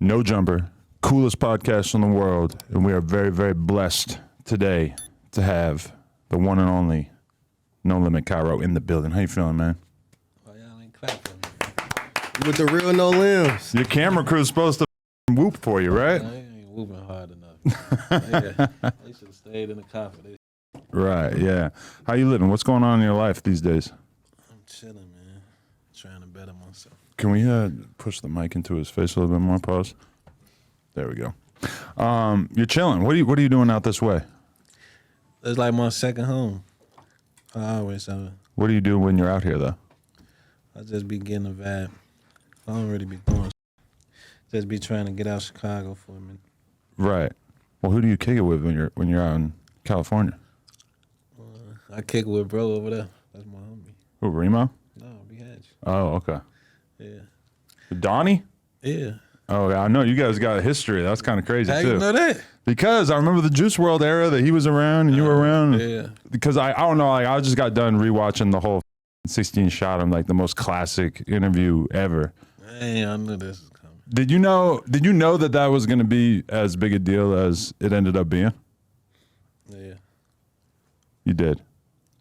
No Jumper, coolest podcast in the world, and we are very, very blessed today to have the one and only NoLimit Kyro in the building. How you feeling, man? Oh, y'all ain't clapping. With the real no limbs. Your camera crew's supposed to whoop for you, right? I ain't whooping hard enough. They should have stayed in the car for this. Right, yeah. How you living? What's going on in your life these days? I'm chilling, man. Trying to better myself. Can we push the mic into his face a little bit more? Pause. There we go. You're chilling. What are you doing out this way? It's like my second home. I always What do you do when you're out here, though? I just be getting a vibe. I don't really be doing shit. Just be trying to get out Chicago for a minute. Right. Well, who do you kick it with when you're out in California? I kick it with bro over there. That's my homie. Who, Remo? No, BH. Oh, okay. Yeah. Donnie? Yeah. Oh, yeah, I know. You guys got a history. That's kind of crazy, How too. you know that? Because I remember the Juice Wrld era that he was around and you were around. Yeah. Because I don't know, like I just got done rewatching the whole 16 Shot. I'm like the most classic interview ever. Man, I knew this was coming. Did you know that was going to be as big a deal as it ended up being? Yeah. You did.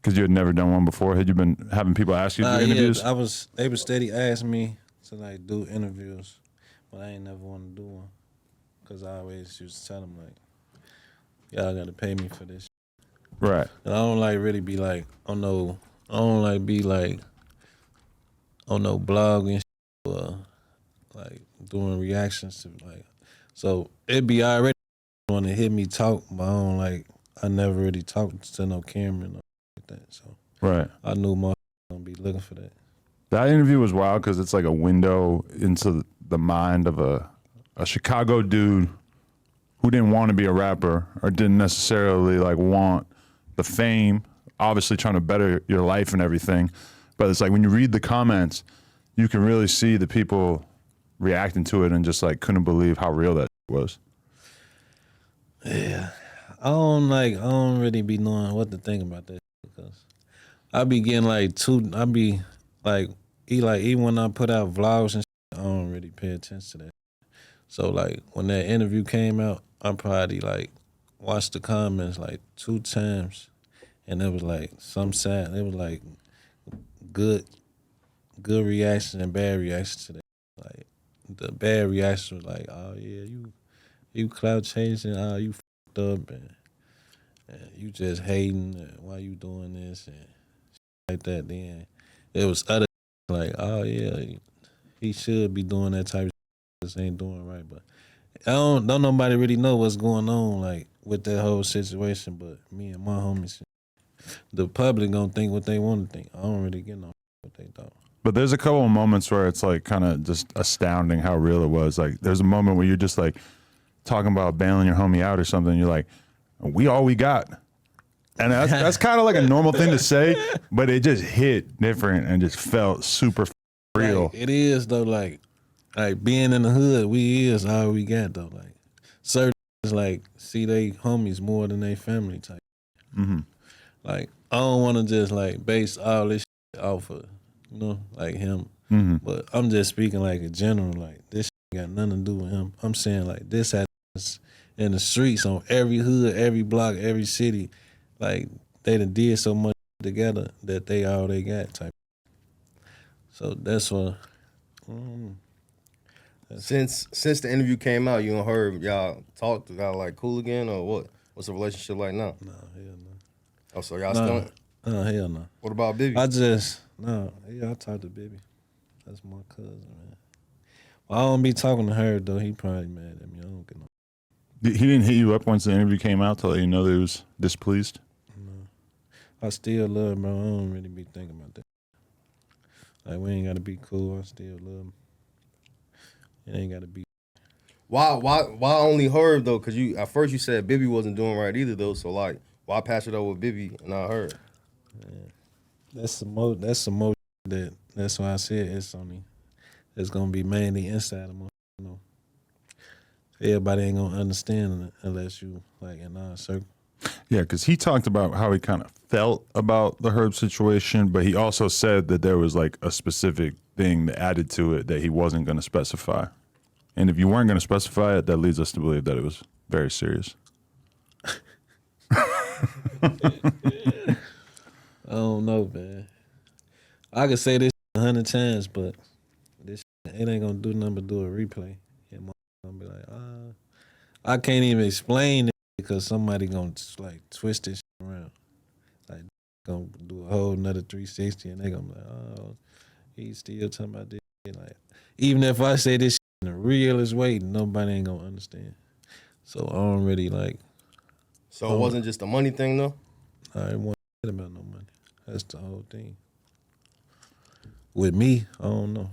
Because you had never done one before. Had you been having people ask you to do interviews? Yeah, they would steady ask me to like do interviews, but I ain't never want to do one. Cause I always used to tell them like, y'all gotta pay me for this. Right. And I don't like really be like I don't like be like on no blog and or like doing reactions to like. So it be already want to hear me talk, but I never really talked to no camera and like that. So right. I knew my gonna be looking for that. That interview was wild because it's like a window into the mind of a Chicago dude who didn't want to be a rapper or didn't necessarily like want the fame, obviously trying to better your life and everything. But it's like when you read the comments, you can really see the people reacting to it and just like couldn't believe how real that was. Yeah. I don't really be knowing what to think about that because I be getting even when I put out vlogs and shit, I don't really pay attention to that. So like when that interview came out, I probably like watched the comments like 2 times, and it was like some sad. It was like good reaction and bad reaction to that. Like the bad reaction was like, oh yeah, you clout chasing, oh you fucked up, and you just hating, and why you doing this and shit like that. Then it was other like, oh yeah, he should be doing that type of shit. This ain't doing right, but don't nobody really know what's going on like with that whole situation. But me and my homies, the public gonna think what they want to think. I don't really get no what they thought. But there's a couple of moments where it's like kind of just astounding how real it was. Like there's a moment where you're just like talking about bailing your homie out or something. You're like, we all we got. And that's kind of like a normal thing to say, but it just hit different and just felt super real. Like, it is though, like being in the hood, we is all we got though. Like certain is like see they homies more than they family type. Mm-hmm. Like I don't want to just like base all this shit off of like him. Mm-hmm. But I'm just speaking like in general. Like this shit got nothing to do with him. I'm saying like this happens in the streets on every hood, every block, every city. Like they done did so much together that they all they got type. So that's what. Since the interview came out, you and her, y'all talked, y'all like cool again or what? What's the relationship like now? No, hell no. Oh, so y'all still? No, hell no. What about Bibby? I talked to Bibby. That's my cousin, man. Well, I don't be talking to her though. He probably mad at me. I don't get no. He didn't hit you up once the interview came out to let you know that he was displeased? No. I still love him, bro. I don't really be thinking about that. Like we ain't gotta be cool. I still love him. It ain't gotta be. Why only her though? Cause you at first you said Bibby wasn't doing right either though. So like, why pass it over with Bibby and not her? Man, that's the most that's why I said it's gonna be mainly inside of my. Everybody ain't gonna understand it unless you like in our circle. Yeah, because he talked about how he kind of felt about the Herb situation, but he also said that there was like a specific thing that added to it that he wasn't going to specify. And if you weren't going to specify it, that leads us to believe that it was very serious. I don't know, man. I could say this 100 times, but this it ain't gonna do nothing but do a replay. And my gonna be like, I can't even explain it because somebody gonna like twist this shit around. Like gonna do a whole nother 360 and they gonna be like, oh, he's still talking about this shit. Like even if I say this shit in the realest way, nobody ain't gonna understand. So I don't really like. So it wasn't just a money thing though? I ain't want to about no money. That's the whole thing. With me, I don't know.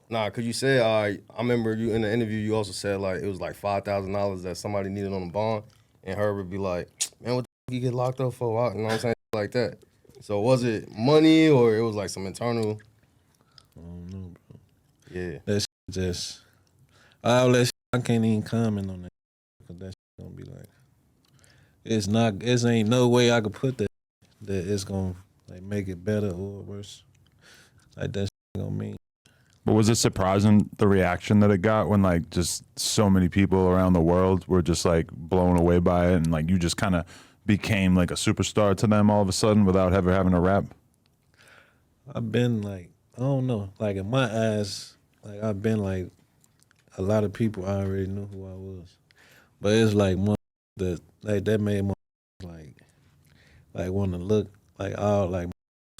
Nah, cause you said I remember you in the interview. You also said like it was like $5,000 that somebody needed on the bond, and Herb would be like, "Man, what the you get locked up for?" You know what I'm saying? Like that. So was it money or it was like some internal? I don't know, bro. Yeah. That shit just all that shit, I can't even comment on that because that shit gonna be like it's not. It ain't no way I could put that it's gonna like make it better or worse. Like that shit gonna mean. But was it surprising the reaction that it got when like just so many people around the world were just like blown away by it and like you just kind of became like a superstar to them all of a sudden without ever having to rap? I've been like I don't know. Like in my eyes, like I've been like a lot of people already knew who I was, but it's like more that like that made more like want to look like all like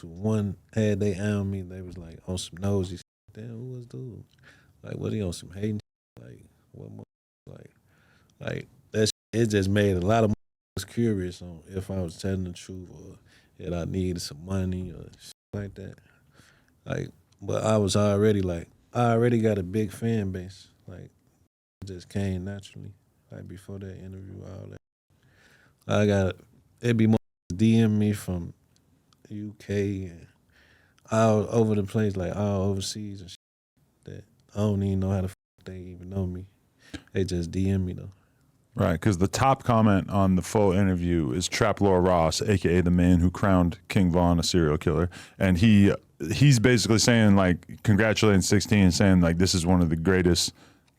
one had they on me. They was like on some nosy. Damn, who was dude? Like, what he on some hating? Like, what more? Like that. It just made a lot of was curious on if I was telling the truth or that I needed some money or shit like that. Like, but I was already like, I already got a big fan base. Like, it just came naturally. Like before that interview, all that. I got it'd be more DM me from UK and all over the place, like all overseas and shit that I don't even know how the they even know me. They just DM me though. Right, because the top comment on the full interview is Trap Lord Ross, aka the man who crowned King Von a serial killer, and he's basically saying like congratulating 16, saying like this is one of the greatest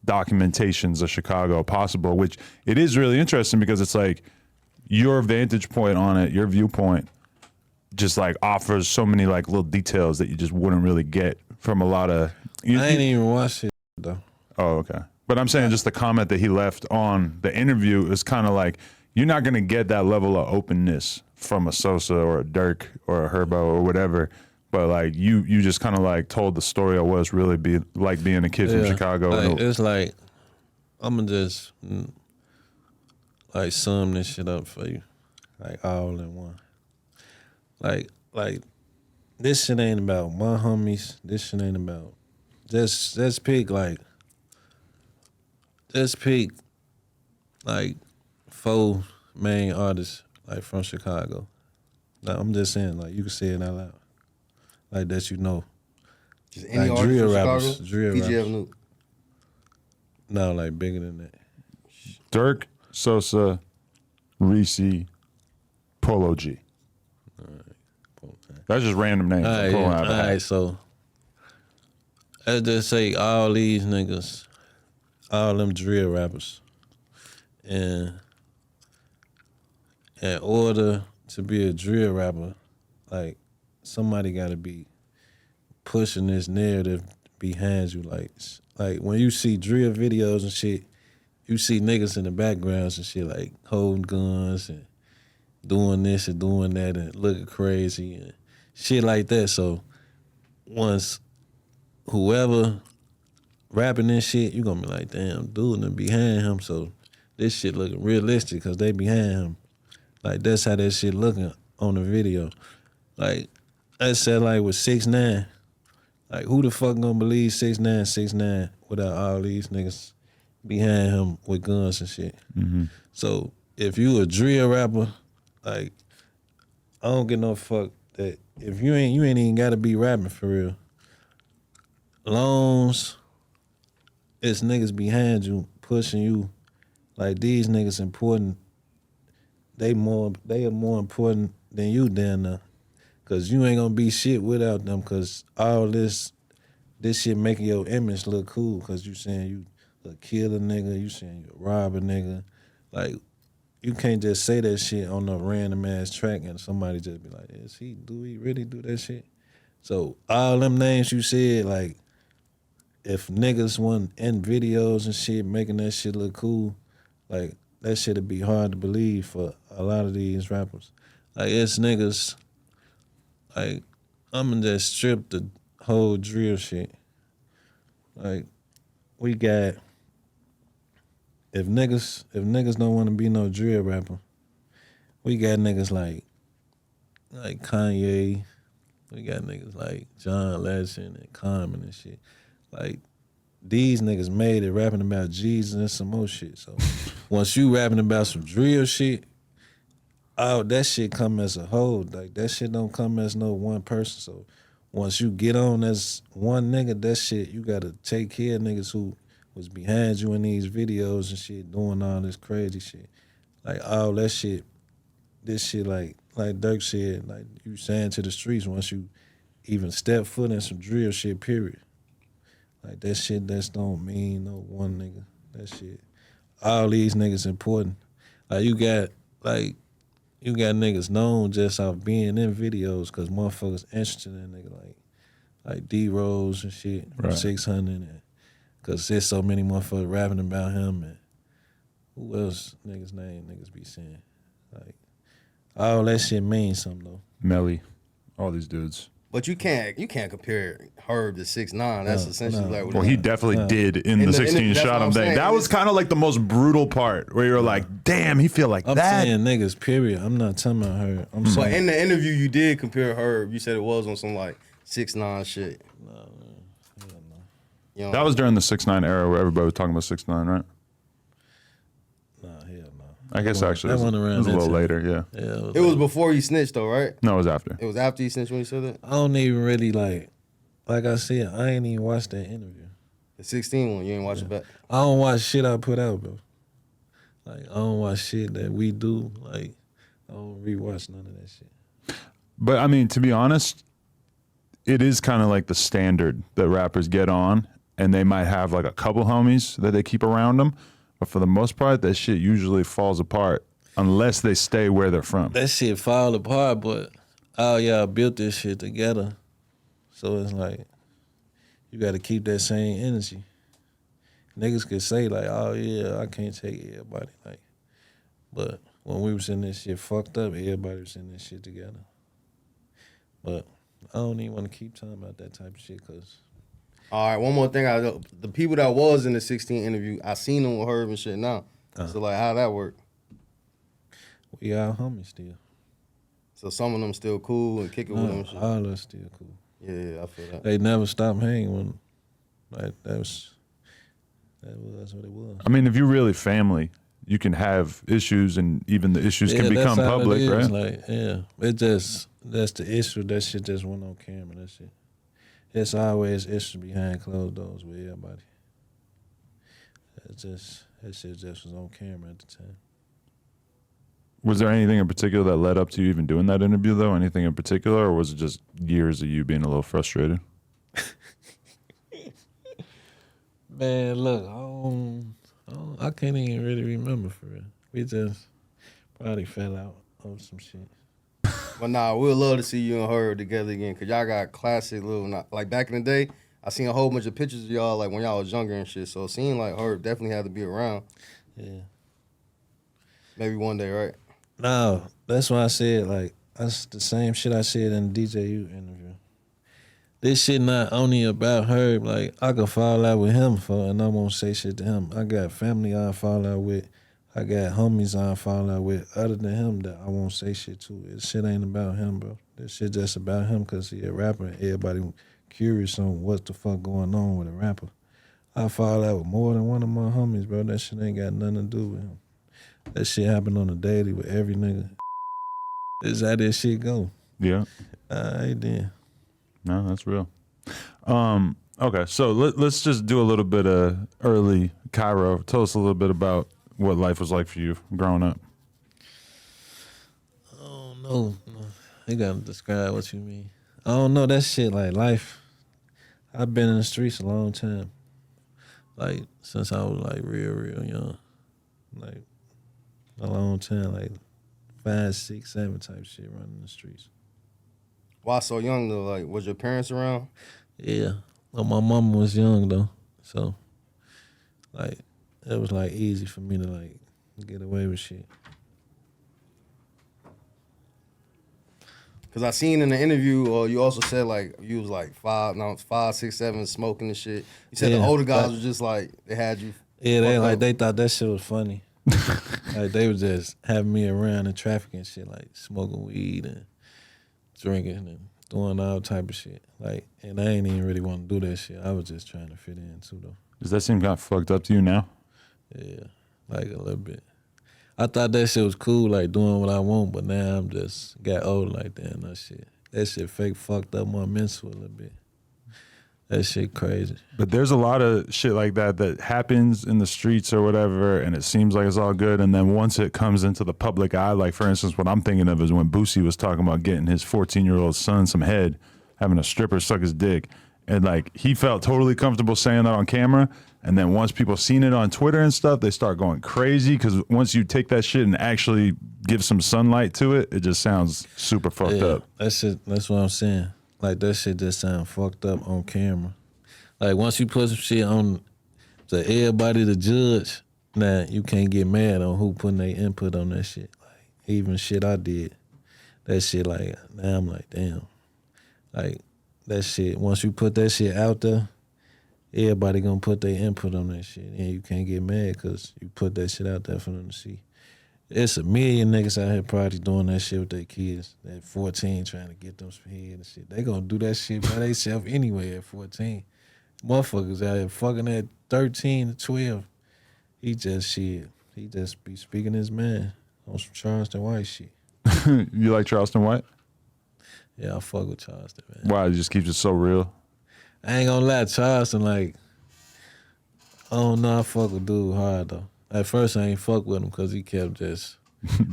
documentations of Chicago possible, which it is really interesting because it's like your vantage point on it, your viewpoint, just like offers so many like little details that you just wouldn't really get from a lot of. I ain't even watched it though. Oh, okay. But I'm saying just the comment that he left on the interview is kind of like, you're not going to get that level of openness from a Sosa or a Dirk or a Herbo or whatever. But like you just kind of like told the story of what it's really like being a kid from Chicago. Like, it's like, I'm going to just like sum this shit up for you. Like all in one. Like this shit ain't about my homies. This shit ain't about just pick like four main artists like from Chicago. Like, I'm just saying, like you can say it out loud, like that you know. Just any like artist drill from rappers, Chicago? drill PGF rappers. Nuke. No, like bigger than that. Dirk, Sosa, Reese, Polo G. That's just random names. All right, so let's just say all these niggas, all them drill rappers, and in order to be a drill rapper, like somebody got to be pushing this narrative behind you. Like when you see drill videos and shit, you see niggas in the backgrounds and shit like holding guns and doing this and doing that and looking crazy and shit like that. So once whoever rapping this shit, you gonna be like, damn, dude, and behind him. So this shit looking realistic because they behind him. Like that's how that shit looking on the video. Like I said, like with 6ix9ine, like who the fuck gonna believe 6ix9ine without all these niggas behind him with guns and shit? Mm-hmm. So if you a drill rapper, like I don't get no fuck that if you ain't even gotta be rapping for real. Loans, it's niggas behind you pushing you. Like these niggas important. They are more important than you down there. Cause you ain't gonna be shit without them. Cause all this shit making your image look cool. Cause you saying you kill a nigga, you saying you rob a nigga. Like, you can't just say that shit on a random ass track and somebody just be like, do he really do that shit? So all them names you said, like, if niggas want in videos and shit, making that shit look cool, like, that shit'd be hard to believe for a lot of these rappers. Like, it's niggas, like, I'm gonna just strip the whole drill shit. Like, we got, if niggas don't want to be no drill rapper, we got niggas like Kanye, we got niggas like John Legend and Common and shit. Like, these niggas made it rapping about Jesus and some more shit. So once you rapping about some drill shit, that shit come as a whole. Like, that shit don't come as no one person. So once you get on as one nigga, that shit, you gotta take care of niggas who was behind you in these videos and shit, doing all this crazy shit. Like, all that shit, this shit, like Dirk said, like, you saying to the streets once you even step foot in some drill shit, period. Like, that shit, that don't mean no one nigga. That shit, all these niggas important. Like, you got niggas known just off being in videos because motherfuckers interested in nigga like D-Rose and shit, Right. 600, and because there's so many motherfuckers rapping about him, and who else niggas be saying. Like, all that shit means something though. Melly, all these dudes. But you can't compare Herb to 6ix9ine. That's essentially like what Well, he definitely did in the 16 that's shot what I'm him thing. saying. That was kind of like the most brutal part where you're like, damn, he feel like I'm that. saying niggas, period. I'm not talking about her. I'm But saying in the interview, you did compare Herb. You said it was on some like 6ix9ine shit. You know, That was during the 6ix9ine era where everybody was talking about 6ix9ine, right? nah, hell no. I guess actually that it went was around a little that later, yeah. Yeah, it was before he snitched though, right? No, it was after. It was after he snitched when he said that. I don't even really like I said, I ain't even watched that interview. The 16 one, you ain't watch it back. I don't watch shit I put out, bro. Like, I don't watch shit that we do. Like, I don't rewatch none of that shit. But I mean, to be honest, it is kind of like the standard that rappers get on, and they might have like a couple homies that they keep around them, but for the most part, that shit usually falls apart unless they stay where they're from. That shit fall apart, but all y'all built this shit together. So it's like, you got to keep that same energy. Niggas could say like, oh yeah, I can't take everybody. Like, but when we was in this shit fucked up, everybody was in this shit together. But I don't even want to keep talking about that type of shit because. All right, one more thing. The people that was in the 16 interview, I seen them with Herb and shit now. So like, how that work? We all homies still. So some of them still cool and kicking with them and shit. All us still cool. Yeah, I feel that. They never stopped hanging with them. Like, that was what it was. I mean, if you're really family, you can have issues, and even the issues can become that's how public, it is. right? Like, yeah, that's the issue. That shit just went on camera. That shit. It's always issue behind closed doors with everybody. That shit just was on camera at the time. Was there anything in particular that led up to you even doing that interview, though? Anything in particular, or was it just years of you being a little frustrated? Man, look, I can't even really remember for real. We just probably fell out over some shit. But nah, we'd love to see you and Herb together again, cause y'all got classic little, like back in the day, I seen a whole bunch of pictures of y'all like when y'all was younger and shit. So it seemed like Herb definitely had to be around. Yeah. Maybe one day, right? No, that's why I said, like, that's the same shit I said in the DJU interview. This shit not only about Herb. Like, I could fall out with him and I won't say shit to him. I got family I fall out with. I got homies I fall out with other than him that I won't say shit to. This shit ain't about him, bro. This shit just about him because he a rapper and everybody curious on what the fuck going on with a rapper. I fall out with more than one of my homies, bro. That shit ain't got nothing to do with him. That shit happen on a daily with every nigga. This how this shit go. Yeah. All right, then. No, that's real. Okay, so let's just do a little bit of early Kyro. Tell us a little bit about what life was like for you growing up. I don't know. You gotta describe what you mean. I don't know. That shit like life. I've been in the streets a long time. like since I was like real young, like a long time, like 5, 6, 7 type shit running the streets. Why so young though? Like, was your parents around? Yeah, well, my mom was young though, so like it was like easy for me to like get away with shit. Cause I seen in the interview, you also said like you was like 5, 6, 7, smoking and shit. You said the Yeah, older guys but- was just like they had you. Yeah, fucked up. they thought that shit was funny. Like they was just having me around in traffic and shit, like smoking weed and drinking and doing all type of shit. Like, and I ain't even really want to do that shit. I was just trying to fit in too though. Does that seem kind of fucked up to you now? Yeah, like a little bit. I thought that shit was cool, like doing what I want, but now I'm just got old like that and that shit fake fucked up my mental a little bit. That shit crazy. But there's a lot of shit like that that happens in the streets or whatever, and it seems like it's all good. And then once it comes into the public eye, like for instance, what I'm thinking of is when Boosie was talking about getting his 14-year-old son some head, having a stripper suck his dick. And like he felt totally comfortable saying that on camera. And then once people seen it on Twitter and stuff, they start going crazy because once you take that shit and actually give some sunlight to it, it just sounds super fucked up. That shit, that's what I'm saying. Like that shit just sound fucked up on camera. Like once you put some shit on to everybody to judge, now you can't get mad on who putting their input on that shit. Like even shit I did, that shit like now I'm like damn, like that shit. Once you put that shit out there, everybody gonna put their input on that shit, and you can't get mad because you put that shit out there for them to see. It's a million niggas out here probably doing that shit with their kids at 14 trying to get them some head and shit. They gonna do that shit by themselves anyway at 14. Motherfuckers out here fucking at 13 to 12. He just be speaking his man on some Charleston White shit. You like Charleston White? Yeah, I fuck with Charleston, man. Why? It just keeps it so real. I ain't gonna lie, Charleston, like, I don't know, I fuck with dude hard though. At first, I ain't fuck with him because he kept just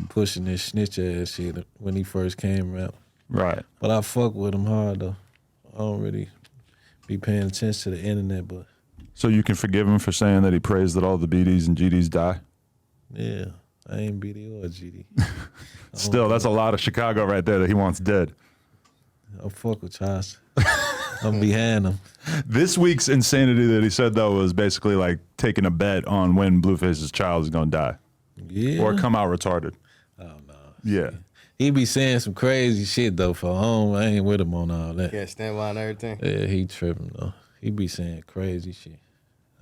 pushing this snitch ass shit when he first came out. Right. But I fuck with him hard though. I don't really be paying attention to the internet, but So you can forgive him for saying that he prays that all the BDs and GDs die? yeah, I ain't BD or GD. Still, that's a lot of Chicago right there that he wants dead. I fuck with Charleston. I'm behind him. This week's insanity that he said, though, was basically like taking a bet on when Blueface's child is going to die Yeah. or come out retarded. Oh no. Yeah. He be saying some crazy shit though. For home, I ain't with him on all that. Can't stand by and everything. Yeah, he tripping though. He be saying crazy shit.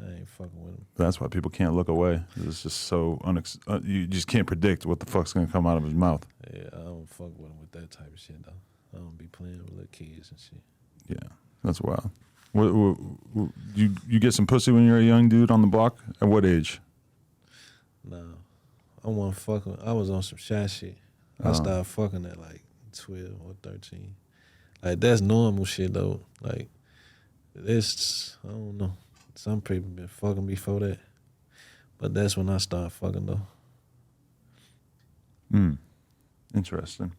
I ain't fucking with him. That's why people can't look away. It's just so you just can't predict what the fuck's going to come out of his mouth. Yeah, I don't fuck with him with that type of shit though. I don't be playing with little kids and shit. Yeah, that's wild. You get some pussy when you're a young dude on the block? At what age? No, I wasn't fucking. I was on some shy shit. I started fucking at like 12 or 13. Like that's normal shit though. Like this, I don't know. Some people been fucking before that, but that's when I started fucking though. Interesting.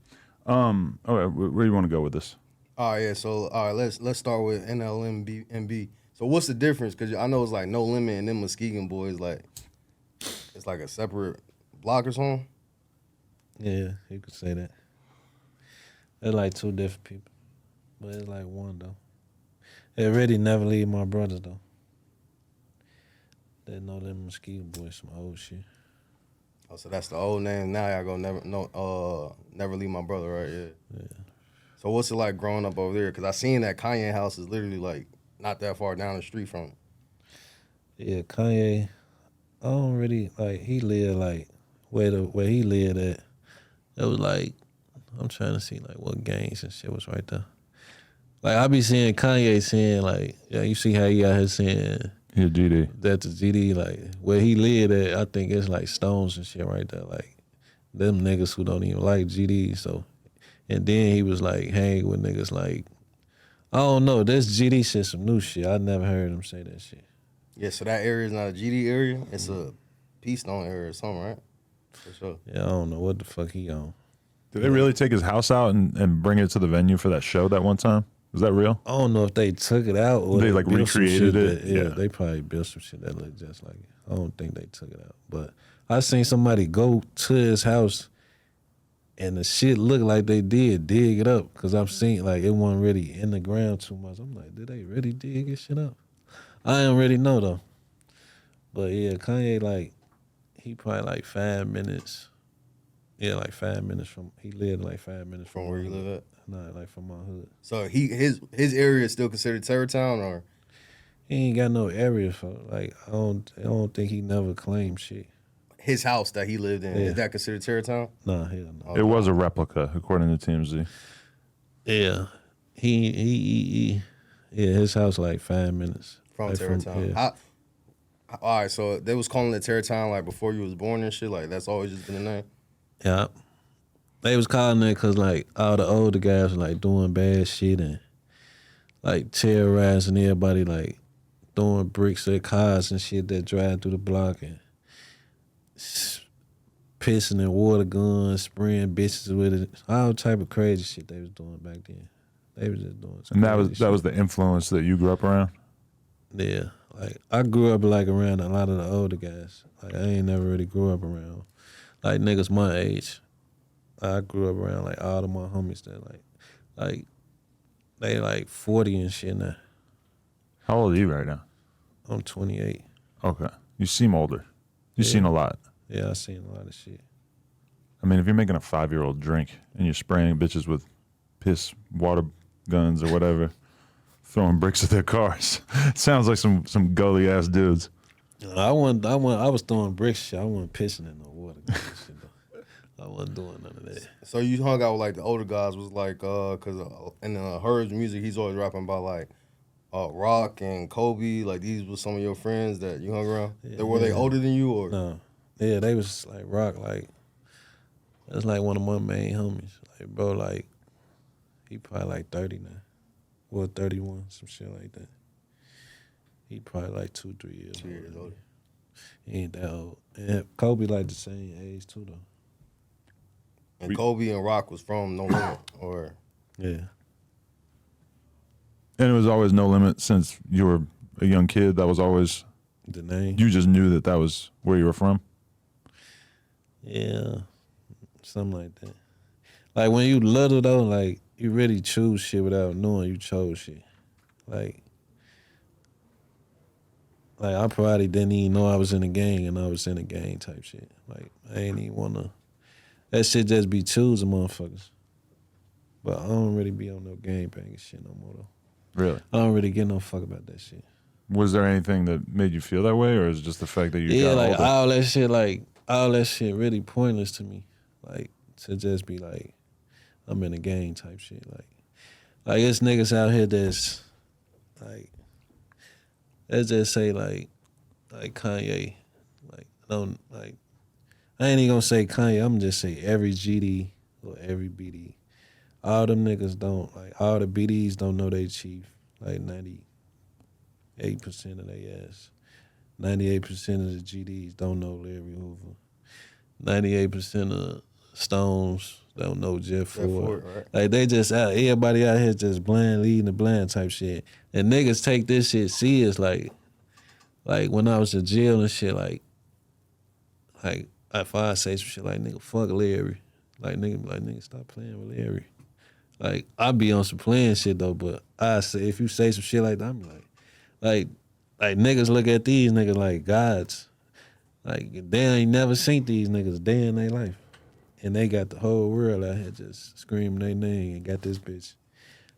Okay, where do you want to go with this? All right, yeah. So all right, let's start with NLMB. So what's the difference? Because I know it's like No Limit and them Muskegon boys. Like it's like a separate block or something. Yeah, you could say that. They're like two different people, but it's like one though. It really never leave my brothers though. They know them Mosquito boys some old shit. Oh, so that's the old name. Now y'all never leave my brother, right? Yeah. Yeah. So what's it like growing up over there? Because I seen that Kanye house is literally like not that far down the street from it. Yeah, Kanye, I don't really like. He lived like where he lived at. It was like I'm trying to see like what gangs and shit was right there. Like I be seeing Kanye saying like, yeah, you see how he out here saying Yeah, GD. that the GD like where he lived at. I think it's like Stones and shit right there. Like them niggas who don't even like GD. So, and then he was like hang with niggas like I don't know. This GD shit some new shit. I never heard him say that shit. Yeah, so that area is not a GD area. It's a Peace Stone area or something, right? For sure. Yeah, I don't know what the fuck he on. Did they really take his house out and bring it to the venue for that show that one time? Is that real? I don't know if they took it out or They, like, built some recreated shit it? that- yeah, Yeah. they probably built some shit that looked just like it. I don't think they took it out. But I seen somebody go to his house and the shit looked like they did dig it up because I've seen like it wasn't really in the ground too much. I'm like, did they really dig this shit up? I don't really know though. But yeah, Kanye, like, he probably like 5 minutes. Yeah, like 5 minutes from, he lived like 5 minutes From from where my you hood. live at? Nah, like from my hood. So his area is still considered Terrortown, or He ain't got no area for, like, I don't think he never claimed shit. his house that he lived in, Yeah. is that considered Terrortown? Nah, hell no. It was a replica, according to TMZ. Yeah. He yeah, his house like 5 minutes. From like Terrortown. Yeah. All right, so they was calling it Terrortown like before you was born and shit. Like that's always just been the name. Yeah. They was calling it because, like, all the older guys were, like, doing bad shit and, like, terrorizing everybody, like, throwing bricks at cars and shit that drive through the block and pissing in water guns, spraying bitches with it. All type of crazy shit they was doing back then. They was just doing some And that crazy was the influence that you grew up around? Yeah. Like, I grew up, like, around a lot of the older guys. Like, I ain't never really grew up around, like, niggas my age. I grew up around like all of my homies that like they like 40 and shit now. How old are you right now? I'm 28. Okay. You seem older. You've Yeah. seen a lot. Yeah, I seen a lot of shit. I mean, if you're making a 5-year-old drink and you're spraying bitches with piss water guns or whatever, throwing bricks at their cars, it sounds like some gully ass dudes. I was throwing bricks shit. I wasn't pissing in no water. Shit, though. I wasn't doing none of that. So you hung out with like the older guys, was like, cause in Herb's music, he's always rapping about like Rock and Kobe. Like these were some of your friends that you hung around. Yeah, Were they older than you or? No. Yeah, they was like Rock, like that's like one of my main homies. Like, bro, like he probably like 30 now. Well, 31, some shit like that. He probably like 2-3 years 2 years older. He ain't that old. And Kobe like the same age too though. And Kobe and Rock was from No Limit, or Yeah. And it was always No Limit since you were a young kid. That was always, The name? you just knew that was where you were from. Yeah. Something like that. Like when you little though, like you really choose shit without knowing you chose shit. Like I probably didn't even know I was in a gang and I was in a gang type shit. Like I ain't even wanna, that shit just be choosing motherfuckers. But I don't really be on no gang banging shit no more though. Really? I don't really give no fuck about that shit. Was there anything that made you feel that way, or is it just the fact that you got like older? all that shit really pointless to me. Like to just be like, I'm in a gang type shit. Like it's niggas out here that's like, let's just say like Kanye, like don't like, I ain't even gonna say Kanye. I'm just say every GD or every BD. All them niggas don't, like, all the BDs don't know they chief. Like 98% of they ass. 98% of the GDs don't know Larry Hoover. 98% of Stones don't know Jeff Ford. right? Like they just out, everybody out here just blind leading the blind type shit. And niggas take this shit serious. Like when I was in jail and shit, like if I say some shit like, nigga, fuck Larry. Like nigga, stop playing with Larry. Like I be on some playing shit though, but I say if you say some shit like that, I'm like niggas look at these niggas like gods. Like they ain't never seen these niggas day in their life. And they got the whole world out here just screaming their name and got this bitch.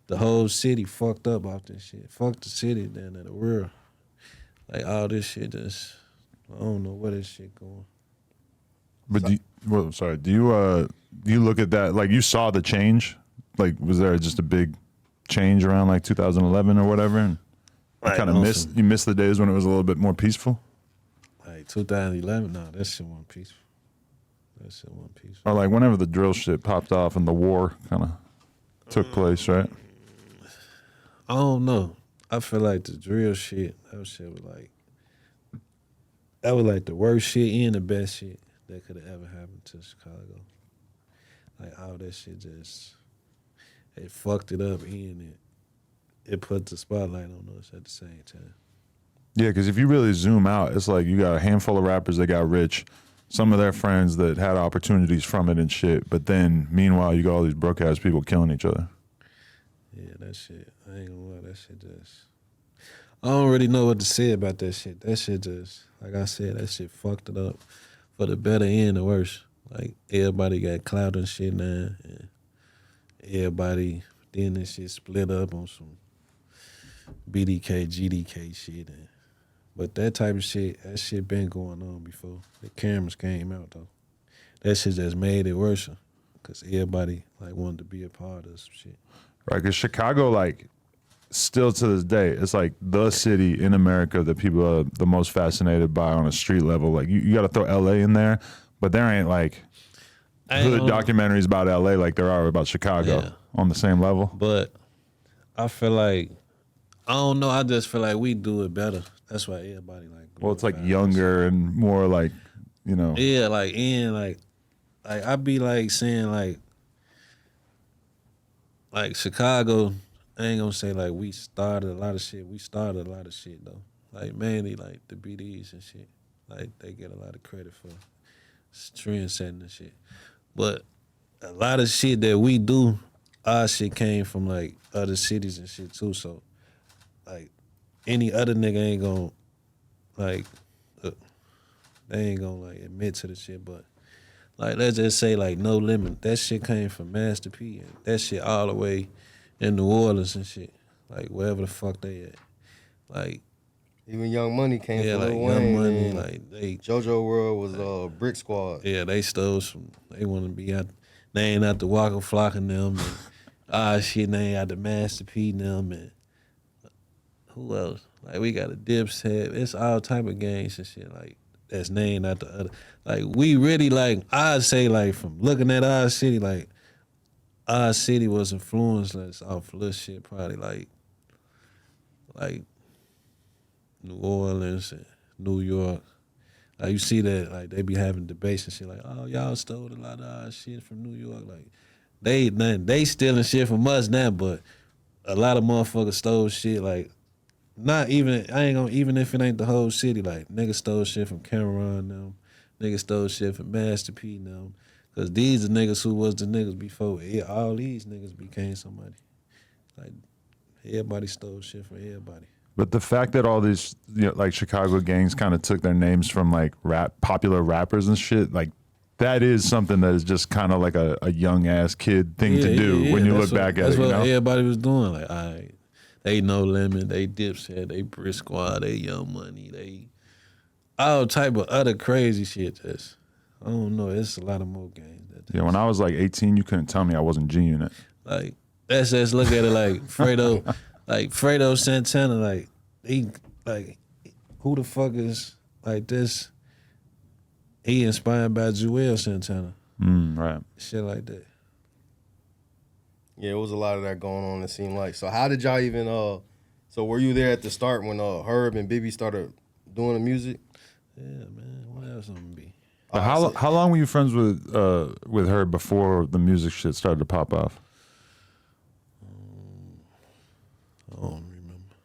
The whole city fucked up off this shit. Fuck the city, then in the world. Like all this shit just, I don't know where this shit going. But do you look at that, like you saw the change? Like was there just a big change around like 2011 or whatever? And you Like, kind of missed the days when it was a little bit more peaceful? Like 2011, nah, that shit wasn't peaceful. Or like whenever the drill shit popped off and the war kind of took place, right? I don't know. I feel like the drill shit, that was like the worst shit and the best shit that could have ever happened to Chicago. Like all that shit just, it fucked it up in it. it put the spotlight on us at the same time. Yeah, because if you really zoom out, it's like you got a handful of rappers that got rich, some of their friends that had opportunities from it and shit. But then, meanwhile, you got all these broke ass people killing each other. Yeah, that shit. I ain't gonna lie, that shit just. I don't really know what to say about that shit. That shit just, like I said, that shit fucked it up for the better and the worse. Like everybody got clout and shit now, and everybody then this shit split up on some BDK, GDK shit. But that type of shit, that shit been going on before. The cameras came out though. That shit just made it worse. Cause everybody like wanted to be a part of some shit. Right, because Chicago, like, still to this day, it's like the city in America that people are the most fascinated by on a street level. Like, you got to throw LA in there, but there ain't like hood documentaries about LA like there are about Chicago on the same level. But I feel like, I don't know, I just feel like we do it better. That's why everybody like. Well, it's like younger and more like, you know. Yeah, like I be like saying like Chicago. I ain't gonna say like we started a lot of shit. We started a lot of shit though. Like mainly like the BDs and shit. Like they get a lot of credit for trend setting and shit. But a lot of shit that we do, our shit came from like other cities and shit too. So like any other nigga ain't gonna like they ain't gonna like admit to the shit. But like let's just say like NoLimit, that shit came from Master P and that shit all the way in New Orleans and shit. Like wherever the fuck they at. Like even Young Money came from like Lil Young Wayne. Money, like they JoJo World was Brick Squad. Yeah, they stole some. They want to be out. They ain't out the Walker Flock and them. And, shit, they ain't out the Master P and them. And who else? Like we got a Dipset. It's all type of gangs and shit. Like that's named out the other. Like we really like. I'd say like from looking at our city, like our city was influenced off little shit. Probably like New Orleans and New York. Like you see that, like they be having debates and shit. Like, oh, y'all stole a lot of our shit from New York. Like they stealing shit from us now, but a lot of motherfuckers stole shit. Like not even I ain't gonna even if it ain't the whole city. Like niggas stole shit from Cameron them. Niggas stole shit from Master P them. Cause these are niggas who was the niggas before. All these niggas became somebody. Like everybody stole shit from everybody. But the fact that all these, you know, like Chicago gangs kind of took their names from like popular rappers and shit, like that is something that is just kind of like a young ass kid thing to do when you look back at it. That's what you know? everybody was doing. Like, they NoLimit, they Dipset, they Brick Squad, they Young Money, they all type of other crazy shit. Just I don't know. It's a lot of more gangs. Yeah, when I was like 18, you couldn't tell me I wasn't G-Unit. Like let's just look at it like Fredo. Like Fredo Santana, like he, like who the fuck is like this? He inspired by Juice Wrld Santana, Right? shit like that. Yeah, it was a lot of that going on. It seemed like. So how did y'all even? So were you there at the start when Herb and Bibby started doing the music? Yeah, man. What else I'm gonna be? But how long were you friends with her before the music shit started to pop off? I don't remember.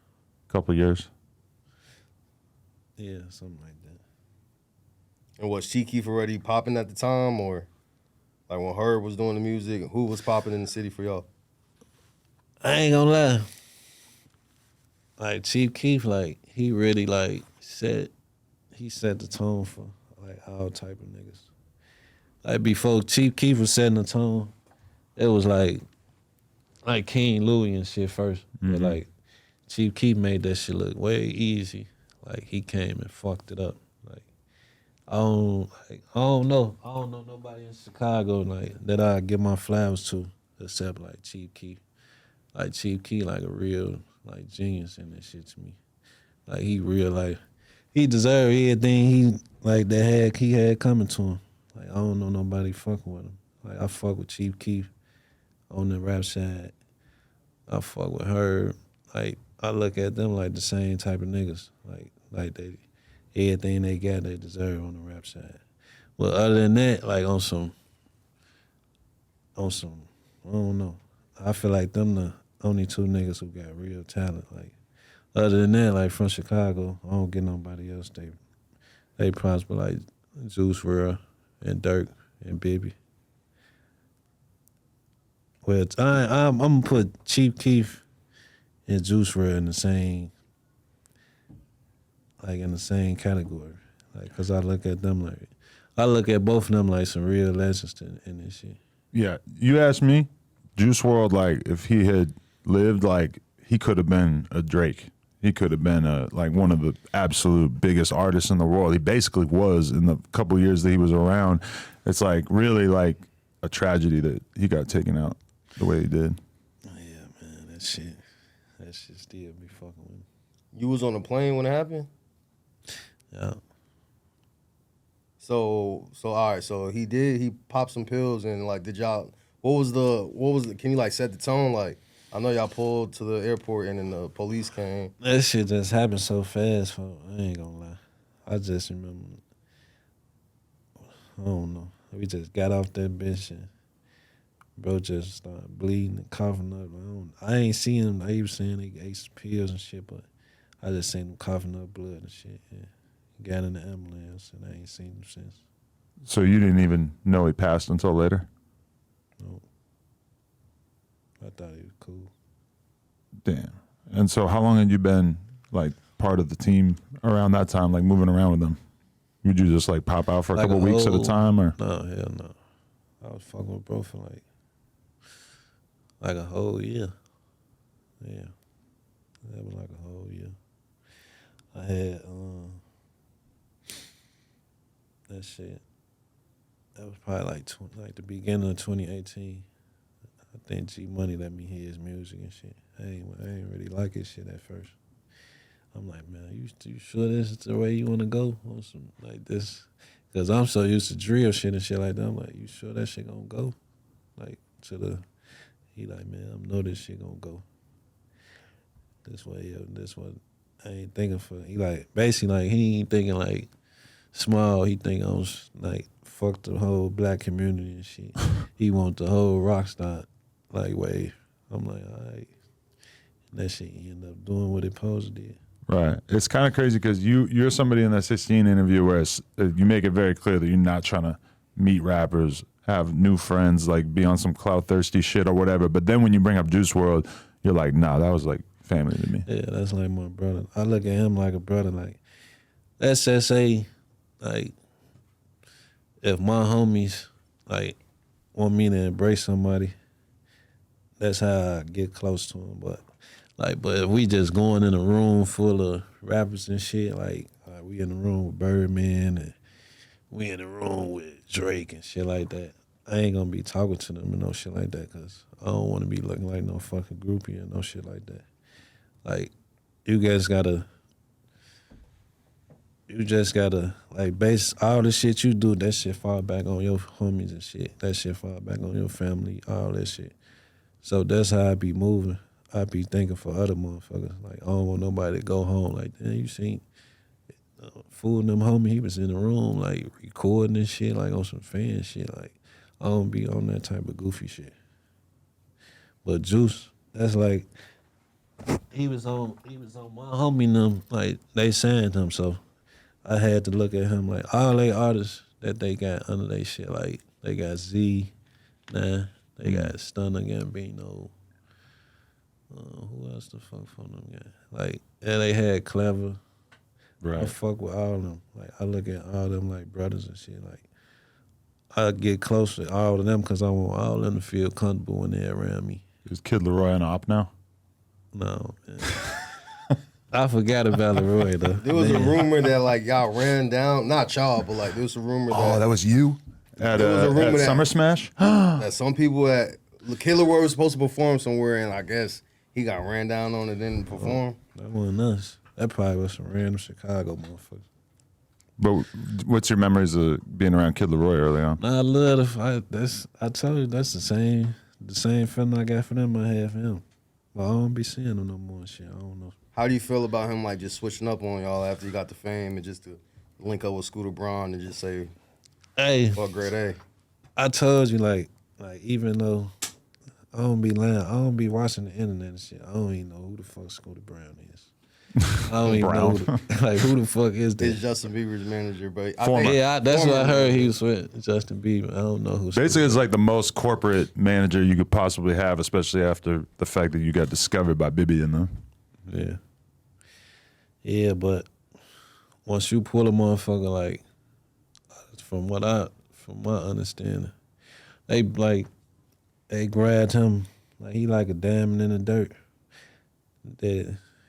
Couple years. Yeah, something like that. And was Keef already popping at the time, or like when Herb was doing the music, who was popping in the city for y'all? I ain't gonna lie. Like Chief Keef, like he really like set the tone for like all type of niggas. Like before Chief Keef was setting the tone, it was like King Louis and shit first. But like Chief Keef made that shit look way easy. Like he came and fucked it up. Like I don't know nobody in Chicago like that I give my flowers to except like Chief Keef. Like Chief Keef like a real like genius in that shit to me. Like he real like he deserved everything he had coming to him. Like I don't know nobody fucking with him. Like I fuck with Chief Keef on the rap side. I fuck with her. Like I look at them like the same type of niggas. Like they everything they got they deserve on the rap side. But other than that, like on some I don't know. I feel like them only two niggas who got real talent. Like other than that, like from Chicago, I don't get nobody else. They prosper like Juice Wrld and Dirk and Bibby. Well, I'm gonna put Chief Keef and Juice Wrld in the same category. Like, cause I look at both of them like some real legends in this shit. Yeah, you asked me, Juice Wrld, like if he had lived, like he could have been a Drake. He could have been like one of the absolute biggest artists in the world. He basically was in the couple years that he was around. It's like really like a tragedy that he got taken out the way he did. Oh, yeah, man, that shit still be fucking with me. You was on the plane when it happened? Yeah. So all right, so he popped some pills and like what was the can you like set the tone? Like I know y'all pulled to the airport and then the police came. That shit just happened so fast, folks. I ain't gonna lie. I just remember, I don't know. We just got off that bitch and bro just started bleeding and coughing up. I ain't seen him. He was saying he ate some pills and shit, but I just seen him coughing up blood and shit. Yeah. Got in the ambulance and I ain't seen him since. So you didn't even know he passed until later? No. I thought he was cool. Damn. And so how long had you been like part of the team around that time, like moving around with them? Would you just like pop out for a Like couple weeks at a time or? No, hell no. I was fucking with bro for like a whole year. Yeah. That was like a whole year. I had that shit. That was probably like the beginning of 2018. I think G Money let me hear his music and shit. I ain't really like his shit at first. I'm like, man, you sure this is the way you want to go on some like this? Because I'm so used to drill shit and shit like that. I'm like, you sure that shit gonna go? Like he like, man, I know this shit gonna go this way. This one, I ain't thinking for. He like basically like he ain't thinking like small. He think I was like fuck the whole black community and shit. He want the whole rock star like wave. I'm like, all right. And that shit end up doing what it supposed to did. Right. It's kind of crazy because you're somebody in that 16 interview where you make it very clear that you're not trying to meet rappers, have new friends, like be on some clout thirsty shit or whatever. But then when you bring up Juice Wrld, you're like, nah, that was like family to me. Yeah, that's like my brother. I look at him like a brother. Like, let's just say, like, if my homies, like, want me to embrace somebody, that's how I get close to them. But if we just going in a room full of rappers and shit, like we in the room with Birdman and we in the room with Drake and shit like that, I ain't gonna be talking to them and no shit like that because I don't want to be looking like no fucking groupie and no shit like that. Like, you just gotta like base all the shit you do, that shit fall back on your homies and shit. That shit fall back on your family, all that shit. So that's how I be moving. I be thinking for other motherfuckers. Like, I don't want nobody to go home like, damn, you seen fooling them homie, he was in the room, like, recording and shit, like, on some fan shit. Like, I don't be on that type of goofy shit. But Juice, that's like, he was on my homie and them, like, they signed him, so I had to look at him like, all they artists that they got under they shit, like, they got Z, they got Stunner Gambino, who else the fuck from them guys? Like, yeah, they had Clever. Right. I fuck with all of them. Like, I look at all of them like brothers and shit. Like, I get close to all of them because I want all of them to feel comfortable when they're around me. Is Kid LAROI an op now? No, man. I forgot about LAROI though. There was a rumor that like y'all ran down, not y'all, but like there was a rumor that was you? At Summer Smash? that some people at Kid LAROI was supposed to perform somewhere and I guess he got ran down on and didn't perform. That wasn't us. That probably was some random Chicago motherfuckers. But what's your memories of being around Kid LAROI early on? Nah, I love the fight. I told you that's the same feeling I got for them I had for him. But I don't be seeing them no more and shit. I don't know. How do you feel about him like just switching up on y'all after you got the fame and just to link up with Scooter Braun and just say, hey, fuck grade A? I told you like even though I don't be lying. I don't be watching the internet and shit. I don't even know who the fuck Scooter Brown is. I don't even know who the fuck is that. It's Justin Bieber's manager, but That's what I heard he was with Justin Bieber. I don't know who. Basically, it's like the most corporate manager you could possibly have, especially after the fact that you got discovered by Bibby and them. Yeah. Yeah, but once you pull a motherfucker, like, from my understanding, they grabbed him like he like a diamond in the dirt.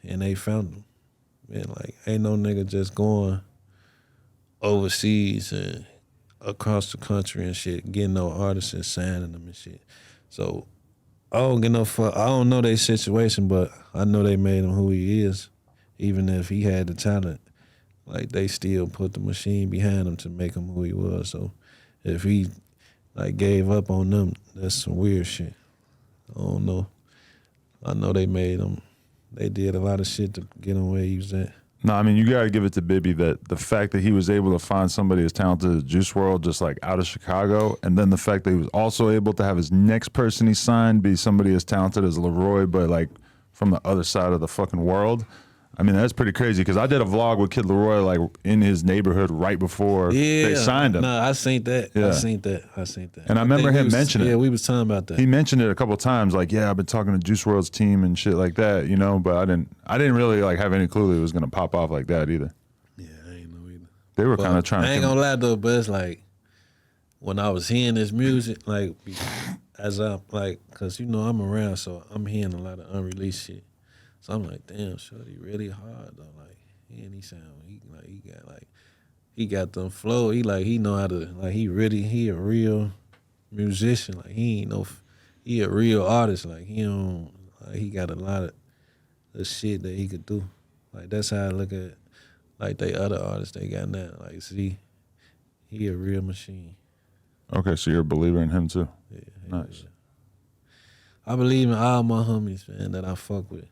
And they found him. Man, like, ain't no nigga just going overseas and across the country and shit, getting no artists and signing them and shit. So I don't get no fuck. I don't know their situation, but I know they made him who he is. Even if he had the talent, like, they still put the machine behind him to make him who he was. So if he like gave up on them, that's some weird shit. I don't know. I know they made him. They did a lot of shit to get him where he was at. No, I mean, you got to give it to Bibby that the fact that he was able to find somebody as talented as Juice Wrld just like out of Chicago, and then the fact that he was also able to have his next person he signed be somebody as talented as LAROI, but like from the other side of the fucking world. I mean, that's pretty crazy because I did a vlog with Kid LAROI like in his neighborhood right before they signed him. Nah, I seen that. Yeah. I seen that. And I remember him mentioning it. Yeah, we was talking about that. He mentioned it a couple of times, like, yeah, I've been talking to Juice WRLD's team and shit like that, you know, but I didn't really like have any clue that it was gonna pop off like that either. Yeah, I ain't know either. They were kind of trying to. I ain't gonna lie though, but it's like when I was hearing this music, like, as I'm like, cause you know I'm around, so I'm hearing a lot of unreleased shit. So I'm like, damn, shorty really hard though. Like, he got them flow. He know how to, like, he a real musician. Like, he a real artist. Like, he got a lot of the shit that he could do. Like, that's how I look at, like, they other artists they got now. Like, see, he a real machine. Okay, so you're a believer in him too. Yeah, nice. I believe in all my homies, man, that I fuck with.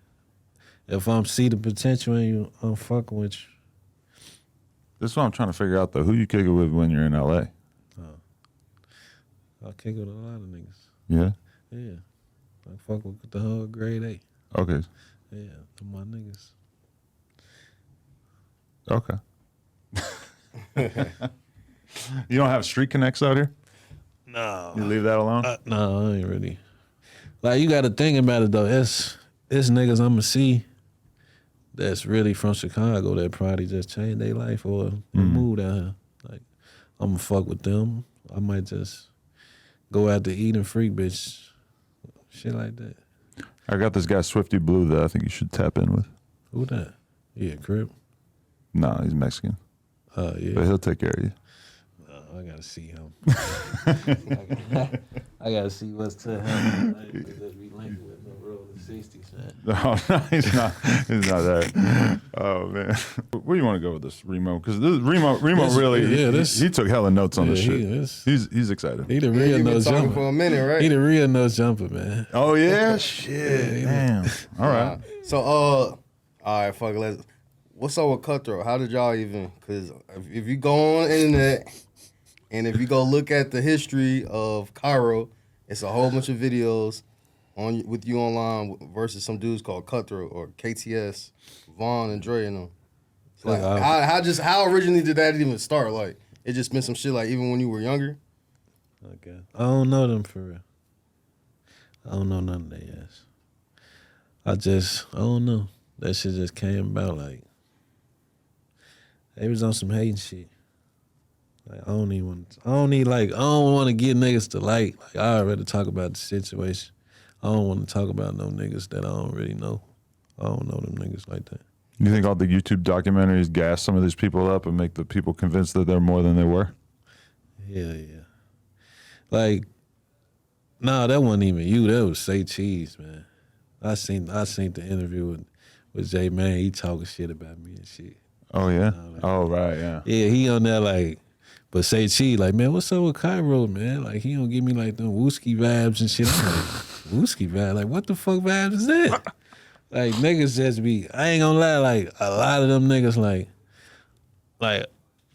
If I'm see the potential in you, I'm fucking with you. This is what I'm trying to figure out though. Who you kick it with when you're in LA? I kick it with a lot of niggas. Yeah? Yeah. I fuck with the whole grade A. Okay. Yeah, they're my niggas. Okay. You don't have street connects out here? No. You leave that alone? No, I ain't really. Like, you got to think about it though. It's niggas I'ma see that's really from Chicago that probably just changed their life or moved out here. Like, I'ma fuck with them. I might just go out to eat and freak, bitch. Shit like that. I got this guy Swifty Blue that I think you should tap in with. Who that? Yeah, Crip. Nah, he's Mexican. Oh, yeah. But he'll take care of you. I gotta see him. I gotta see what's to him. Like, just be linked with no roll in the 60s, man. Oh, no, he's not. He's not that. Oh man, where do you want to go with this, Remo? Because Remo really, he took hella notes on this shit. He's excited. He the real no jumper for a minute, right? He the real no jumper, man. Oh yeah, shit. Damn. All right. So all right, fuck it. What's up with Cutthroat? How did y'all even? Because if you go on the internet. And if you go look at the history of Kyro, it's a whole bunch of videos with you online versus some dudes called Cutthroat or KTS, Vaughn and Dre and them. It's like, how originally did that even start? Like, it just been some shit like even when you were younger? Okay. I don't know them for real. I don't know none of their ass. I don't know. That shit just came about like, they was on some hating shit. Like, I don't want to get niggas to like I already talk about the situation. I don't want to talk about no niggas that I don't really know. I don't know them niggas like that. You think all the YouTube documentaries gas some of these people up and make the people convinced that they're more than they were? Yeah. Like, nah, that wasn't even you. That was Say Cheese, man. I seen the interview with J Mane. He talking shit about me and shit. Oh yeah. Right, yeah. Yeah, he on there like. But Say Cheese, like, man, what's up with Kyro, man? Like, he don't give me like them wooski vibes and shit. I'm like, wooski vibe? Like, what the fuck vibes is that? Like, niggas just be, I ain't gonna lie, like, a lot of them niggas, like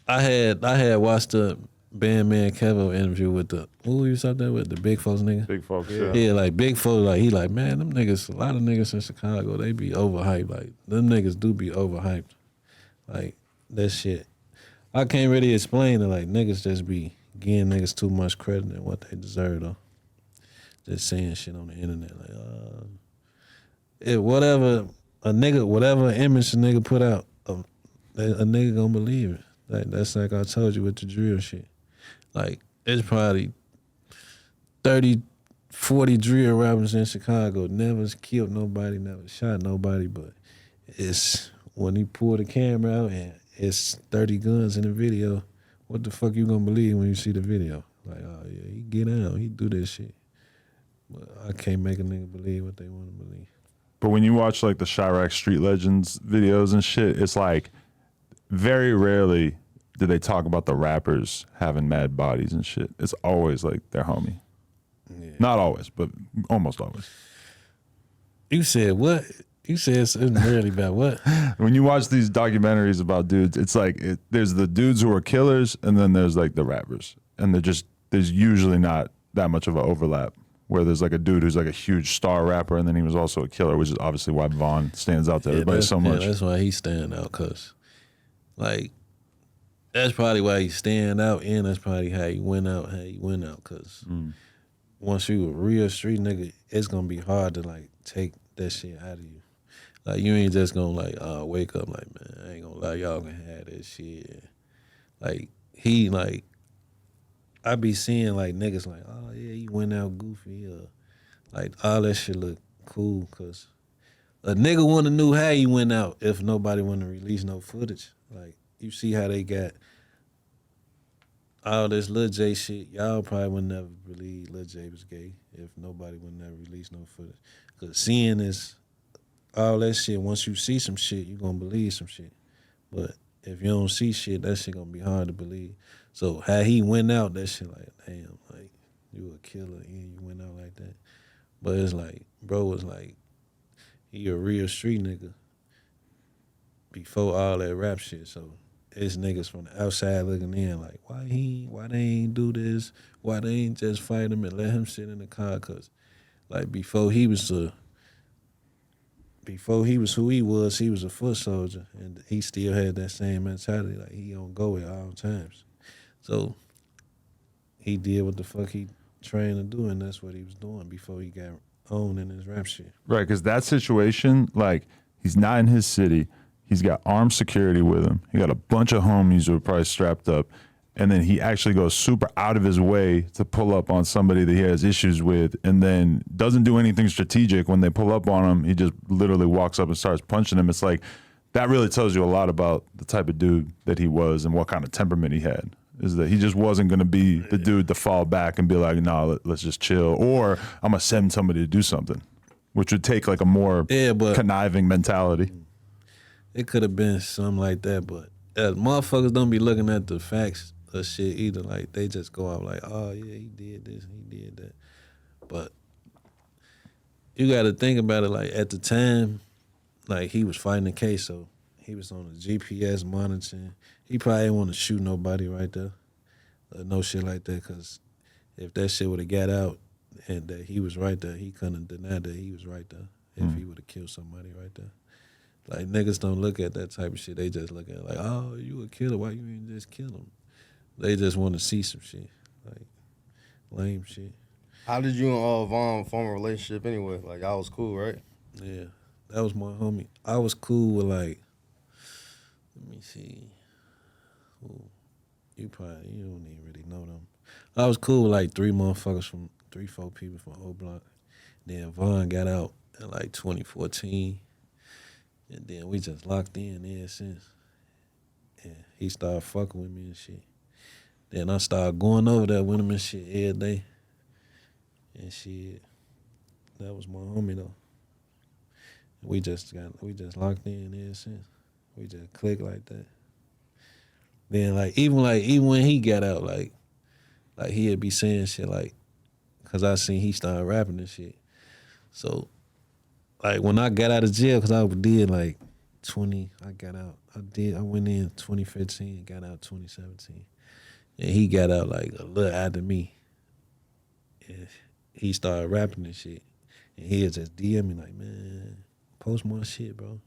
I had watched the Bandman Kevo interview with the who you up there with the big folks nigga. Big folks, Yeah, like big folks, like he like, man, them niggas, a lot of niggas in Chicago, they be overhyped. Like them niggas do be overhyped. Like that shit, I can't really explain it. Like niggas just be giving niggas too much credit than what they deserve though. Just saying shit on the internet, like whatever image a nigga put out, a nigga gonna believe it. Like that's like I told you with the drill shit. Like it's probably 30, 40 drill rappers in Chicago, never killed nobody, never shot nobody, but it's when he pulled the camera out and it's 30 guns in the video, what the fuck you gonna believe when you see the video? Like, oh yeah, he get out, he do this shit. But I can't make a nigga believe what they want to believe. But when you watch like the Chirac Street Legends videos and shit, it's like very rarely do they talk about the rappers having mad bodies and shit. It's always like their homie. Yeah. Not always, but almost always. You said what? You said it's rarely about what? When you watch these documentaries about dudes, it's like there's the dudes who are killers and then there's like the rappers. And there's usually not that much of an overlap. Where there's like a dude who's like a huge star rapper and then he was also a killer, which is obviously why Von stands out to everybody so much. Yeah, that's why he's standing out, cause like that's probably why he's standing out, and that's probably how he went out, cause once you a real street nigga, it's gonna be hard to like take that shit out of you. Like you ain't just gonna like wake up like, man, I ain't gonna lie, y'all gonna have that shit. Like he like I be seeing like niggas like, oh yeah, he went out goofy, like all that shit look cool, cause a nigga wouldn't have knew how he went out if nobody wouldn't release no footage. Like you see how they got all this Lil Jay shit. Y'all probably would never believe Lil Jay was gay if nobody would never release no footage. Cause seeing this, all that shit, once you see some shit, you gonna believe some shit. But if you don't see shit, that shit gonna be hard to believe. So how he went out, that shit like, damn, like you a killer and you went out like that. But it's like, bro was like, he a real street nigga before all that rap shit. So it's niggas from the outside looking in like, why they ain't do this? Why they ain't just fight him and let him sit in the car? Cause like before he was who he was a foot soldier, and he still had that same mentality. Like he on go at all times. So he did what the fuck he trained to do, and that's what he was doing before he got owned in his rap shit. Right, because that situation, like, he's not in his city. He's got armed security with him. He got a bunch of homies who are probably strapped up. And then he actually goes super out of his way to pull up on somebody that he has issues with, and then doesn't do anything strategic. When they pull up on him, he just literally walks up and starts punching him. It's like, that really tells you a lot about the type of dude that he was and what kind of temperament he had. Is that he just wasn't going to be the dude to fall back and be like, nah, let's just chill. Or I'm going to send somebody to do something, which would take like a more conniving mentality. It could have been something like that, but motherfuckers don't be looking at the facts of shit either. Like, they just go out like, oh, yeah, he did this, he did that. But you got to think about it, like, at the time, like, he was fighting the case, so he was on the GPS monitoring. He probably didn't want to shoot nobody right there. No shit like that, because if that shit would have got out and that he was right there, he couldn't have denied that he was right there if he would have killed somebody right there. Like, niggas don't look at that type of shit. They just look at it like, oh, you a killer. Why you ain't just kill him? They just want to see some shit. Like, lame shit. How did you and Vaughn form a relationship anyway? Like, I was cool, right? Yeah, that was my homie. I was cool with, like, let me see. Ooh, you don't even really know them. I was cool with, like, 4 people from O Block. Then Vaughn got out in, like, 2014. And then we just locked in ever since. And he started fucking with me and shit. Then I started going over there with him and shit every day. And shit, that was my homie though. We just locked in ever since. We just clicked like that. Then even when he got out, like he'd be saying shit like, cause I seen he started rapping and shit. So like when I got out of jail, cause I did like 20, I went in 2015, got out 2017. And he got out like a little after me. And he started rapping and shit. And he'll just DM me like, man, post more shit, bro.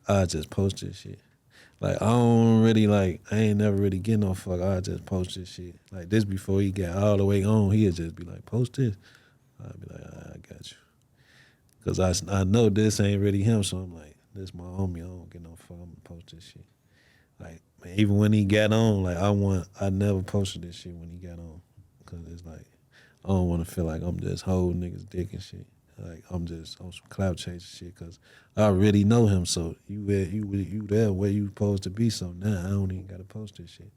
I just post this shit. Like, I don't really like, I ain't never really get no fuck. I just post this shit. Like, this before he got all the way on, he'll just be like, post this. I'd be like, I got you. Because I know this ain't really him, so I'm like, this my homie. I don't get no fuck. I'm going to post this shit. Like, man, even when he got on, like, I never posted this shit when he got on. Because it's like, I don't want to feel like I'm just holding niggas' dick and shit. Like, I'm just on some clout chasing shit because I really know him. So you there where you supposed to be. So now I don't even got to post this shit.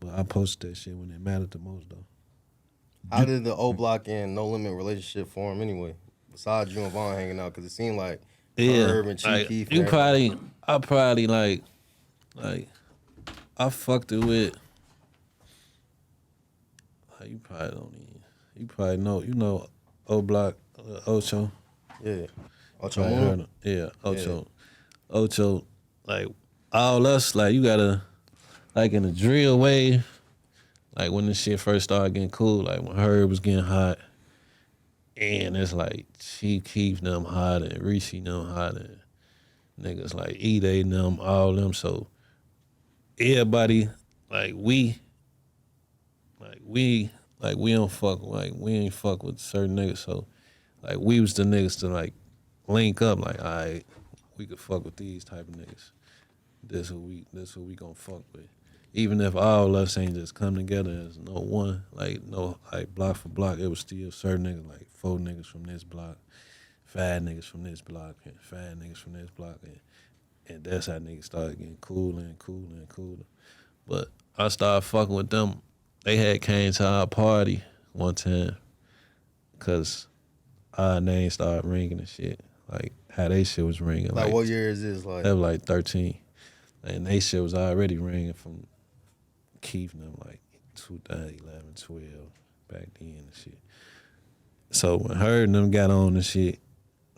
But I posted that shit when it mattered the most, though. How did the O Block and No Limit relationship form anyway? Besides you and Vaughn hanging out, because it seemed like Herb and Keef. You probably, I probably like, I fucked it with. You probably don't even. You probably know. You know, O Block, Ocho. Yeah. Ocho. Heard him. Yeah, Ocho. Yeah. Ocho. Like all us, like you gotta, like in the drill wave. Like when this shit first started getting cool, like when Herb was getting hot, and it's like Chief Keef them hot and Reese them hot and niggas like E-Day them, all them. So everybody, we don't fuck, like we ain't fuck with certain niggas. So like we was the niggas to like link up, like, all right, we could fuck with these type of niggas. This who we gonna fuck with. Even if all of us ain't just come together as no one, like no, like block for block, it was still certain niggas, like 4 niggas from this block, 5 niggas from this block, and 5 niggas from this block, and that's how niggas started getting cooler and cooler and cooler. But I started fucking with them. They had came to our party one time, cause our name started ringing and shit, like how they shit was ringing. Like what year is this? Like that was like 13, and they shit was already ringing from Keef and them like 2011, 12, back then and shit. So when Herb and them got on and shit,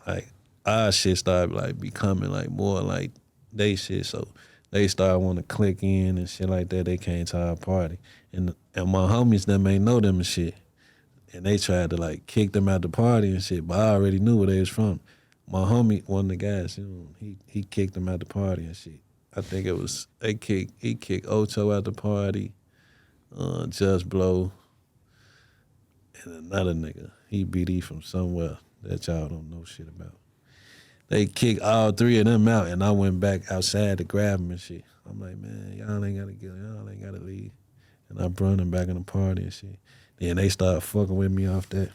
like our shit started like becoming like more like they shit. So they started wanting to click in and shit like that. They came to our party. And my homies them ain't know them and shit. And they tried to like kick them out the party and shit, but I already knew where they was from. My homie, one of the guys, you know, he kicked them out the party and shit. I think it was he kicked Ocho out the party, Just Blow, and another nigga. He BD from somewhere that y'all don't know shit about. They kicked all 3 of them out, and I went back outside to grab them and shit. I'm like, man, y'all ain't gotta leave. And I brought them back in the party and shit. Then they started fucking with me off that.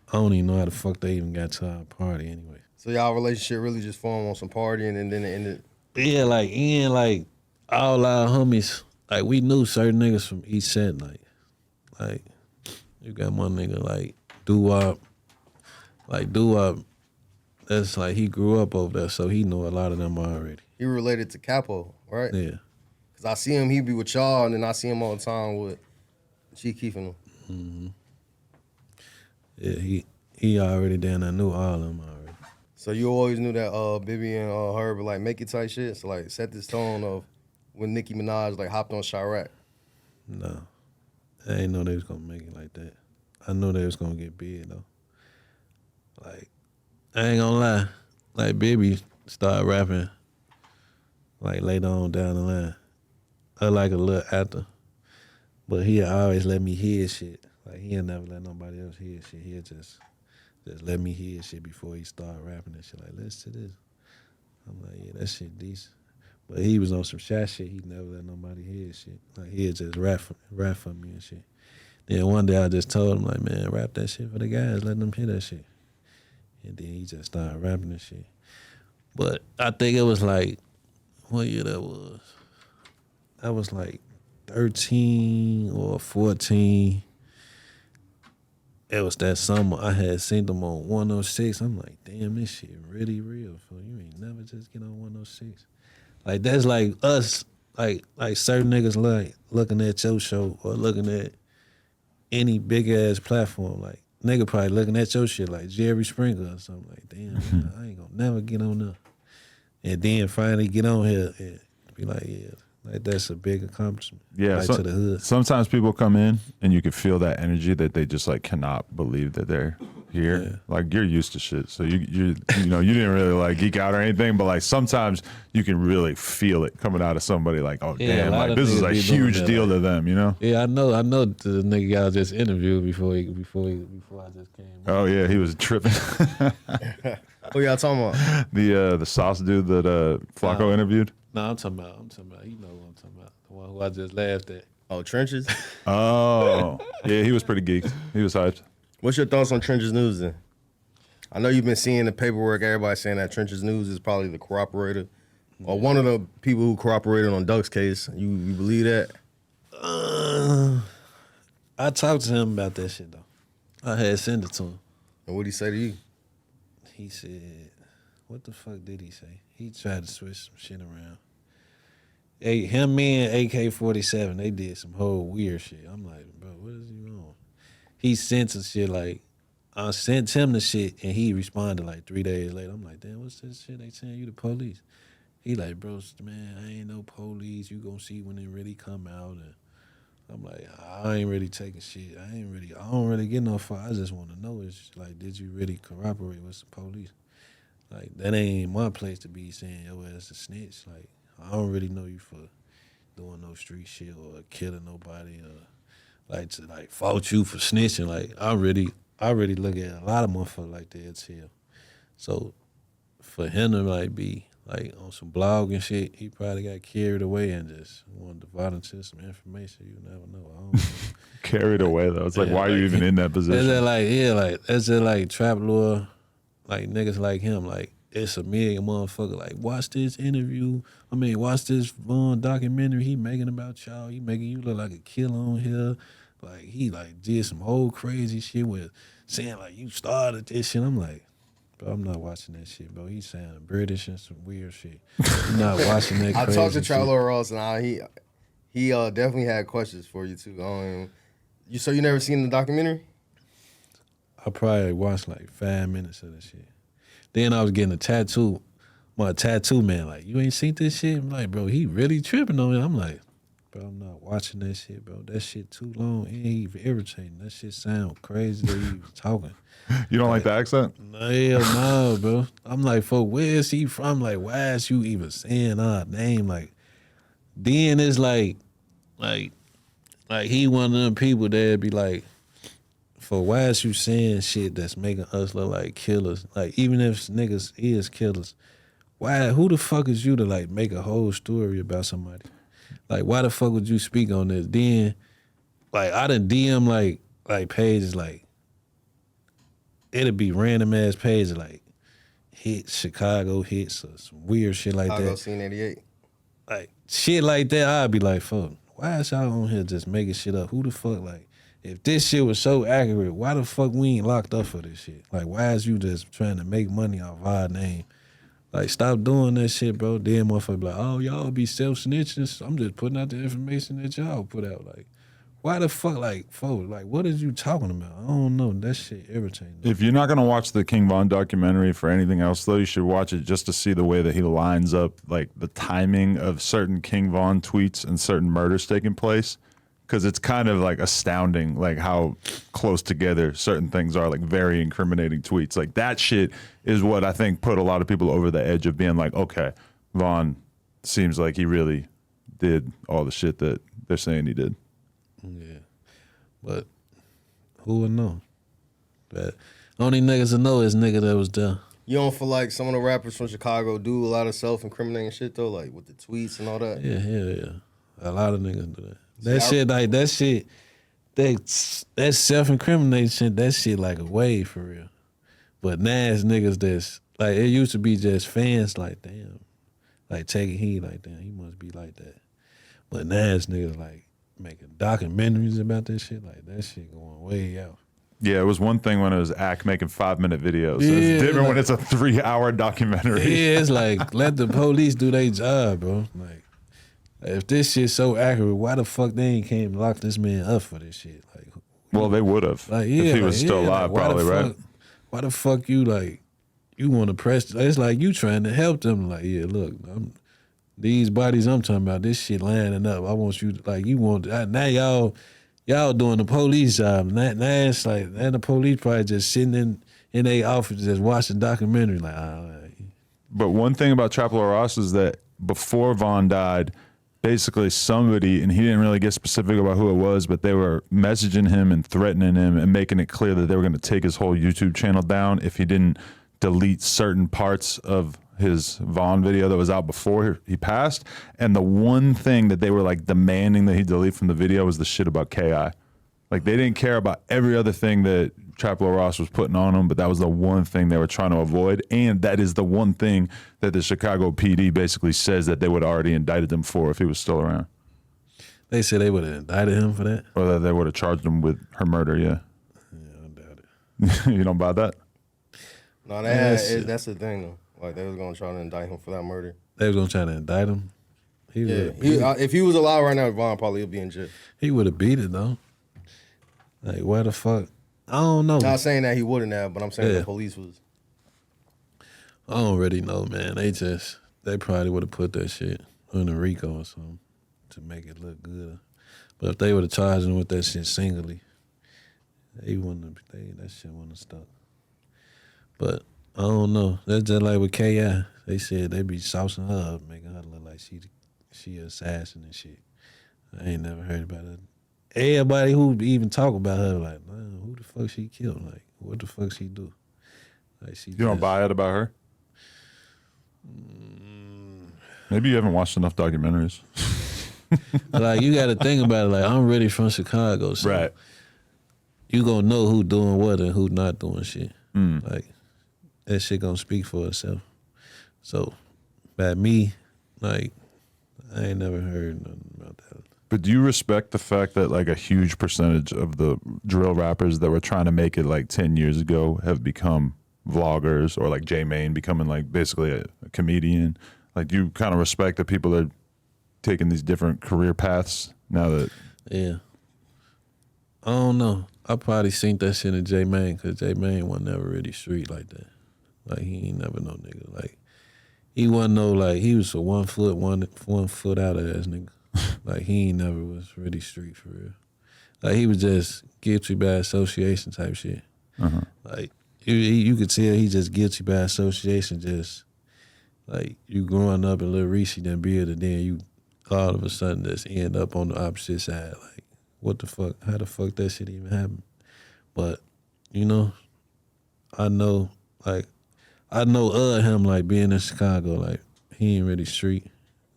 I don't even know how the fuck they even got to our party anyway. So y'all relationship really just formed on some partying and then it ended? Yeah, like all our homies, like we knew certain niggas from each set, like you got one nigga like Doo-Wop, that's like he grew up over there, so he knew a lot of them already. He related to Capo, right? Yeah. Cause I see him, he be with y'all, and then I see him all the time with G Keef and them. Mm-hmm. Yeah, he already down there, knew all of them already. So you always knew that Bibby and Herb would like make it type shit? So like set this tone of when Nicki Minaj like hopped on Chirac. No. I ain't know they was gonna make it like that. I knew they was gonna get big though. Like, I ain't gonna lie. Like Bibby started rapping like later on down the line. I like a little after. But he always let me hear shit. Like he'll never let nobody else hear shit. He'll just let me hear shit before he start rapping and shit. Like, listen to this. I'm like, yeah, that shit decent. But he was on some shy shit. He never let nobody hear shit. Like he'll just rap for me and shit. Then one day I just told him like, man, rap that shit for the guys. Let them hear that shit. And then he just started rapping and shit. But I think it was like, what year that was? That was like 13 or 14. It was that summer. I had seen them on 106. I'm like, damn, this shit really real. So you ain't never just get on 106. Like that's like us, like certain niggas like looking at your show or looking at any big ass platform. Like nigga probably looking at your shit like Jerry Springer or something. Like, damn, I ain't gonna never get on there. And then finally get on here and be like, yeah, Like that's a big accomplishment. Yeah, like to the hood. Sometimes people come in and you can feel that energy that they just like cannot believe that they're here. Yeah. Like you're used to shit, so you know you didn't really like geek out or anything, but like sometimes you can really feel it coming out of somebody. Like, oh Yeah, damn, a lot like of this is niggas a be doing huge that, deal like- to them, you know? Yeah, I know the nigga y'all just interviewed before I just came. Oh yeah, he was tripping. Who y'all talking about? The sauce dude that Flacco interviewed. No, I'm talking about. You know what I'm talking about. The one who I just laughed at. Oh, Trenches. Oh yeah, he was pretty geeked. He was hyped. What's your thoughts on Trenches News then? I know you've been seeing the paperwork. Everybody saying that Trenches News is probably the cooperator or one of the people who cooperated on Duck's case. You believe that? I talked to him about that shit though. I had sent it to him. And what'd he say to you? He said, "What the fuck did he say?" He tried to switch some shit around. Hey, him, me, and AK-47, they did some whole weird shit. I'm like, bro, what is he on? He sent some shit like, I sent him the shit and he responded like 3 days later. I'm like, damn, what's this shit? They saying you the police. He like, bro, man, I ain't no police. You gonna see when it really come out. And I'm like, I ain't really taking shit. I don't really get no fuck. I just want to know is like, did you really corroborate with the police? Like, that ain't my place to be saying yo ass a snitch. Like, I don't really know you for doing no street shit or killing nobody or like to like fault you for snitching. Like, I really look at a lot of motherfuckers like that as hell. So for him to like be like on some blog and shit, he probably got carried away and just wanted to volunteer some information. You never know. I don't know. Carried away though. It's like, Yeah, why are you like- even in that position? That's just like trap lore, like niggas like him. Like it's a million motherfucker. Like watch this interview. I mean, watch this documentary he making about y'all. He making you look like a killer on here. Like he like did some whole crazy shit with saying like you started this shit. I'm like, bro, I'm not watching that shit, bro. He's saying British and some weird shit. I'm not watching that. I crazy talked to shit. Trapper Ross and he definitely had questions for you too. So you never seen the documentary? I probably watched like 5 minutes of that shit. Then I was getting a tattoo. My tattoo man, like, you ain't seen this shit? I'm like, bro, he really tripping on it. I'm like, bro, I'm not watching that shit, bro. That shit too long and he irritating. That shit sound crazy that he was talking. You don't like the accent? Hell no, bro. I'm like, fuck, where is he from? Like, why is you even saying our name? Like, then it's like he one of them people that'd be like, for why is you saying shit that's making us look like killers? Like, even if niggas is killers, who the fuck is you to like make a whole story about somebody? Like, why the fuck would you speak on this? Then, like, I done DM like pages like, it'd be random ass pages like hits, Chicago hits or some weird shit like Chicago that. Scene 88. Like shit like that, I'd be like, fuck, why is y'all on here just making shit up? Who the fuck, like, if this shit was so accurate, why the fuck we ain't locked up for this shit? Like, why is you just trying to make money off our name? Like, stop doing that shit, bro. Then motherfucker be like, oh, y'all be self-snitching. I'm just putting out the information that y'all put out. Like, why the fuck, like, folks, like, what is you talking about? I don't know. That shit irritating. If you're not going to watch the King Von documentary for anything else, though, you should watch it just to see the way that he lines up, like, the timing of certain King Von tweets and certain murders taking place. Because it's kind of, like, astounding, like, how close together certain things are, like, very incriminating tweets. Like, that shit is what I think put a lot of people over the edge of being like, okay, Von seems like he really did all the shit that they're saying he did. Yeah. But who would know? But only niggas that know is nigga that was there. You don't feel like some of the rappers from Chicago do a lot of self-incriminating shit though, like with the tweets and all that? Yeah. A lot of niggas do that. That self-incriminating shit, that shit like a wave for real. But now it's niggas that's, like, it used to be just fans like, damn, like taking heed like, damn, he must be like that. But now it's niggas like making documentaries about this shit, like that shit going way out. Yeah, it was one thing when it was Ack making 5-minute videos. Yeah, It's different when like- it's a 3-hour documentary. Yeah, it's like, let the police do their job, bro. Like, if this shit's so accurate, why the fuck they ain't came lock this man up for this shit? Like, Well, they would have like yeah, if he like, was still yeah, alive, like, probably, right? Why the fuck you like, you want to press? It's like you trying to help them. Like, yeah, look, These bodies I'm talking about, this shit lining up. I want you to, like, you want now y'all doing the police job. Now it's like, and the police probably just sitting in their office just watching documentary like, But one thing about Trapper Ross is that before Vaughn died, basically somebody, and he didn't really get specific about who it was, but they were messaging him and threatening him and making it clear that they were going to take his whole YouTube channel down if he didn't delete certain parts of his Vaughn video that was out before he passed. And the one thing that they were like demanding that he delete from the video was the shit about KI. Like, they didn't care about every other thing that Trapper Ross was putting on him, but that was the one thing they were trying to avoid. And that is the one thing that the Chicago PD basically says that they would have already indicted him for if he was still around. they said they would have indicted him for that? Or that they would have charged him with her murder, yeah. Yeah, I doubt it. You don't buy that? No, that's the thing though. Like, they was gonna try to indict him for that murder. They was gonna try to indict him. If he was alive right now, Vaughn probably would be in jail. He would have beat it though. Like, where the fuck? I don't know. Not saying that he wouldn't have, but I'm saying the police was. I don't really know, man. They probably would have put that shit under Rico or something to make it look good. But if they would have charged him with that shit singly, that shit wouldn't have stuck. But I don't know. That's just like with KI. They said they be saucing her up, making her look like she an assassin and shit. I ain't never heard about it. Everybody who even talk about her, like, man, who the fuck she killed? Like, what the fuck she do? Like, You don't buy it about her? Maybe you haven't watched enough documentaries. Like, you got to think about it. Like, I'm really from Chicago, so Right. you gonna know who doing what and who not doing shit. Like, that shit gonna speak for itself. So, by me, like, I ain't never heard nothing about that. But do you respect the fact that like a huge percentage of the drill rappers that were trying to make it like 10 years ago have become vloggers, or like J Mane becoming like basically a comedian? Like, you kind of respect that people are taking these different career paths now that... Yeah. I don't know. I probably seen that shit in J Mane, because J Mane wasn't never really street like that. Like, he ain't never no nigga. Like, he wasn't no, like, he was a one foot out ass nigga. Like, he ain't never was really street for real. Like, he was just guilty by association type shit. Like, you could tell he just guilty by association, just like, you growing up in Lil Reese, then beard, and then you all of a sudden just end up on the opposite side. Like, what the fuck? How the fuck that shit even happen? But, you know, I know of him, like, being in Chicago, like, he ain't really street.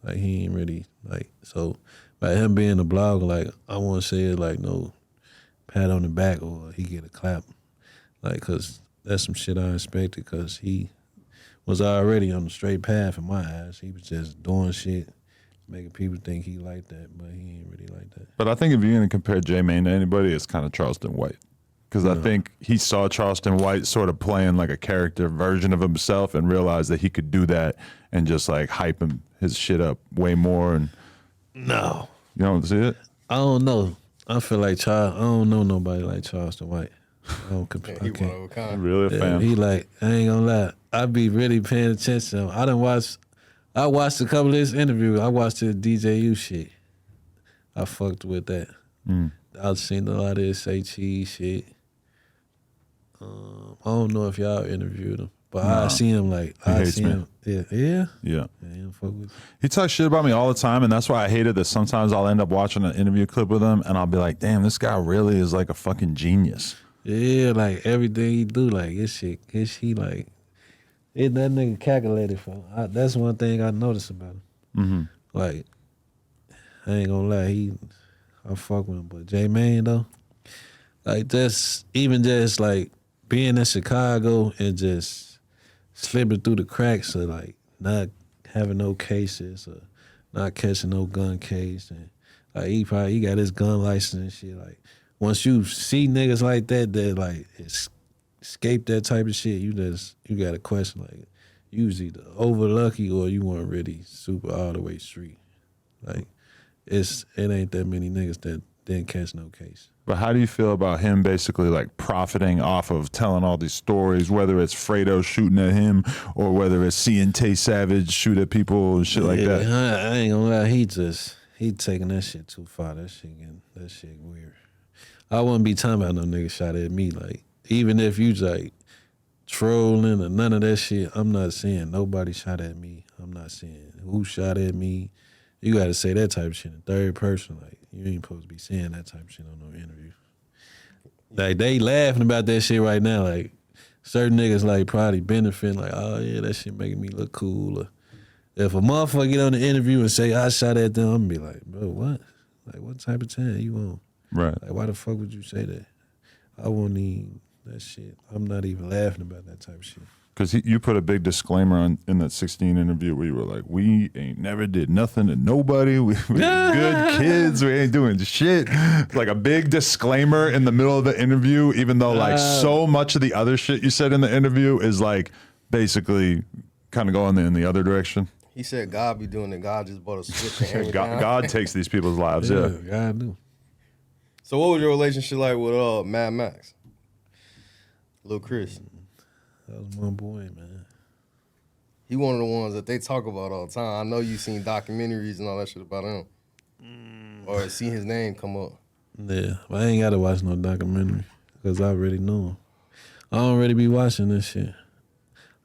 Like, he ain't really, like, so by him being a blogger, like, I won't say it like no pat on the back or he get a clap. Like, because that's some shit I expected, because he was already on the straight path in my eyes. He was just doing shit, making people think he like that, but he ain't really like that. But I think if you're going to compare J Mane to anybody, it's kind of Charleston White. Because I think he saw Charleston White sort of playing like a character version of himself and realized that he could do that and just like hype his shit up way more. And No. you don't see it? I don't know. I feel like I don't know nobody like Charleston White. I don't compare. He one of a kind. Really a fan? He like, I ain't gonna lie, I be really paying attention. I watched a couple of his interviews. I watched the DJU shit. I fucked with that. I've seen a lot of his say cheese shit. I don't know if y'all interviewed him, but I see him like, I see him. Yeah. Yeah. Fuck with He talks shit about me all the time, and that's why I hated that sometimes I'll end up watching an interview clip with him, and I'll be like, damn, this guy really is like a fucking genius. Yeah, like everything he do, like he like, it that nigga calculated for. That's one thing I noticed about him. Like, I ain't gonna lie, I fuck with him, but J Mane though, like just like being in Chicago and just slipping through the cracks of like not having no cases or not catching no gun case, and like he got his gun license and shit. Like, once you see niggas like that like escape that type of shit, you got a question like, you was either over lucky or you weren't really super all the way street. Like, it ain't that many niggas didn't catch no case. But how do you feel about him basically like profiting off of telling all these stories, whether it's Fredo shooting at him or whether it's seeing Tay Savage shoot at people and shit like that? I ain't gonna lie, he taking that shit too far. That shit weird. I wouldn't be talking about no nigga shot at me. Like, even if you like trolling or none of that shit, I'm not saying nobody shot at me. I'm not saying who shot at me. You gotta say that type of shit in third person. Like, you ain't supposed to be saying that type of shit on no interview. Like, they laughing about that shit right now. Like, certain niggas like probably benefiting. Like, oh yeah, that shit making me look cool. Or if a motherfucker get on the interview and say I shot at them, I'm gonna be like, bro, what? Like, what type of time you on? Right. Like, why the fuck would you say that? I won't even that shit. I'm not even laughing about that type of shit. Because you put a big disclaimer in that 16 interview where you were like, we ain't never did nothing to nobody. We good kids. We ain't doing shit. Like a big disclaimer in the middle of the interview, even though like so much of the other shit you said in the interview is like basically kind of going in the other direction. He said God be doing it. God just bought a switch and hammer it down. God takes these people's lives, yeah. God do. So what was your relationship like with Mad Max? Lil Chris. That was my boy, man. He one of the ones that they talk about all the time. I know you seen documentaries and all that shit about him. Or seen his name come up. Yeah, but I ain't got to watch no documentary because I already know him. I don't really be watching this shit.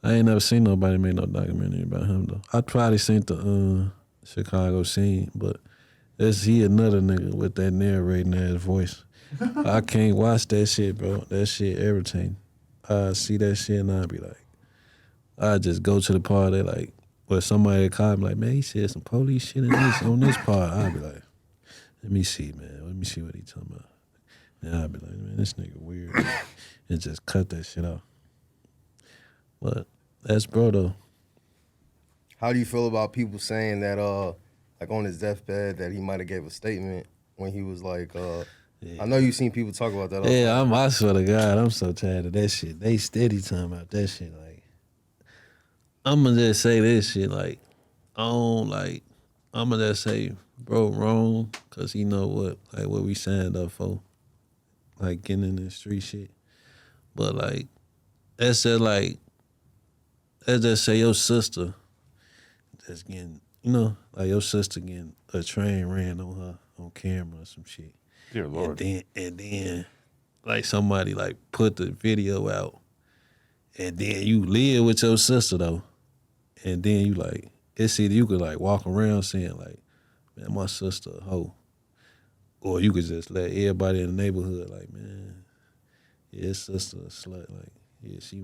I ain't never seen nobody make no documentary about him, though. I probably seen the Chicago scene, but he another nigga with that narrating ass voice. I can't watch that shit, bro. That shit irritating. I see that shit and I be like, I just go to the part that like, where somebody call me like, man, he said some police shit in this on this part. I'll be like, let me see, man. Let me see what he talking about. And I'll be like, man, this nigga weird. And just cut that shit off. But that's bro though. How do you feel about people saying that like on his deathbed that he might have gave a statement when he was like I know you seen people talk about that all the time. I swear to God, I'm so tired of that shit. They steady talking about that shit. Like, I'm gonna just say this shit. Like, I'm gonna just say, bro, wrong, cause he know what we signed up for, like getting in the street shit. But like, let's just say your sister just getting, like your sister getting a train ran on her on camera or some shit. Dear Lord. And then like somebody like put the video out and then you live with your sister though. And then you like, it's either you could like walk around saying like, man, my sister a hoe. Or you could just let everybody in the neighborhood like, man, yeah, his sister a slut. Like, yeah, she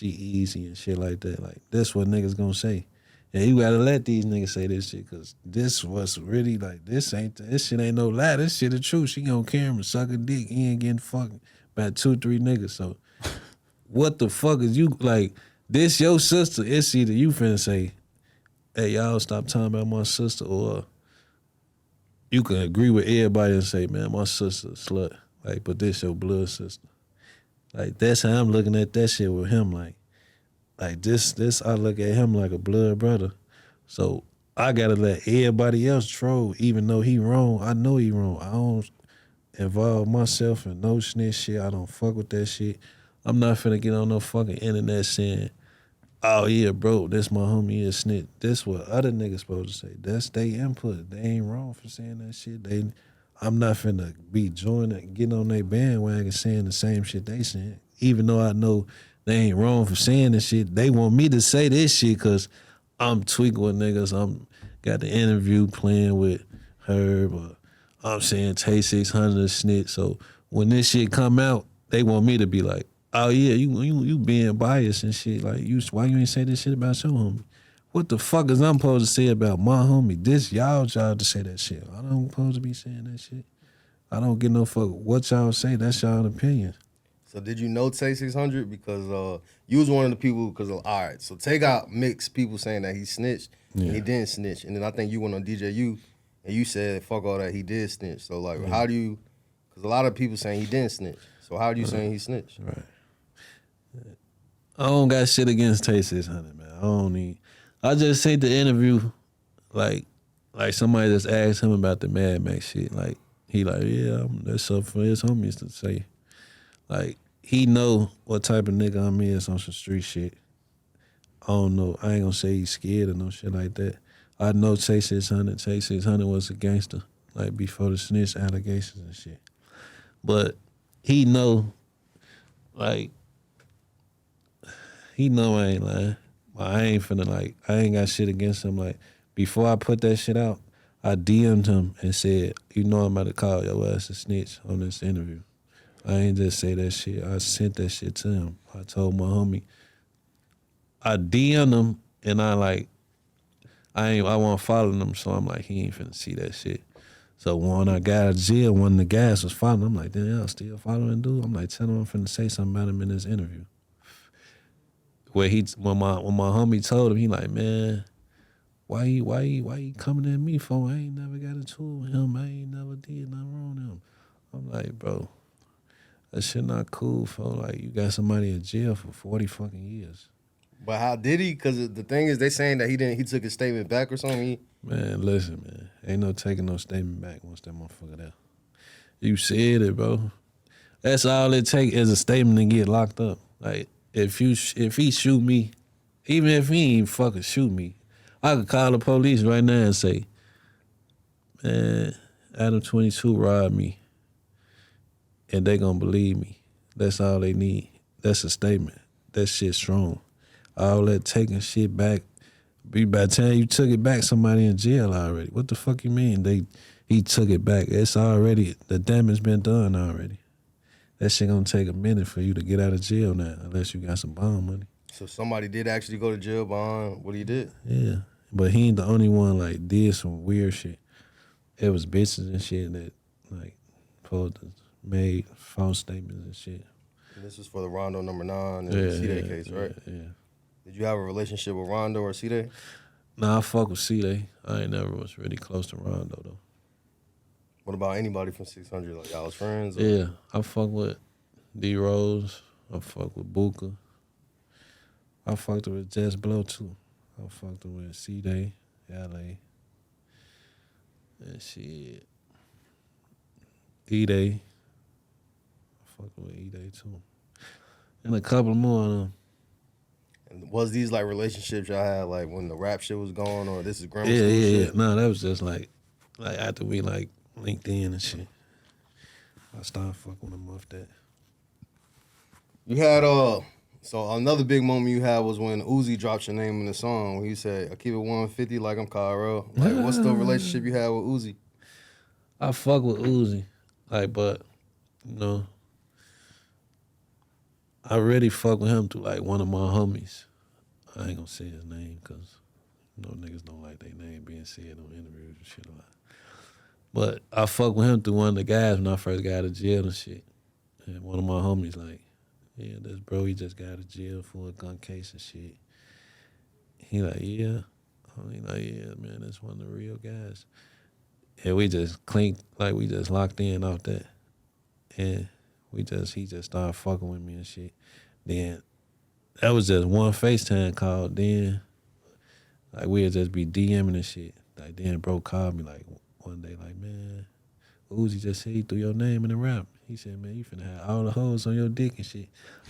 easy and shit like that. Like, that's what niggas gonna say. And you gotta let these niggas say this shit, cause this was really like, this shit ain't no lie. This shit the truth. She on camera, suck a dick, he ain't getting fucked by 2-3 niggas. So what the fuck is you, like, this your sister, it's either you finna say, hey, y'all stop talking about my sister, or you can agree with everybody and say, man, my sister a slut. Like, but this your blood sister. Like, that's how I'm looking at that shit with him, like this, I look at him like a blood brother. So I gotta let everybody else troll, even though he wrong. I know he wrong. I don't involve myself in no snitch shit. I don't fuck with that shit. I'm not finna get on no fucking internet saying, oh yeah, bro, this my homie, he a snitch. This what other niggas supposed to say. That's their input. They ain't wrong for saying that shit. I'm not finna be joining, getting on their bandwagon saying the same shit they saying. Even though I know they ain't wrong for saying this shit. They want me to say this shit because I'm tweaking with niggas. I'm got the interview playing with Herb. Or I'm saying Tay 600 snitch. So when this shit come out, they want me to be like, oh yeah, you being biased and shit. Like, why you ain't say this shit about your homie? What the fuck is I'm supposed to say about my homie? This y'all job to say that shit. I don't supposed to be saying that shit. I don't get no fuck what y'all say. That's y'all opinion. So did you know Tay 600? Because you was one of the people, because, all right, so Tay got mixed people saying that he snitched and he didn't snitch. And then I think you went on DJU and you said, fuck all that, he did snitch. So, like, how do you, because a lot of people saying he didn't snitch. So how do you saying he snitched? Right. I don't got shit against Tay 600, man. I just seen the interview, like somebody just asked him about the Mad Max shit. Like, He like, yeah, that's up for his homies to say. Like, he know what type of nigga I'm is on some street shit. I don't know. I ain't gonna say he's scared or no shit like that. I know Tay 600. Tay 600 was a gangster, like before the snitch allegations and shit. But he know, like, he know I ain't lying. But I ain't finna, like, I ain't got shit against him. Like, before I put that shit out, I DM'd him and said, you know I'm about to call your ass a snitch on this interview. I ain't just say that shit. I sent that shit to him. I told my homie. I DM'd him and I wasn't following him, so I'm like, he ain't finna see that shit. So when I got out of jail, one of the guys was following, I'm like, damn, y'all still following dude? I'm like, tell him I'm finna say something about him in this interview. When my homie told him, he like, man, why you coming at me for? I ain't never got into it with him. I ain't never did nothing wrong to him. I'm like, bro, that shit not cool, for like you got somebody in jail for 40 fucking years. But how did he? Because the thing is, they saying that he took his statement back or something. Man, listen, man. Ain't no taking no statement back once that motherfucker there. You said it, bro. That's all it take is a statement to get locked up. Like, if he shoot me, even if he ain't fucking shoot me, I could call the police right now and say, man, Adam 22 robbed me. And they gonna believe me. That's all they need. That's a statement. That shit strong. All that taking shit back, by the time you took it back, somebody in jail already. What the fuck you mean? He took it back. It's already, the damage been done already. That shit gonna take a minute for you to get out of jail now, unless you got some bond money. So somebody did actually go to jail behind what he did? Yeah. But he ain't the only one, like, did some weird shit. It was bitches and shit that, like, made false statements and shit. And this was for the Rondo number 9 and the C-Day case, right? Yeah. Did you have a relationship with Rondo or C-Day? Nah, I fuck with C-Day. I ain't never was really close to Rondo, though. What about anybody from 600? Like, y'all was friends? Or? Yeah, I fuck with D-Rose. I fuck with Booker. I fucked with Jess Blow, too. I fucked with C-Day, L.A. And shit. E-Day. I fucked with E-Day, too. And a couple more of them. And was these like relationships y'all had like when the rap shit was going, or this is grammar Yeah, school yeah. shit? No, that was just like after we like linked in and shit. I started fucking with him off that. You had so another big moment you had was when Uzi dropped your name in the song. When you said, "I keep it 150 like I'm Kyro." Like, what's the relationship you had with Uzi? I fuck with Uzi, like, but you know, I really fuck with him through like one of my homies. I ain't gonna say his name because you know niggas don't like their name being said on interviews and shit a lot. But I fuck with him through one of the guys when I first got out of jail and shit. And one of my homies like, yeah, this bro, he just got out of jail for a gun case and shit. He like, yeah. He like, yeah, man, that's one of the real guys. And we just clinked, like we just locked in off that. And he just started fucking with me and shit. Then that was just one FaceTime call. Then like we'd just be DMing and shit. Like then bro called me like one day like, man, Uzi just said he threw your name in the rap. He said, man, you finna have all the hoes on your dick and shit.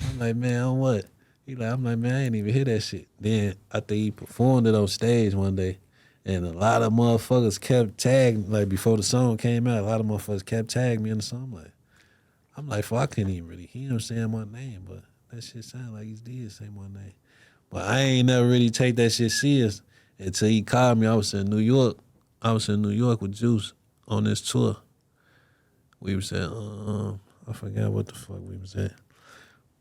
I'm like, man, on what? I'm like, man, I ain't even hear that shit. Then I think he performed it on stage one day. And a lot of motherfuckers kept tagging, like before the song came out, a lot of motherfuckers kept tagging me in the song. I'm like, fuck, I couldn't even really hear him saying my name, but that shit sounded like he did say my name. But I ain't never really take that shit serious until he called me. I was in New York. I was in New York with Juice on this tour. We was at, I forgot what the fuck we was at.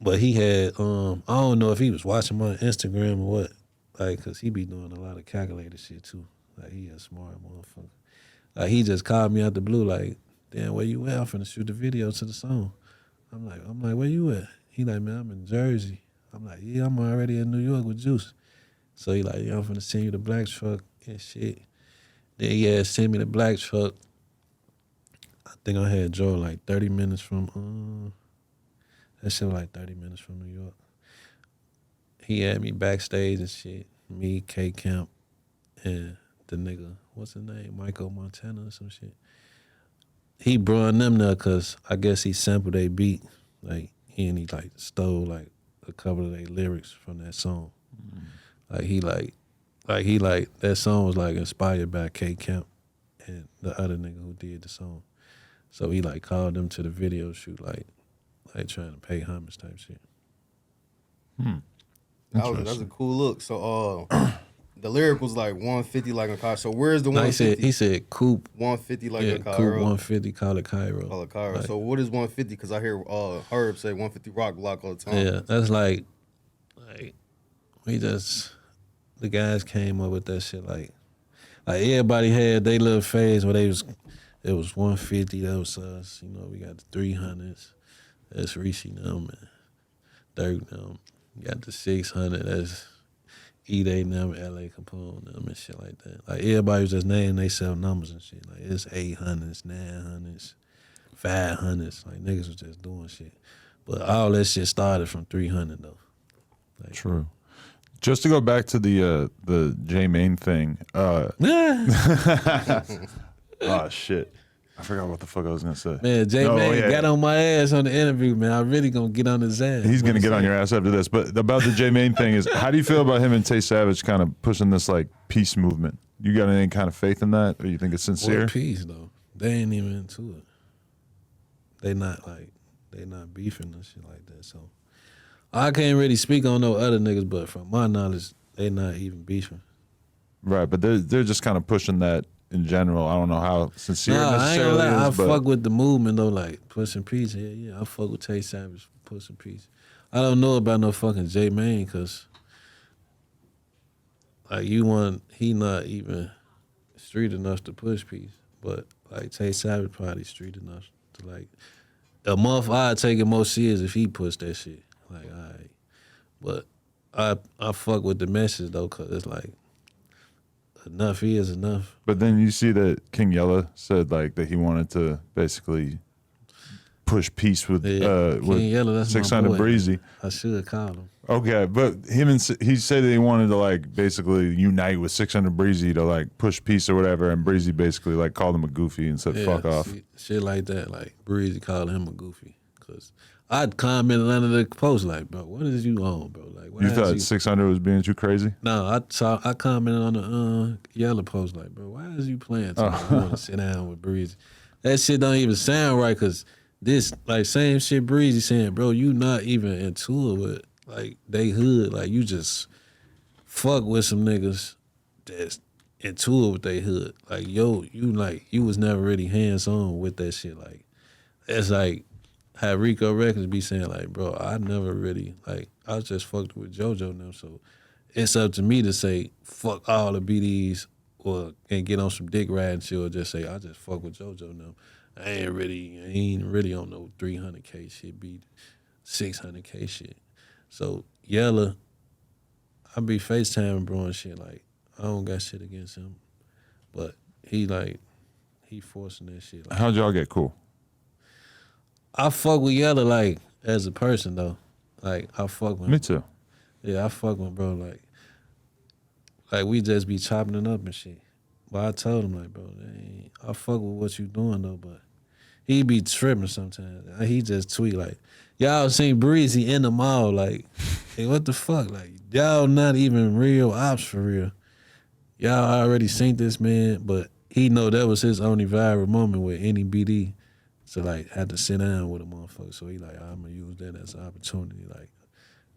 But he had, I don't know if he was watching my Instagram or what. Like, cause he be doing a lot of calculated shit too. Like, he a smart motherfucker. Like, he just called me out the blue, like, damn, where you at? I'm finna shoot the video to the song. I'm like, where you at? He like, man, I'm in Jersey. I'm like, yeah, I'm already in New York with Juice. So he like, yeah, I'm finna send you the black truck and shit. Then he had sent me the black truck. I think I had Joe like 30 minutes from, that shit was like 30 minutes from New York. He had me backstage and shit. Me, K Camp, and the nigga, what's his name? Michael Montana or some shit. he brought them there because I guess he sampled their beat, like he like stole like a couple of their lyrics from that song. Like he that song was like inspired by K Camp and the other nigga who did the song. So he like called them to the video shoot, like trying to pay homage type shit. That's a cool look. So the lyric was like 150 like a car. So where's the No, 150? he said coupe 150 like a car. coupe 150, call it Kyro. Call it Kyro. Like, So what is 150? Because I hear Herb say 150 rock block all the time. yeah, that's like the guys came up with that shit like everybody had their little phase where it was 150, that was us, you know, we got the 300s, that's Rishi them and Dirk them. You got the 600, that's E-Day them, LA Capone them and shit like that. Like everybody was just naming they sell numbers and shit. Like it's 800s, 900s, 500s. Like niggas was just doing shit. But all that shit started from 300 though. Like, True. Just to go back to the J Mane thing. Oh shit. I forgot what the fuck I was gonna say. Man, J Mane got on my ass on the interview, man. I really gonna get on his ass. He's gonna get on your ass after this. But about the J Mane thing is, how do you feel about him and Tay Savage kind of pushing this like peace movement? You got any kind of faith in that, or you think it's sincere? What peace though? They ain't even into it. They not beefing and shit like that. So I can't really speak on no other niggas, but from my knowledge, they not even beefing. Right, but they're just kind of pushing that in general. I don't know how sincere Nah, I ain't necessarily gonna lie. is, I but fuck with the movement though, like pushing peace. Yeah, I fuck with Tay Savage pushing peace. I don't know about no fucking J Mane because like he not even street enough to push peace, but like Tay Savage probably street enough to like a month. I'd take it more serious if he pushed that shit. Like, all right, but I fuck with the message though, cause it's like enough is enough. But then you see that King Yella said like that he wanted to basically push peace with King Yella, that's 600 my boy. Breezy. I should call him. Okay, but he said that he wanted to like basically unite with 600 Breezy to like push peace or whatever, and Breezy basically like called him a goofy and said fuck off. Shit like that, like Breezy calling him a goofy. Cause I'd commented under the post like, bro, what is you on, bro? Like, You thought 600 was being too crazy? No, I commented on the Yellow post like, bro, why is you playing? You want to sit down with Breezy? That shit don't even sound right. Cause this like same shit Breezy saying, bro, you not even into it with like they hood. Like you just fuck with some niggas that's into it with they hood. Like you was never really hands on with that shit. Like it's like how Rico Records be saying like, bro, I never really like I was just fucked with JoJo now, so it's up to me to say fuck all the BDs and get on some dick riding shit, or just say I just fuck with JoJo now. I ain't really on no 300K shit, be 600K shit. So Yella, I be FaceTiming bro and shit like I don't got shit against him, but he forcing that shit. Like, How'd y'all get cool? I fuck with Yella like as a person though. Like I fuck with him. Me too. Yeah, I fuck with bro like we just be chopping it up and shit. But I told him like, bro, I fuck with what you doing though, but he be tripping sometimes. He just tweet like, y'all seen Breezy in the mall, like, hey, what the fuck? Like, y'all not even real ops for real. Y'all already seen this man, but he know that was his only viral moment with any BD. So like had to sit down with a motherfucker. So he like, I'm gonna use that as an opportunity. Like,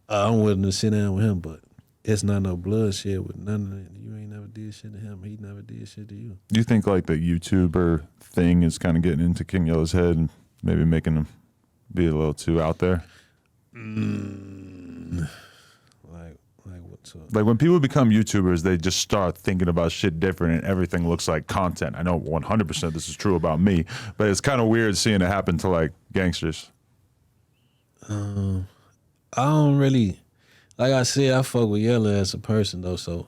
I'm willing to sit down with him, but it's not no bloodshed with none of that. You ain't never did shit to him. He never did shit to you. Do you think like the YouTuber thing is kind of getting into King Yella's head and maybe making him be a little too out there? Like what's up? Like when people become YouTubers, they just start thinking about shit different and everything looks like content. I know 100% this is true about me, but it's kind of weird seeing it happen to like gangsters. I don't really, like I said, I fuck with Yella as a person though, so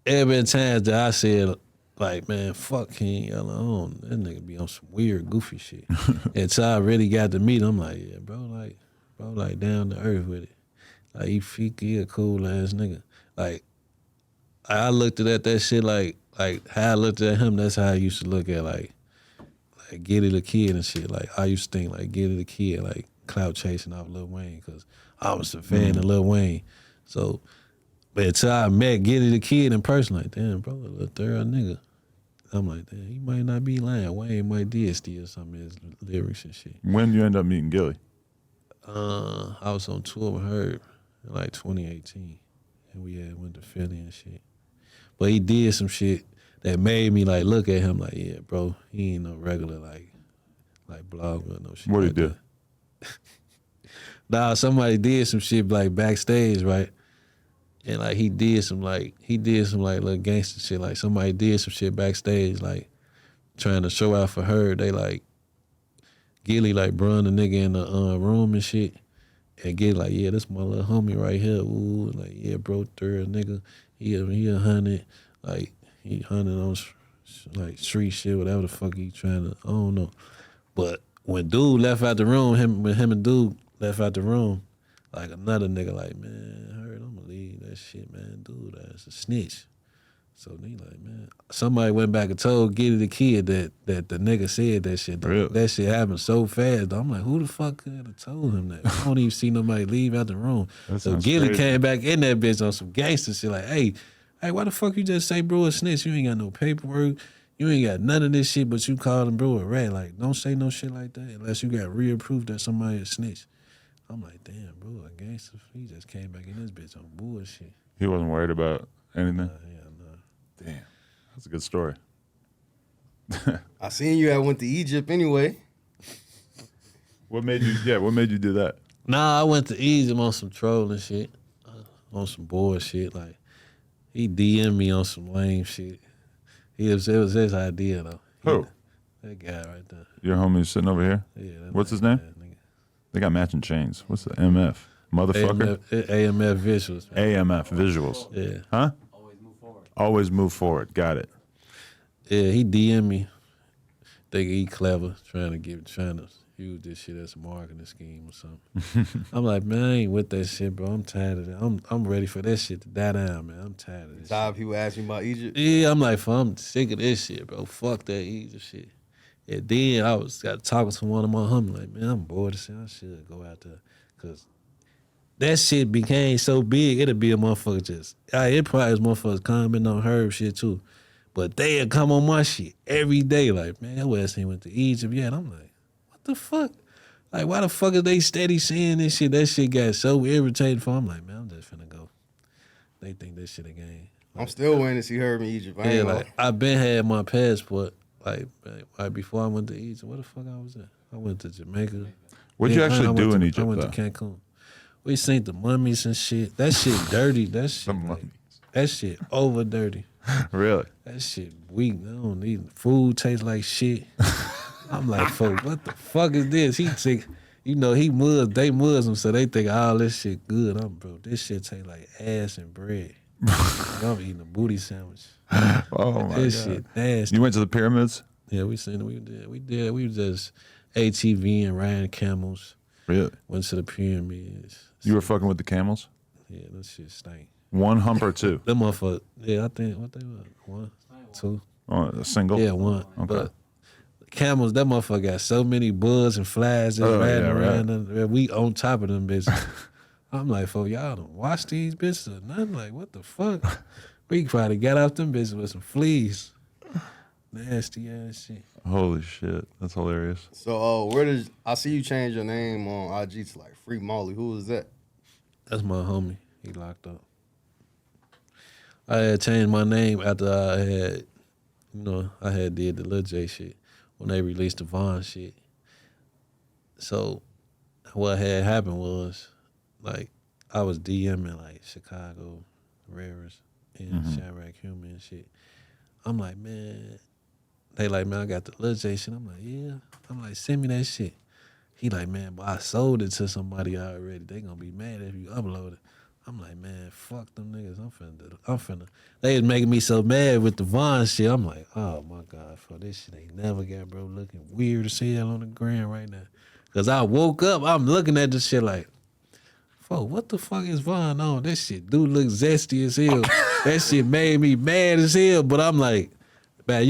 there been times that I said, like, man, fuck King Yella on. That nigga be on some weird, goofy shit. Until I really got to meet him, I'm like, yeah, bro, like down to earth with it. Like, he a cool ass nigga. Like, I looked at that shit like how I looked at him, that's how I used to look at, like like Get It the Kid and shit. Like I used to think like Get It the Kid, like clout chasing off Lil Wayne, because I was a fan of Lil Wayne. So, but until I met Get It the Kid in person, like damn, bro, a little third nigga. I'm like, damn, he might not be lying. Wayne might did steal some of his lyrics and shit. When you end up meeting Gilly? I was on tour with Herb in like 2018, and we had went to Philly and shit. But he did some shit that made me like look at him like, yeah, bro, he ain't no regular like blogger or no shit. What'd like he do? that. Nah, somebody did some shit like backstage, right? And like he did some like little gangster shit. Like somebody did some shit backstage, like trying to show out for her. They like Gilly like brung the nigga in the room and shit. And Gilly like, yeah, this my little homie right here. Ooh, like yeah, bro, third nigga. He a 100, like he 100 on like street shit, whatever the fuck he trying to. I don't know. But when dude left out the room, him and dude left out the room, like another nigga like, man, Heard, I'm gonna leave that shit, man. Dude, that's a snitch. So they like, man, somebody went back and told Get It the Kid that the nigga said that shit. Really? That shit happened so fast. I'm like, who the fuck could have told him that? I don't even see nobody leave out the room. That So sounds Gilly crazy. came back in that bitch on some gangster shit like, hey, why the fuck you just say bro a snitch? You ain't got no paperwork. You ain't got none of this shit, but you called him bro a rat. Like, don't say no shit like that unless you got real proof that somebody a snitch. I'm like, damn, bro, a gangster. He just came back in this bitch on bullshit. He wasn't worried about anything? Yeah, no. Damn. That's a good story. I seen you. I went to Egypt anyway. What made you do that? Nah, I went to Egypt on some trolling shit, on some bullshit. Like, he DM'd me on some lame shit. It was his idea, though. Who? That guy right there. Your homie's sitting over here? Yeah. that What's his lame name? ass nigga. They got matching chains. What's the MF? Motherfucker? AMF visuals. Man. AMF, visuals. Yeah. Huh? Always move forward. Got it. Yeah, he DM'd me. Think he clever, trying to use this shit as a marketing scheme or something. I'm like, man, I ain't with that shit, bro. I'm tired of that. I'm ready for that shit to die down, man. I'm tired of this Tired shit. of people asking about Egypt. Yeah, I'm like, I'm sick of this shit, bro. Fuck that Egypt shit. And then I got talking to one of my homies, like, man, I'm bored of shit. I should go out there. Because that shit became so big, it'll be a motherfucker just, it probably was motherfuckers commenting on her shit too. But they'd come on my shit every day, like, man, that ass ain't went to Egypt yet. I'm like, what the fuck? Like, why the fuck is they steady saying this shit? That shit got so irritating for. I'm like, man, I'm just finna go. They think this shit a game. I'm still waiting to see her in Egypt. I Yeah, ain't like, I been had my passport, like before I went to Egypt. Where the fuck I was at? I went to Jamaica. What'd you actually do in Egypt, I went though? to Cancun. We seen the mummies and shit. That shit dirty. That shit, like, that shit over dirty. Really? That shit weak. I don't need food. Tastes like shit. I'm like, folks, what the fuck is this? He think, he they Muslim, so they think all this shit good. Bro, this shit taste like ass and bread. Like, I'm eating a booty sandwich. Oh my This God. shit nasty. You went to the pyramids? Yeah, we seen it. We did. We was just ATV and riding camels. Really? Went to the pyramids. You were fucking with the camels? Yeah, that shit stank. One hump or two? Them motherfuckers. Yeah, I think what they were. 1, 2. Oh, a single? Yeah, 1. Okay. But camels, that motherfucker got so many bugs and flies just riding around. Them. We on top of them bitches. I'm like, y'all don't watch these bitches or nothing. Like, what the fuck? We probably got off them bitches with some fleas. Nasty ass shit. Holy shit. That's hilarious. So, I see you change your name on IG to like Free Molly. Who was that? That's my homie. He locked up. I had changed my name after I had did the Lil Jay shit when they released the Vaughn shit. So what had happened was, like, I was DMing like Chicago Rarest and Chirac Human and shit. I'm like, man, they like, man, I got the Lil Jay shit. I'm like, yeah. I'm like, send me that shit. He like, man, but I sold it to somebody already. They gonna be mad if you upload it. I'm like, man, fuck them niggas. I'm finna. They was making me so mad with the Vaughn shit. I'm like, oh my God, for this shit ain't never got bro looking weird as hell on the ground right now. Cause I woke up, I'm looking at this shit like, what the fuck is Vaughn on? This shit do look zesty as hell. That shit made me mad as hell. But I'm like, by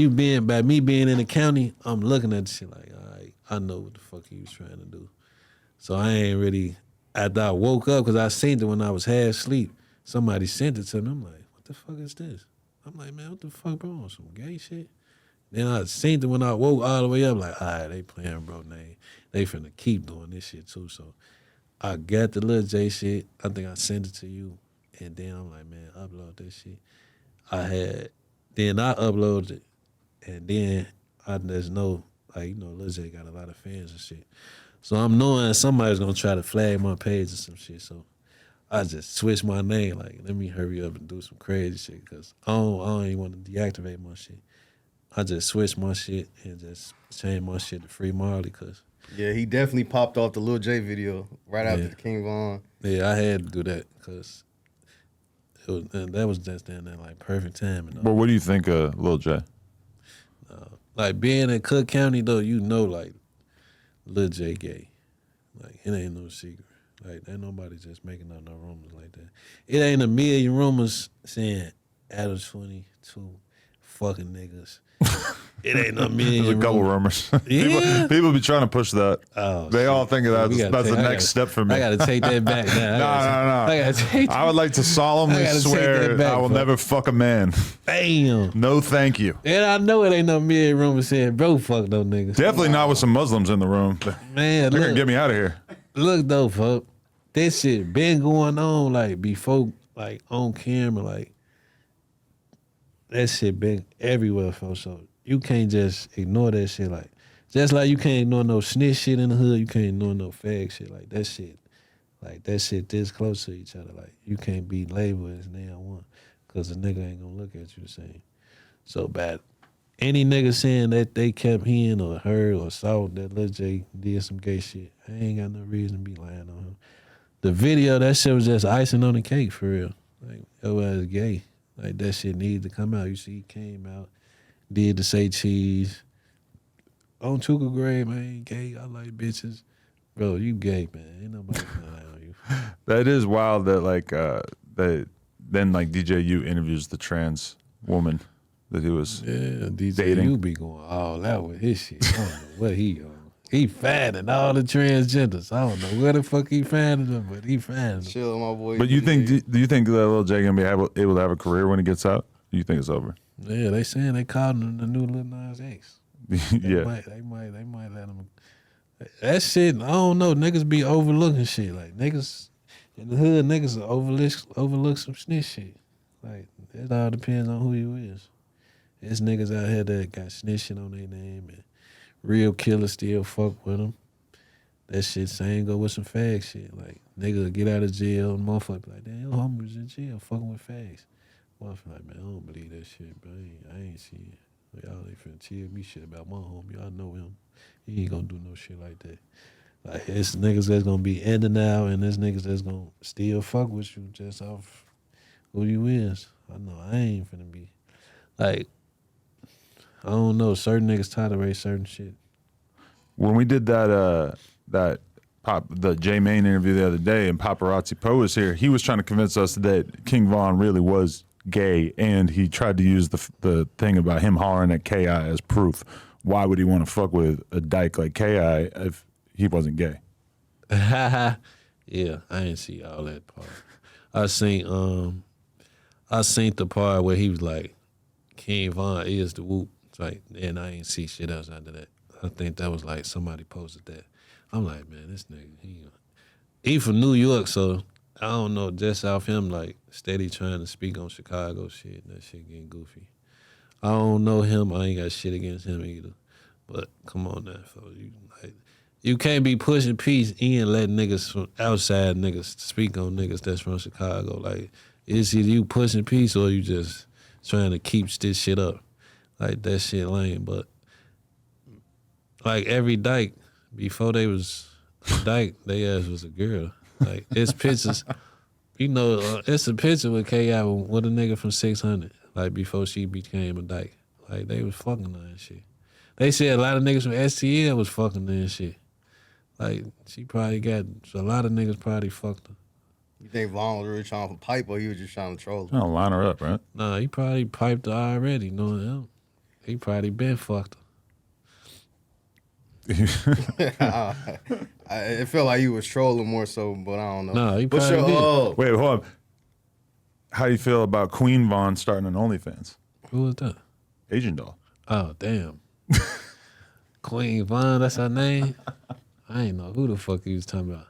me being in the county, I'm looking at the shit like, all right, I know what the fuck he was trying to do. So I ain't really, after I woke up, because I seen it when I was half asleep, somebody sent it to me. I'm like, what the fuck is this? I'm like, man, what the fuck, bro? On some gay shit? Then I seen it when I woke all the way up, like, all right, they playing, bro. They finna keep doing this shit too. So I got the Lil Jay shit. I think I sent it to you. And then I'm like, man, upload this shit. Then I uploaded it. And then I just know, like, Lil Jay got a lot of fans and shit. So I'm knowing somebody's gonna try to flag my page or some shit. So I just switched my name. Like, let me hurry up and do some crazy shit because I don't even want to deactivate my shit. I just switched my shit and just changed my shit to Free Marley because. Yeah, he definitely popped off the Lil J video right after the King Von. Yeah, I had to do that because that was just in that like perfect timing. Well, what do you think of Lil Jay? Like being in Cook County though, like Lil J gay. Like it ain't no secret. Like ain't nobody just making up no rumors like that. It ain't a million rumors saying Adam's 22 fucking niggas. It ain't no million. There's a couple rumors. Yeah. people be trying to push that. Oh, they all think that's the next step for me. I gotta take that back now. No. I would like to solemnly swear I will never fuck a man. Damn. No, thank you. And I know it ain't no million rumors saying bro fuck no niggas. Definitely not with some Muslims in the room. Man, they're gonna get me out of here. Look though, fuck. This shit been going on like before, like on camera, like that shit been everywhere, folks. So you can't just ignore that shit. Like just like you can't ignore no snitch shit in the hood, you can't ignore no fag shit. Like that shit this close to each other. Like you can't be labeled as now one, cause the nigga ain't gonna look at you the same. So bad. Any nigga saying that they kept hearing or heard or saw that Lil J did some gay shit, I ain't got no reason to be lying on him. The video, that shit was just icing on the cake for real. Like, it was gay. Like, that shit needed to come out. You see, he came out, did the say cheese. On Tuka grade, man, gay, I like bitches. Bro, you gay, man. Ain't nobody gonna lie on you. That is wild that, like, then, like, DJ U interviews the trans woman that he was DJ dating. U be going all out with his shit. I don't know what he on. He finding all the transgenders. I don't know where the fuck he finding them, but he finding them. Chill, my boy. But do you think that Lil J gonna be able to have a career when he gets out? Do you think it's over? Yeah, they saying they called him the new Lil Nas X. Yeah. They might let him. That shit, I don't know. Niggas be overlooking shit. Like niggas in the hood, niggas overlook some snitch shit. Like it all depends on who you is. There's niggas out here that got snitching on their name and real killers still fuck with them. That shit same go with some fag shit. Like, nigga get out of jail and motherfucker be like, damn, your homie was in jail fucking with fags. Motherfucker like, man, I don't believe that shit, bro. I ain't see it. Y'all ain't finna tell me shit about my homie. Y'all know him. He ain't gonna do no shit like that. Like, it's niggas that's gonna be in and out, and there's niggas that's gonna still fuck with you just off who you is. I know I ain't finna be. Like, I don't know. Certain niggas tolerate certain shit. When we did the J Mane interview the other day, and Paparazzi Pro was here, he was trying to convince us that King Von really was gay, and he tried to use the thing about him hollering at Ki as proof. Why would he want to fuck with a dyke like Ki if he wasn't gay? Yeah, I ain't see all that part. I seen the part where he was like, King Von is the whoop. Like, and I ain't see shit else after that. I think that was like somebody posted that. I'm like, man, this nigga, he from New York, so I don't know, just off him like steady trying to speak on Chicago shit. That shit getting goofy. I don't know him. I ain't got shit against him either. But come on now, folks. You can't be pushing peace and letting niggas from outside niggas speak on niggas that's from Chicago. Like, it's either you pushing peace or you just trying to keep this shit up. Like, that shit lame, but like every dyke, before they was a dyke, they ass was a girl. Like, it's pictures, it's a picture with K.I. with a nigga from 600, like before she became a dyke. Like, they was fucking her and shit. They said a lot of niggas from STL was fucking her and shit. Like, she probably a lot of niggas probably fucked her. You think Von was really trying to pipe or he was just trying to troll her? I'll line her up, right? Nah, he probably piped her already, knowing him. He probably been fucked her. It felt like he was trolling more so, but I don't know. No, he What's probably your did. Wait, hold on. How do you feel about Queen Von starting an OnlyFans? Who was that? Asian doll. Oh, damn. Queen Von, that's her name? I ain't know who the fuck he was talking about.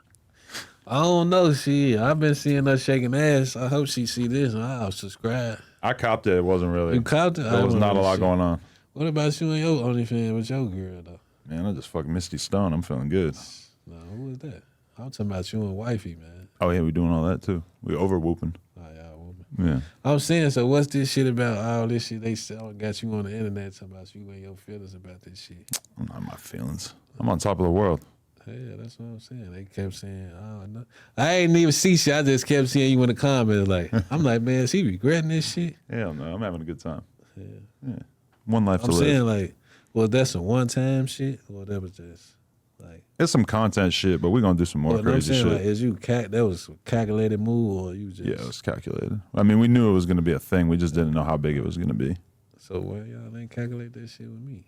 I don't know, shit. I've been seeing her shaking ass. I hope she see this and I'll subscribe. I copped it. It wasn't really. You copped it? There was not a lot going on. What about you and your OnlyFans with your girl, though? Man, I just fucking Misty Stone. I'm feeling good. No, who was that? I'm talking about you and wifey, man. Oh, yeah, we doing all that too. We over whooping. Oh, yeah, woman. Yeah. I'm saying, so what's this shit about? All this shit they sell got you on the internet talking about you and your feelings about this shit. I'm not in my feelings. I'm on top of the world. Yeah, that's what I'm saying. They kept saying, oh, no. I ain't even see shit. I just kept seeing you in the comments. Like, I'm like, man, is he regretting this shit? Hell no. I'm having a good time. Yeah. One life I'm to saying, live. like, well, that's some one-time shit, or that was just, like... It's some content shit, but we're going to do some more I'm crazy saying, shit. like, is you that was a calculated move, or you just... Yeah, it was calculated. I mean, we knew it was going to be a thing. We just didn't know how big it was going to be. So why y'all ain't calculate that shit with me?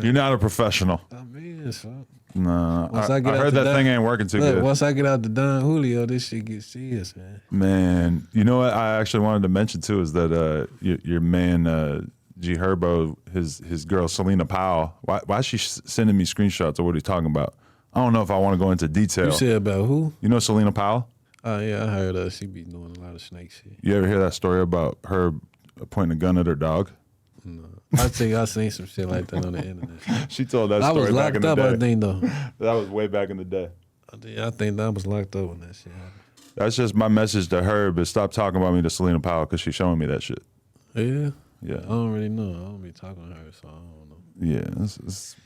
You're not a professional. I mean, so... No, Once I I get out heard the that Don- thing ain't working too Look, good. once I get out the Don Julio, this shit gets serious, man. Man, you know what I actually wanted to mention too is that your man G Herbo, his girl Selena Powell. Why is she sending me screenshots of what he's talking about? I don't know if I want to go into detail. You said about who? You know Selena Powell? Oh, yeah, I heard her. She be doing a lot of snake shit. You ever hear that story about her pointing a gun at her dog? No. I think I seen some shit like that on the internet. She told that I story was back in locked the up, day. I think, though. That was way back in the day. I think I was locked up when that shit happened. That's just my message to her, but stop talking about me to Selena Powell because she's showing me that shit. Yeah? Yeah. I don't really know. I don't be talking to her, so I don't know. Yeah,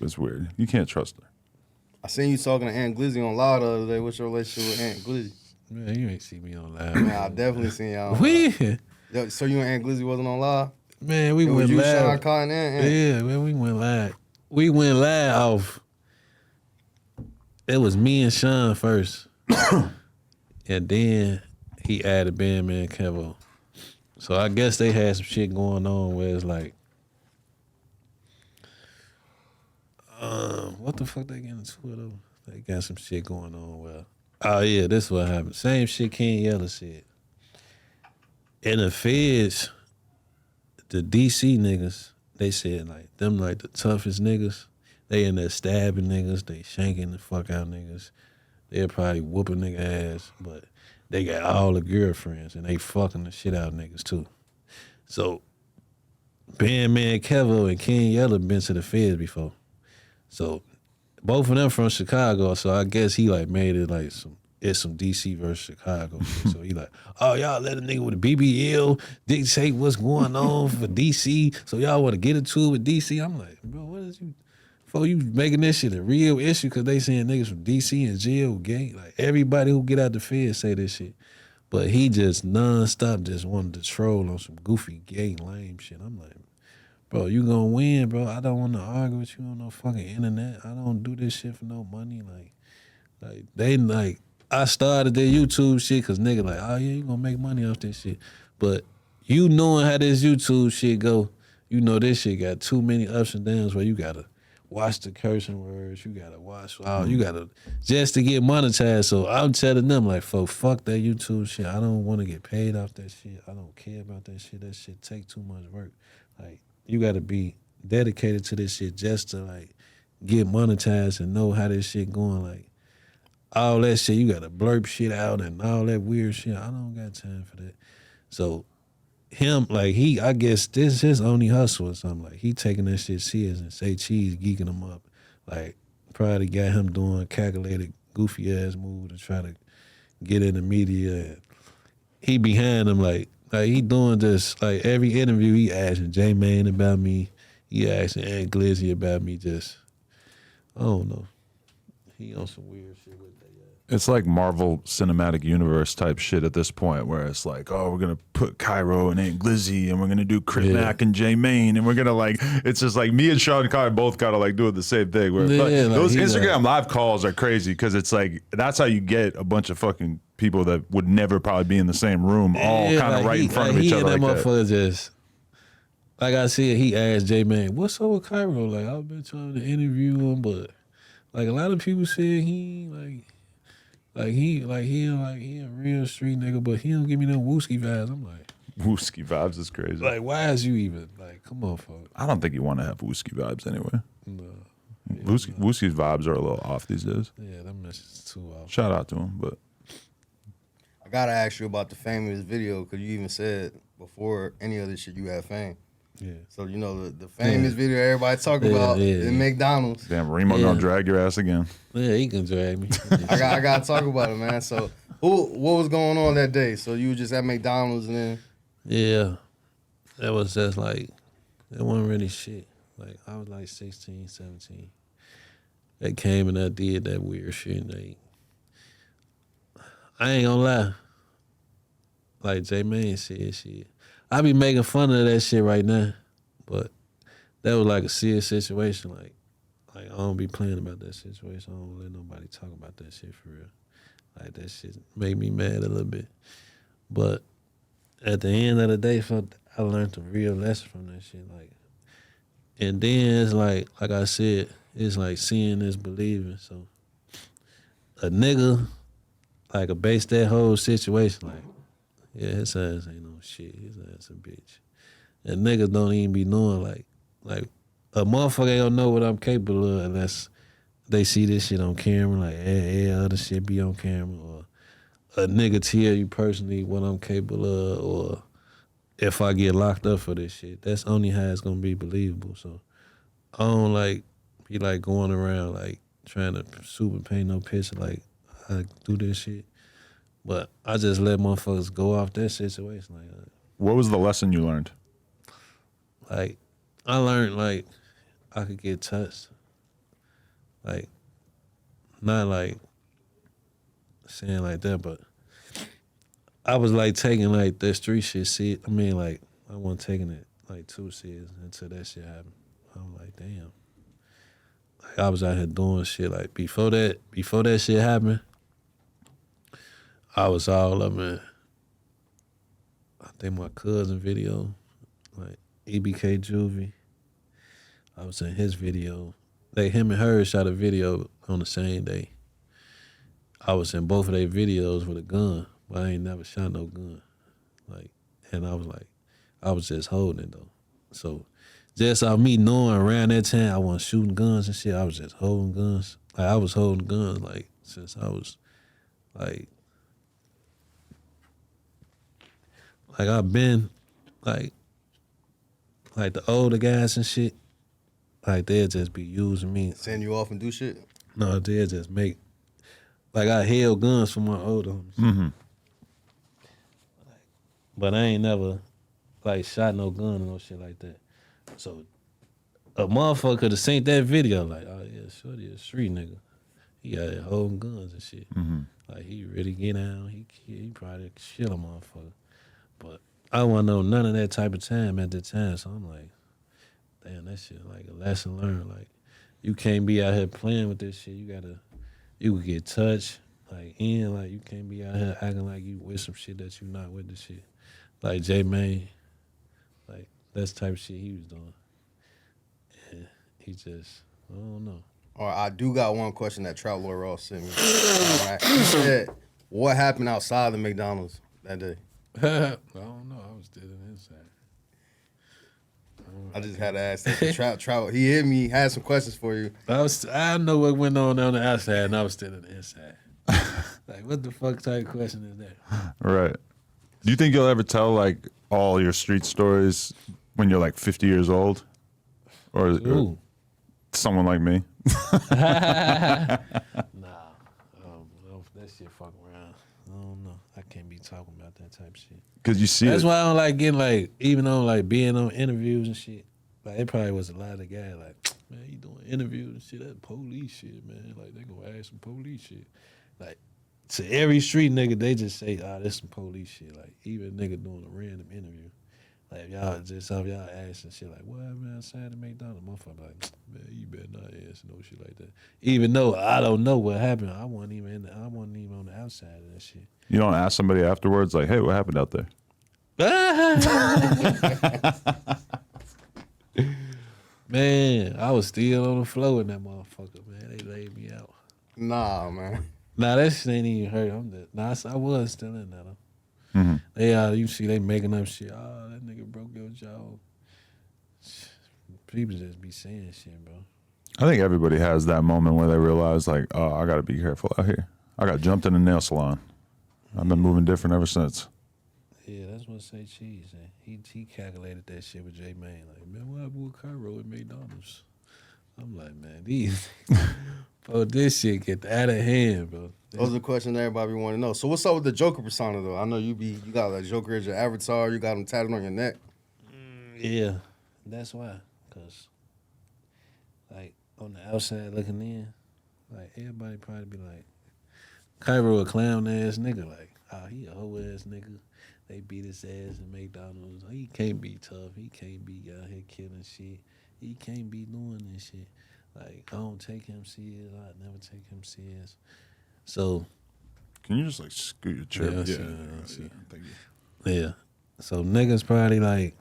it's weird. You can't trust her. I seen you talking to Aunt Glizzy on Live the other day. What's your relationship with Aunt Glizzy? Man, you ain't see me on live. Man, I definitely seen y'all. on We, Live. Yo, so you and Aunt Glizzy wasn't on Live? man, we It was went you, Sean, live. Cotton, and Aunt. Yeah, man, we went live. We went live off. It was me and Sean first. And then he added Bandman Kevo. So I guess they had some shit going on where it's like, what the fuck they getting into it though? They got some shit going on where, oh yeah, this is what happened. Same shit Ken Yeller said. In the feds, the DC niggas, they said like them like the toughest niggas. They in there stabbing niggas, they shanking the fuck out niggas. They'll probably whoop a nigga ass, but they got all the girlfriends and they fucking the shit out of niggas too. So Bandman Kevo and Ken Yeller been to the feds before. So both of them from Chicago, so I guess he like made it like some DC versus Chicago. So he like, oh, y'all let a nigga with a BBL dictate what's going on for DC, so y'all want to get into it with DC? I'm like, bro, what is you, before you making this shit a real issue because they saying niggas from DC in jail, gang? Like everybody who get out the feds say this shit. But he just nonstop just wanted to troll on some goofy, gay, lame shit. I'm like, bro, you gonna win, bro. I don't want to argue with you on no fucking internet. I don't do this shit for no money. Like they like, I started their YouTube shit because nigga like, oh yeah, you gonna make money off this shit. But you knowing how this YouTube shit go, you know this shit got too many ups and downs where you gotta watch the cursing words, you gotta watch, you gotta, just to get monetized. So I'm telling them like, fuck that YouTube shit. I don't want to get paid off that shit. I don't care about that shit. That shit take too much work. Like, you gotta be dedicated to this shit just to like get monetized and know how this shit going. Like all that shit, you gotta blurb shit out and all that weird shit. I don't got time for that. So him, like I guess this is his only hustle or something. Like he taking that shit serious and say cheese geeking him up. Like probably got him doing calculated goofy ass move to try to get in the media. And he behind him like he doing this, like every interview he asking J Mane about me. He asking Aunt Glizzy about me. Just, I don't know. He on some weird shit with that. Yeah. It's like Marvel Cinematic Universe type shit at this point where it's like, oh, we're going to put Kyro and Aunt Glizzy and we're going to do Crit Mac and J Mane and we're going to like, it's just like me and Sean Carter both got to like do the same thing. Where those Instagram live calls are crazy because it's like, that's how you get a bunch of fucking people that would never probably be in the same room all kind of right in front of each other like that. Motherfucker just, like I said, he asked J Mane, "What's up with Kyro?" Like I've been trying to interview him, but like a lot of people said he he a real street nigga, but he don't give me no wooski vibes. I'm like, Wooski vibes is crazy. like why is you even like? Come on, folks. I don't think you want to have wooski vibes anyway. No. Wooski's vibes are a little off these days. Yeah, them is too off. Shout out to him, but I gotta ask you about the famous video because you even said before any of this shit you had fame. Yeah. So you know the famous video everybody talk about in McDonald's. damn, Remo gonna drag your ass again. Yeah, he can drag me. I gotta talk about it, man. So what was going on that day? So you were just at McDonald's and then Yeah. That was just like, it wasn't really shit. Like, I was like 16, 17. They came and I did that weird shit. I ain't gonna lie. Like J Mane said shit. I be making fun of that shit right now. But that was like a serious situation. Like I don't be playing about that situation. I don't let nobody talk about that shit for real. Like that shit made me mad a little bit. But at the end of the day, I learned the real lesson from that shit. Like, and then it's like I said, it's like seeing is believing. So a nigga like a base that whole situation like, yeah, his ass ain't no shit. His ass a bitch. And niggas don't even be knowing like a motherfucker ain't gonna know what I'm capable of unless they see this shit on camera. Like, other shit be on camera, or a nigga tell you personally what I'm capable of, or if I get locked up for this shit. That's only how it's gonna be believable. So I don't like be like going around like trying to super paint no picture like I do this shit. But I just let motherfuckers go off that situation. What was the lesson you learned? Like I learned like I could get touched. Like not like saying like that, but I was like taking like that street shit serious. I mean like I wasn't taking it like too serious until that shit happened. I'm like, damn. Like I was out here doing shit. Like before that shit happened, I was all up in I think my cousin video, like EBK Juvie. I was in his video. Like him and her shot a video on the same day. I was in both of their videos with a gun, but I ain't never shot no gun. Like, and I was just holding it though. So just off me knowing around that time I wasn't shooting guns and shit, I was just holding guns. Like I was holding guns like since I was like I've been like the older guys and shit, like they'll just be using me. send you off and do shit. No, they'll just make like I held guns for my older homies. Mm-hmm. But I ain't never like shot no gun or no shit like that. So a motherfucker could have seen that video like, oh yeah, shorty a street nigga. He got holding guns and shit. Mm-hmm. Like he really get down. He probably kill a motherfucker. But I don't want to know none of that type of time at the time. So I'm like, damn, that shit like a lesson learned. Like you can't be out here playing with this shit. You could get touched. Like you can't be out here acting like you with some shit that you not with the shit. Like J Mane, like that's the type of shit he was doing. And he just, I don't know. All right, I do got one question that Trout Lawyer Ross sent me. All right. He said, what happened outside the McDonald's that day? I don't know. I was still inside. I just had to ask that. Trout, he hit me, had some questions for you. I know what went on the outside, and I was still on the inside. Like, what the fuck type of question is that? Right. Do you think you'll ever tell like all your street stories when you're like 50 years old, or someone like me? Nah, that shit fuck around. I don't know. I can't be talking about that type of shit. Because you see, that's why I don't like getting like even on like being on interviews and shit. Like it probably was a lot of guys like, man, you doing interviews and shit. That police shit, man. Like they gonna ask some police shit. Like to every street nigga, they just say, this some police shit. Like even a nigga doing a random interview. Like if y'all just have y'all asking shit like, what happened outside the McDonald's? Motherfucker like, man, you better not ask no shit like that. Even though I don't know what happened, I wasn't even on the outside of that shit. you don't ask somebody afterwards like, hey, what happened out there? Man, I was still on the floor in that motherfucker, man. They laid me out. Nah, man. Nah, that shit ain't even hurt. I was still in there, though. Mm-hmm. You see, they making up shit. Oh, that nigga broke your jaw. People just be saying shit, bro. I think everybody has that moment where they realize, like, oh, I got to be careful out here. I got jumped in a nail salon. I've been moving different ever since. Yeah, that's what Say Cheese said. He calculated that shit with J Mane. Like, man, what happened with Kyro at McDonald's? I'm like, man, bro, this shit get out of hand, bro. Those are the questions everybody want to know. So what's up with the Joker persona though? I know you got like Joker as your avatar. You got him tatted on your neck. Yeah, that's why. Cause like on the outside looking in, like everybody probably be like, Kyro a clown ass nigga. Like, oh, he a hoe ass nigga. They beat his ass in McDonald's. He can't be tough. He can't be out here killing shit. He can't be doing this shit. Like, I don't take him serious. I never take him serious. So, Can you just like scoot your chair? Yeah, I see. Thank you. yeah. So niggas probably like.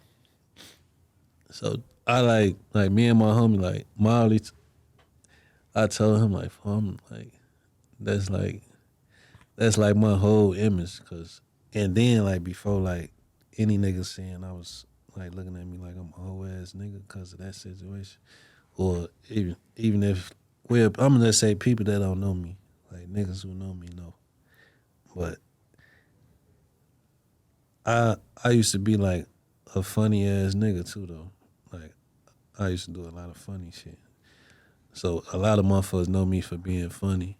So I like me and my homie like Molly. I told him like, I'm like, that's like my whole image, cause and then like before like any nigga saying I was like looking at me like I'm a whole ass nigga cause of that situation, or even if I'm gonna just say people that don't know me, like niggas who know me know, but I used to be like a funny ass nigga too though, like I used to do a lot of funny shit, so a lot of motherfuckers know me for being funny,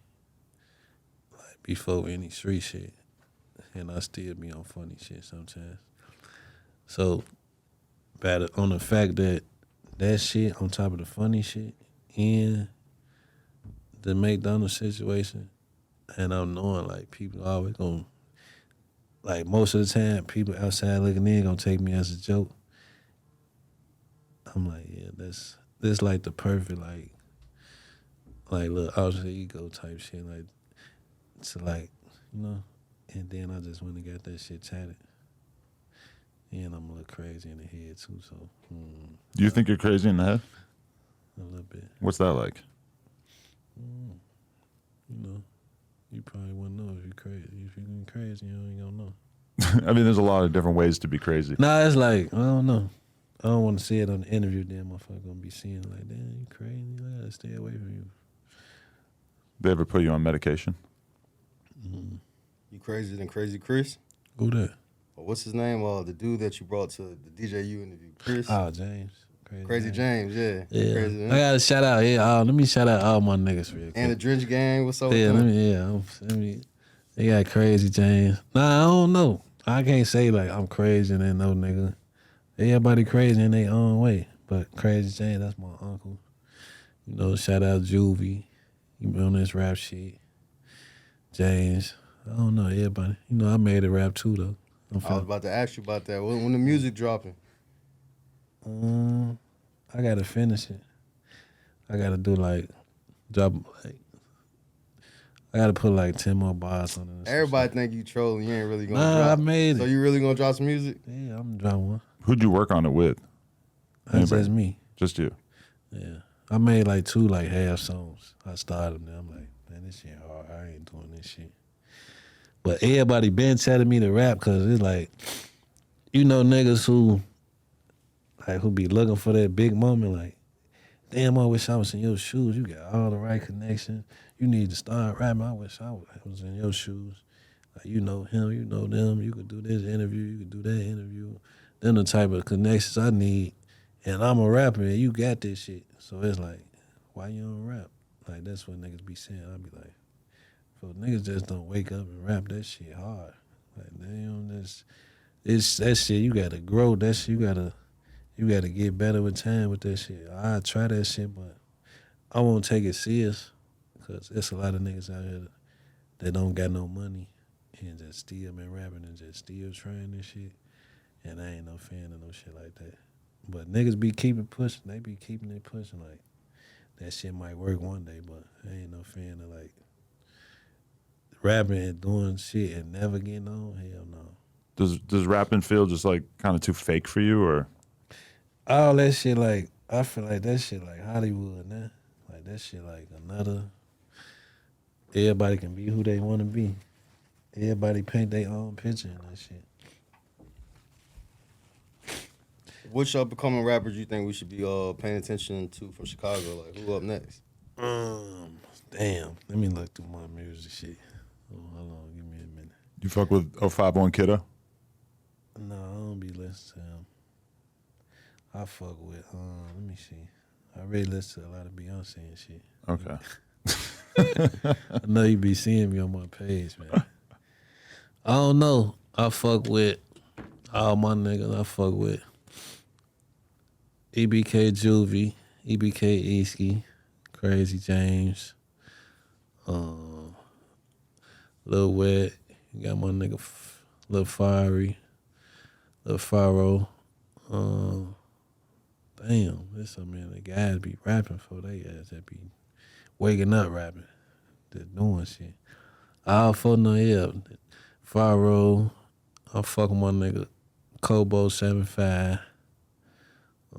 like before any street shit. And I still be on funny shit sometimes. So, on the fact that shit on top of the funny shit and the McDonald's situation, and I'm knowing like people always gonna, like most of the time, people outside looking in gonna take me as a joke. I'm like, yeah, this like the perfect like little alter ego type shit, like to like, you know. And then I just went and got that shit tatted. And I'm a little crazy in the head too, so. Do you think you're crazy in the head? A little bit. What's that like? You know, you probably wouldn't know if you're crazy. If you're crazy, you ain't gonna know. I mean, there's a lot of different ways to be crazy. Nah, it's like, I don't know. I don't want to say it on the interview, then motherfucker gonna be seeing like, damn, you crazy. I gotta stay away from you. They ever put you on medication? You crazier than Crazy Chris? Who that? What's his name? The dude that you brought to the DJU interview, Chris. Oh, James. Crazy James, yeah. Yeah. Crazy, I gotta shout out. Yeah, let me shout out all my niggas real quick. And the Drench Gang, what's up Yeah, with them? they got Crazy James. Nah, I don't know. I can't say like I'm crazy and then no nigga. Everybody crazy in their own way. But Crazy James, that's my uncle. You know, shout out Juvie. You been on this rap shit. James. I don't know, everybody. You know, I made a rap too though. I was about to ask you about that. When the music dropping? I gotta finish it. I gotta do I gotta put like 10 more bars on it. Everybody think you trolling. You ain't really gonna Nah, drop. I made it. So you really gonna drop some music? Yeah, I'm gonna drop one. Who'd you work on it with? That's just me. Just you. Yeah. I made like 2 like half songs. I started them. I'm like, man, this shit hard. I ain't doing this shit. But everybody been telling me to rap because it's like, you know, niggas who be looking for that big moment, like, damn, I wish I was in your shoes. You got all the right connections. You need to start rapping. I wish I was in your shoes. Like, you know him, you know them. You could do this interview, you could do that interview. Them the type of connections I need. And I'm a rapper and you got this shit. So it's like, why you don't rap? Like, that's what niggas be saying. I be like, so niggas just don't wake up and rap that shit hard. Like, damn, it's that shit, you gotta grow. That shit, you gotta get better with time with that shit. I try that shit, but I won't take it serious because there's a lot of niggas out here that don't got no money and just still been rapping and just still trying this shit. And I ain't no fan of no shit like that. But niggas be keeping pushing. They be keeping it pushing. Like, that shit might work one day, but I ain't no fan of like rapping and doing shit and never getting on. Hell no. Does rapping feel just like kind of too fake for you, or? All that shit, like, I feel like that shit like Hollywood now. Like that shit like another. Everybody can be who they want to be. Everybody paint their own picture and that shit. Which up and coming rappers you think we should be paying attention to from Chicago? Like who up next? Damn. Let me look through my music shit. Oh, hold on, give me a minute. You fuck with 051 Kiddo? No, I don't be listening to him. I fuck with let me see. I really listen to a lot of Beyonce and shit. Okay. I know you be seeing me on my page, man. I don't know. I fuck with all my niggas. I fuck with EBK Juvie, EBK Easky, Crazy James, Lil Wet. You got my nigga Lil Fiery, Lil Faro. Damn, there's so many guys be rapping for they ass that be waking up rapping, just doing shit. All for no yeah. Faro, I fuck with my nigga Kobo 75.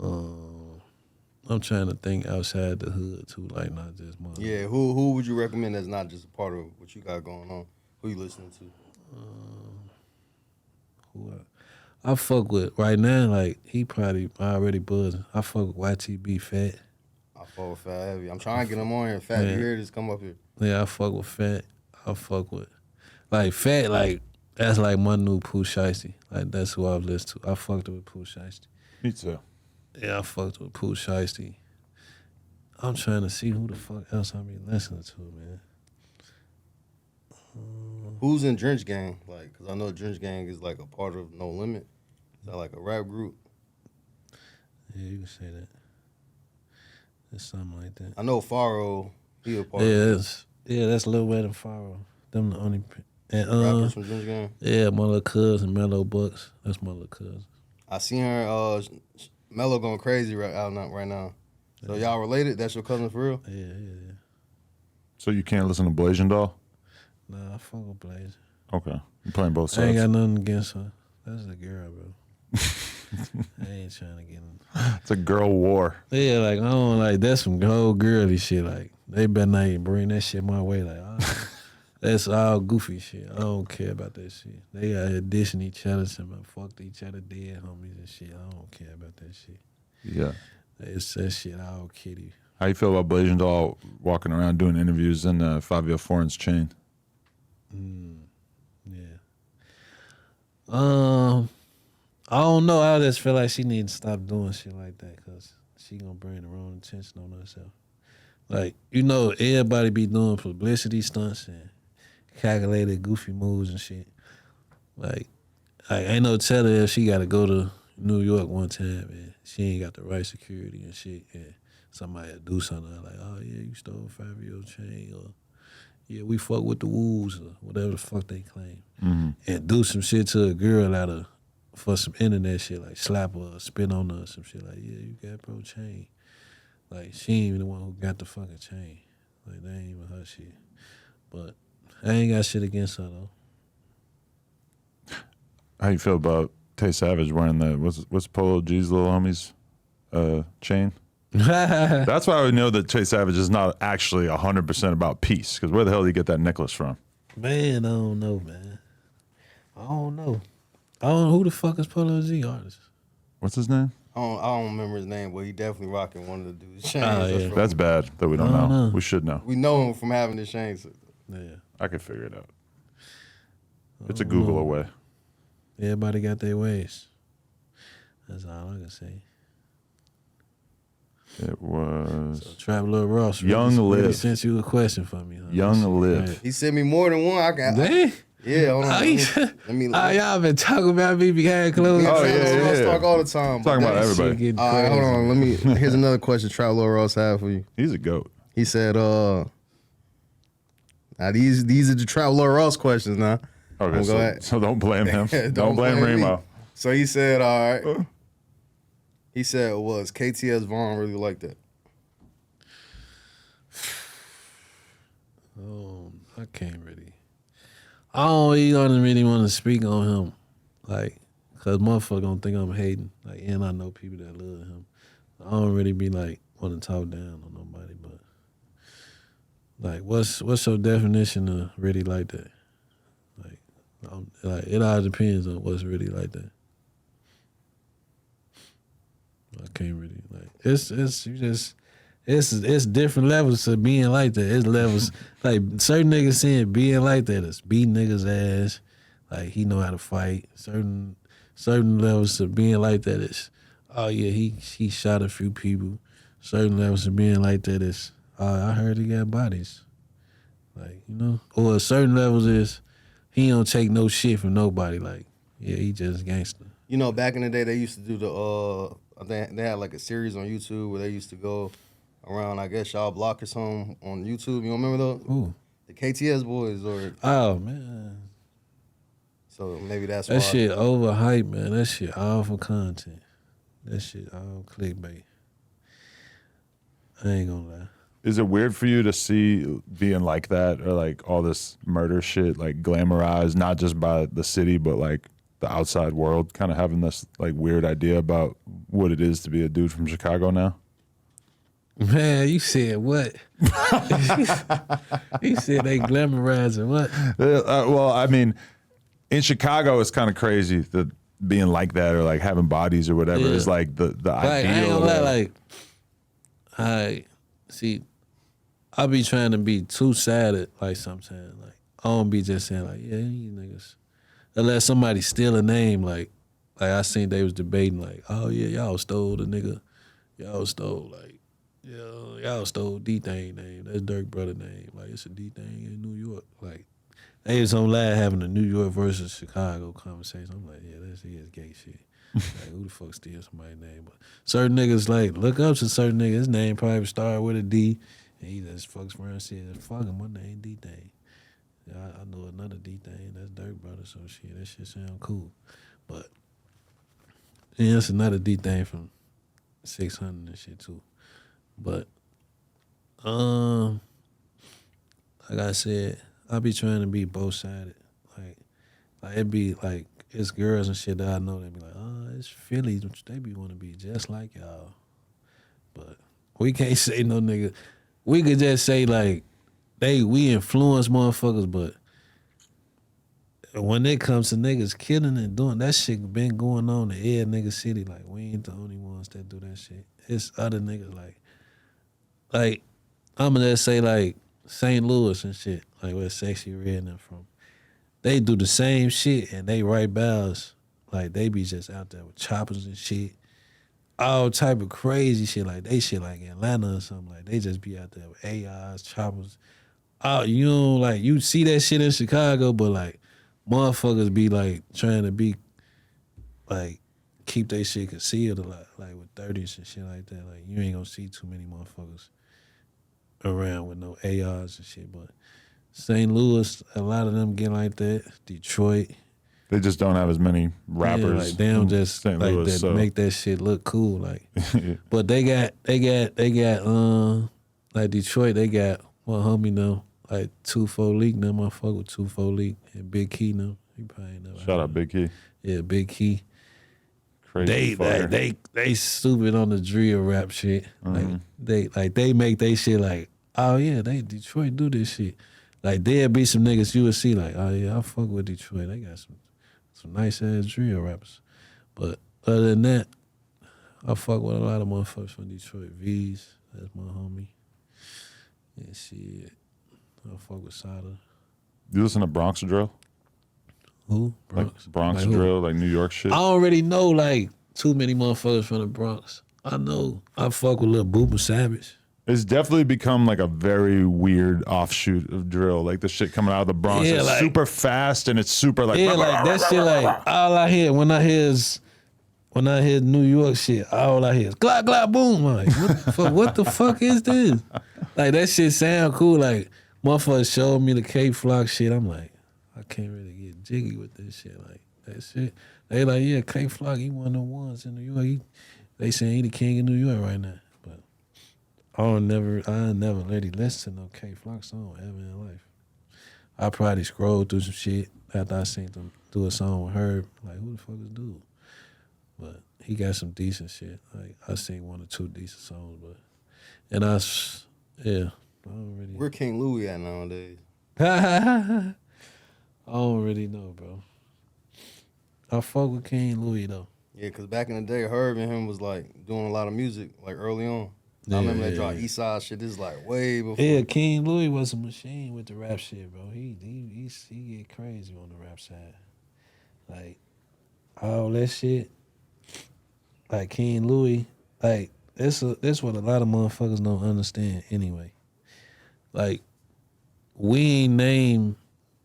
I'm trying to think outside the hood too, like not just my. Yeah, who would you recommend that's not just a part of what you got going on? Who you listening to? Who I fuck with right now, like he probably already buzzing. I fuck with YTB Fat. I fuck with Fat Heavy. I'm trying to get him on here. Fat, Yeah. you hear this? Come up here. Yeah, I fuck with Fat. I fuck with like Fat, like that's like my new Pooh Shiesty. Like that's who I've listened to. I fucked with Pooh Shiesty. Me too. Yeah, I fucked with Pooh Shiesty. I'm trying to see who the fuck else I be listening to, man. Who's in Drench Gang? Like, cause I know Drench Gang is like a part of No Limit. Is that like a rap group? Yeah, you can say that. It's something like that. I know Faro. He a part Yeah, of that's Lil Wet and Faro. Them the only and rappers from Drench Gang. yeah, my little cousin Mellow Bucks. That's my little cousin. I seen her. Mello going crazy right now. So y'all related? That's your cousin for real? Yeah. So you can't listen to Blazing Doll? Nah, I fuck with Blaze. Okay. You're playing both I ain't sides. got nothing against her. That's a girl, bro. I ain't trying to get in. It's a girl war. Yeah, like I don't like that's some whole girly shit. Like they better not even bring that shit my way. Like that's all goofy shit. I don't care about that shit. They out here dissing each other, and fucked each other dead homies and shit. I don't care about that shit. Yeah. It's that shit all kitty. How you feel about Blazing Doll walking around doing interviews in Fabio Foreign's chain? Yeah. I don't know. I just feel like she needs to stop doing shit like that because she gonna bring the wrong attention on herself. Like, you know, everybody be doing publicity stunts and calculated goofy moves and shit. Like ain't no telling if she got to go to New York one time and she ain't got the right security and shit, and somebody do something like, oh yeah, you stole Fabio chain, or yeah, we fuck with the Wolves, or whatever the fuck they claim, and do some shit to a girl for some internet shit, like slap her or spit on her or some shit like, yeah, you got bro chain. Like, she ain't even the one who got the fucking chain. Like, that ain't even her shit. But I ain't got shit against her, though. How you feel about Tay Savage wearing the what's Polo G's little homie's chain? That's why I would know that Tay Savage is not actually 100% about peace. Because where the hell did he get that necklace from? Man, I don't know, man. I don't know who the fuck is Polo G artist. What's his name? I don't remember his name, but he definitely rocking one of the dudes' chains. Oh, yeah. That's bad that we don't know. We should know. We know him from having his chains. Yeah. I could figure it out. It's a Google away. Everybody got their ways. That's all I can say. It was So, Trap Lil Ross. Young really Liv. sent you a question for me, huh? Young Liv. He sent me more than one. I got. Dang. Yeah, hold on. Let me. Y'all been talking about me behind closed Oh, doors. yeah. Talk all the time. Talking about That shit everybody. getting All right, hold crazy. on. Here's another question Trap Lil Ross had for you. He's a goat. He said, now these are the Trap Lil Ross questions now. Okay, Go ahead. so don't blame him. Don't don't blame blame me. Remo. So he said, all right. He said, was KTS Vaughn really like that? I can't really. I don't even really want to speak on him, like, cause motherfucker gonna think I'm hating. Like, and I know people that love him. I don't really be like want to talk down on nobody, but like, what's your definition of really like that? Like it all depends on what's really like that. I can't really like it's you just it's different levels to being like that. It's levels like certain niggas saying being like that is beating niggas ass, like he know how to fight. Certain levels to being like that is, oh yeah, he shot a few people. Certain levels of being like that is, I heard he got bodies. Like, you know? Or certain levels is he don't take no shit from nobody. Like, yeah, he just gangster. You know, back in the day, they used to do I think they had like a series on YouTube where they used to go around, I guess, y'all block or something on YouTube. You don't remember those? Ooh. The KTS boys or... Oh, man. So maybe that's why. That shit overhyped, man. That shit all for content. That shit all clickbait. I ain't gonna lie. Is it weird for you to see being like that or like all this murder shit like glamorized, not just by the city, but like the outside world kind of having this like weird idea about what it is to be a dude from Chicago now? Man, you said what? You said they glamorizing what? Well, I mean, in Chicago, it's kind of crazy that being like that or like having bodies or whatever is like the like, I ain't ideal. gonna lie, like, see, I be trying to be two-sided, like, sometimes. Like, I don't be just saying, like, yeah, you niggas. Unless somebody steal a name, like I seen they was debating, like, oh, yeah, y'all stole the nigga. Y'all stole, like, yeah, y'all stole D-Thang name. That's Dirk brother name. Like, it's a D-Thang in New York. Like, they was on live having a New York versus Chicago conversation. I'm like, yeah, that's gay shit. Like, who the fuck steal somebody's name? But certain niggas, like, look up to certain niggas. His name probably started with a D, and he just fucks around and says, fuck him, my name D-Thang. Yeah, I know another D-Thang. That's Dirk brother, so shit, that shit sound cool. But, yeah, that's another D-Thang from 600 and shit, too. But, like I said, I be trying to be both-sided. Like it be like, it's girls and shit that I know, they be like, oh, it's Philly. They be want to be just like y'all. But we can't say no nigga. We could just say, like, we influence motherfuckers, but when it comes to niggas killing and doing, that shit been going on in every nigga city. Like, we ain't the only ones that do that shit. It's other niggas, like, I'm gonna just say, like, St. Louis and shit, like where Sexy Red and them from. They do the same shit and they write bows. Like, they be just out there with choppers and shit. All type of crazy shit. Like, they shit like Atlanta or something. Like, they just be out there with AIs, choppers. Oh, you know, like, you see that shit in Chicago, but, like, motherfuckers be, like, trying to be, like, keep their shit concealed a lot. Like, with 30s and shit like that. Like, you ain't gonna see too many motherfuckers around with no ARs and shit, but St. Louis, a lot of them get like that. Detroit, They just don't have as many rappers. yeah, like, they don't just St. like Louis, that so. make that shit look cool. Like, but they got like Detroit, they got one homie now, like 2-4 Leak, them motherfucker with 2-4 Leak and Big Key now. You probably know. Shout out Big Key. Yeah, Big Key. Crazy They stupid on the drill rap shit. Mm-hmm. Like they make they shit like, oh yeah, they Detroit do this shit. Like, there'll be some niggas you would see like, oh yeah, I fuck with Detroit. They got some nice ass drill rappers. But other than that, I fuck with a lot of motherfuckers from Detroit. V's, that's my homie. And shit, I fuck with Sada. You listen to Bronx drill? Who? Bronx? Like Bronx Like drill, like New York shit? I don't really know like too many motherfuckers from the Bronx. I know I fuck with Lil Booba Savage. It's definitely become like a very weird offshoot of drill. Like the shit coming out of the Bronx Yeah, is like, super fast and it's super like... Yeah, like that shit, like, all I hear when I hear New York shit, all I hear is glop glop boom. I'm like, what the fuck is this? Like, that shit sound cool. Like, motherfuckers showed me the K-Flock shit. I'm like, I can't really get jiggy with this shit. Like, that shit. They like, yeah, K-Flock, he one of the ones in New York. They saying he the king of New York right now. But I never really listen to no K-Flock song ever in life. I probably scrolled through some shit after I seen them do a song with Herb. Like, who the fuck is dude? But he got some decent shit. Like I seen 1 or 2 decent songs, but yeah, I don't really. Where King Louis at nowadays? I don't really know, bro. I fuck with King Louis though. Yeah, cause back in the day, Herb and him was like doing a lot of music like early on. I remember that drop East Side shit. This is like way before. Yeah, King Louis was a machine with the rap shit, bro. He get crazy on the rap side. Like all that shit. Like King Louis, like that's what a lot of motherfuckers don't understand anyway. Like we ain't named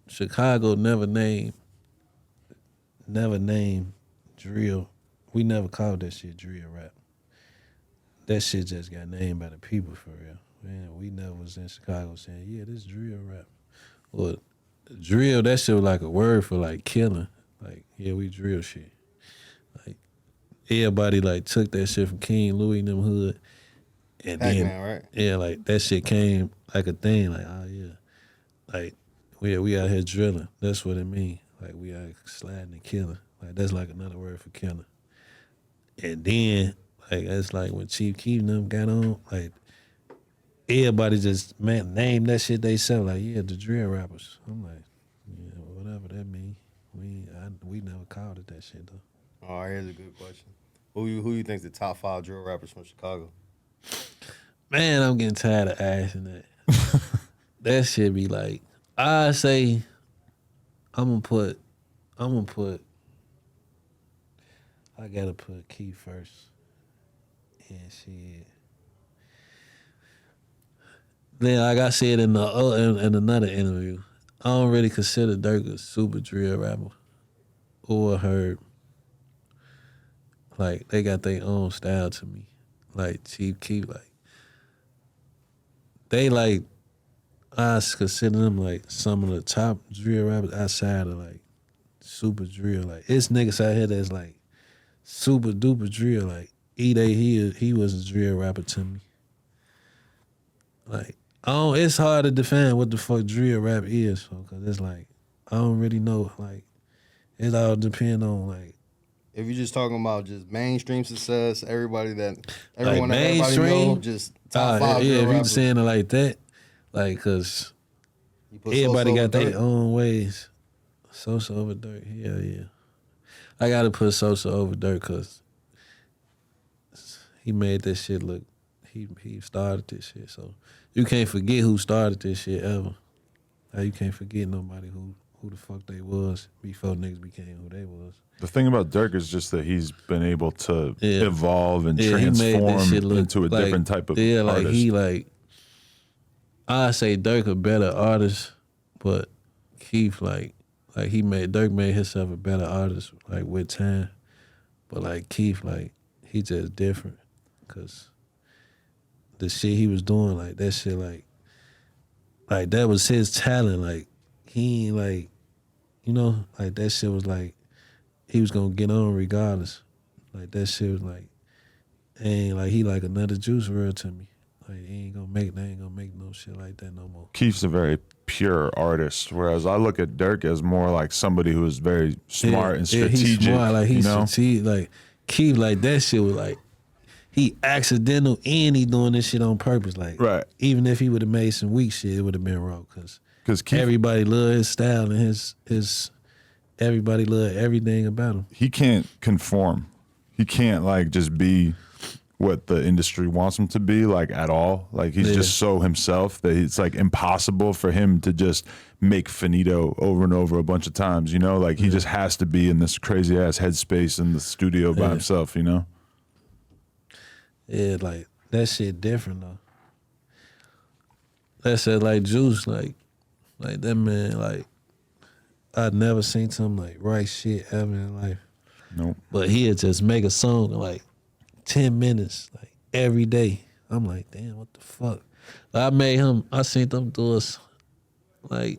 Chicago never named drill. We never called that shit drill rap. That shit just got named by the people for real. Man, we never was in Chicago saying, yeah, this drill rap. Well, drill, that shit was like a word for like killing. Like, yeah, we drill shit. Like, everybody like took that shit from King Louis and them hood. And Pac-Man, then, right? yeah, like that shit came like a thing. Like, oh yeah. Like, we out here drilling. That's what it mean. Like, we out sliding and killing. Like, that's like another word for killing. And then, like, that's like when Chief Keef and them got on, like, everybody just, name that shit they sell. Like, yeah, the drill rappers. I'm like, yeah, whatever that mean. We never called it that shit, though. All right, here's a good question. Who you think's the top 5 drill rappers from Chicago? Man, I'm getting tired of asking that. That shit be like, I say, I gotta put Keef first. And shit. Then, like I said in another interview, I don't really consider Dirk a super drill rapper or Herb. Like, they got their own style to me. Like, Chief Keef, like, they like, I consider them like some of the top drill rappers outside of like super drill. Like, it's niggas out here that's like super duper drill. Like, he was a drill rapper to me. Like, it's hard to define what the fuck drill rap is, cause it's like I don't really know. Like, it all depend on like. If you're just talking about just mainstream success, everyone that Like everybody know, just top 5 yeah, drill if you rappers. saying it like that, like, cause everybody got their own ways. Sosa over Dirk, hell yeah. I gotta put Sosa over Dirk cause he made that shit look. He started this shit, so you can't forget who started this shit ever. Like, you can't forget nobody who the fuck they was before niggas became who they was. The thing about Dirk is just that he's been able to evolve and transform into a different type of artist. Like he like, I say Dirk a better artist, but Keef like Dirk made himself a better artist like with time, but like Keef like he just different, cause the shit he was doing like that shit like that was his talent. Like he ain't like, you know, like that shit was like he was gonna get on regardless. Like that shit was like, ain't like he like another Juice Wrld to me. Like they ain't gonna make no shit like that no more. Keef's a very pure artist, whereas I look at Dirk as more like somebody who is very smart and strategic. Yeah, he's smart. Like he's strategic. Like Keef, like that shit was like he accidental and he doing this shit on purpose. Like, right. Even if he would have made some weak shit, it would have been wrong. Cause Keef, everybody love his style and his everybody love everything about him. He can't conform. He can't like just be what the industry wants him to be, like, at all. Like, he's just so himself that it's like impossible for him to just make finito over and over a bunch of times, you know? Like, he just has to be in this crazy ass headspace in the studio by himself, you know? Yeah, like that shit different though. That shit like Juice, like that man, like I'd never seen him like write shit ever in life. Nope. But he'd just make a song in like 10 minutes, like every day. I'm like, damn, what the fuck? I seen them do us like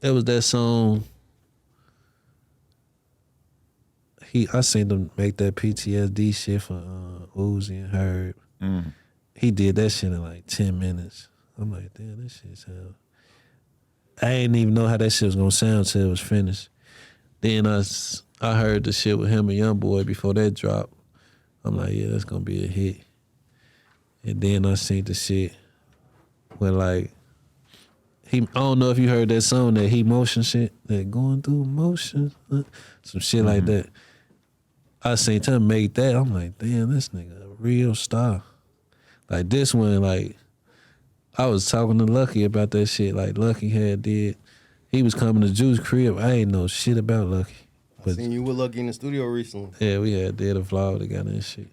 it was that song. I seen them make that PTSD shit for Uzi and Herb. He did that shit in like 10 minutes. I'm like, damn, that shit sound. I didn't even know how that shit was gonna sound till it was finished. Then I I heard the shit with him and Youngboy before that dropped. I'm like, yeah, that's gonna be a hit. And then I seen the shit where like I don't know if you heard that song, that He Motion shit, that going through motion, some shit like that. I seen him make that. I'm like, damn, this nigga a real star. Like this one, like I was talking to Lucky about that shit. Like Lucky he was coming to Juice crib. I ain't know shit about Lucky. I seen you with Lucky in the studio recently. Yeah, we did a vlog together and shit.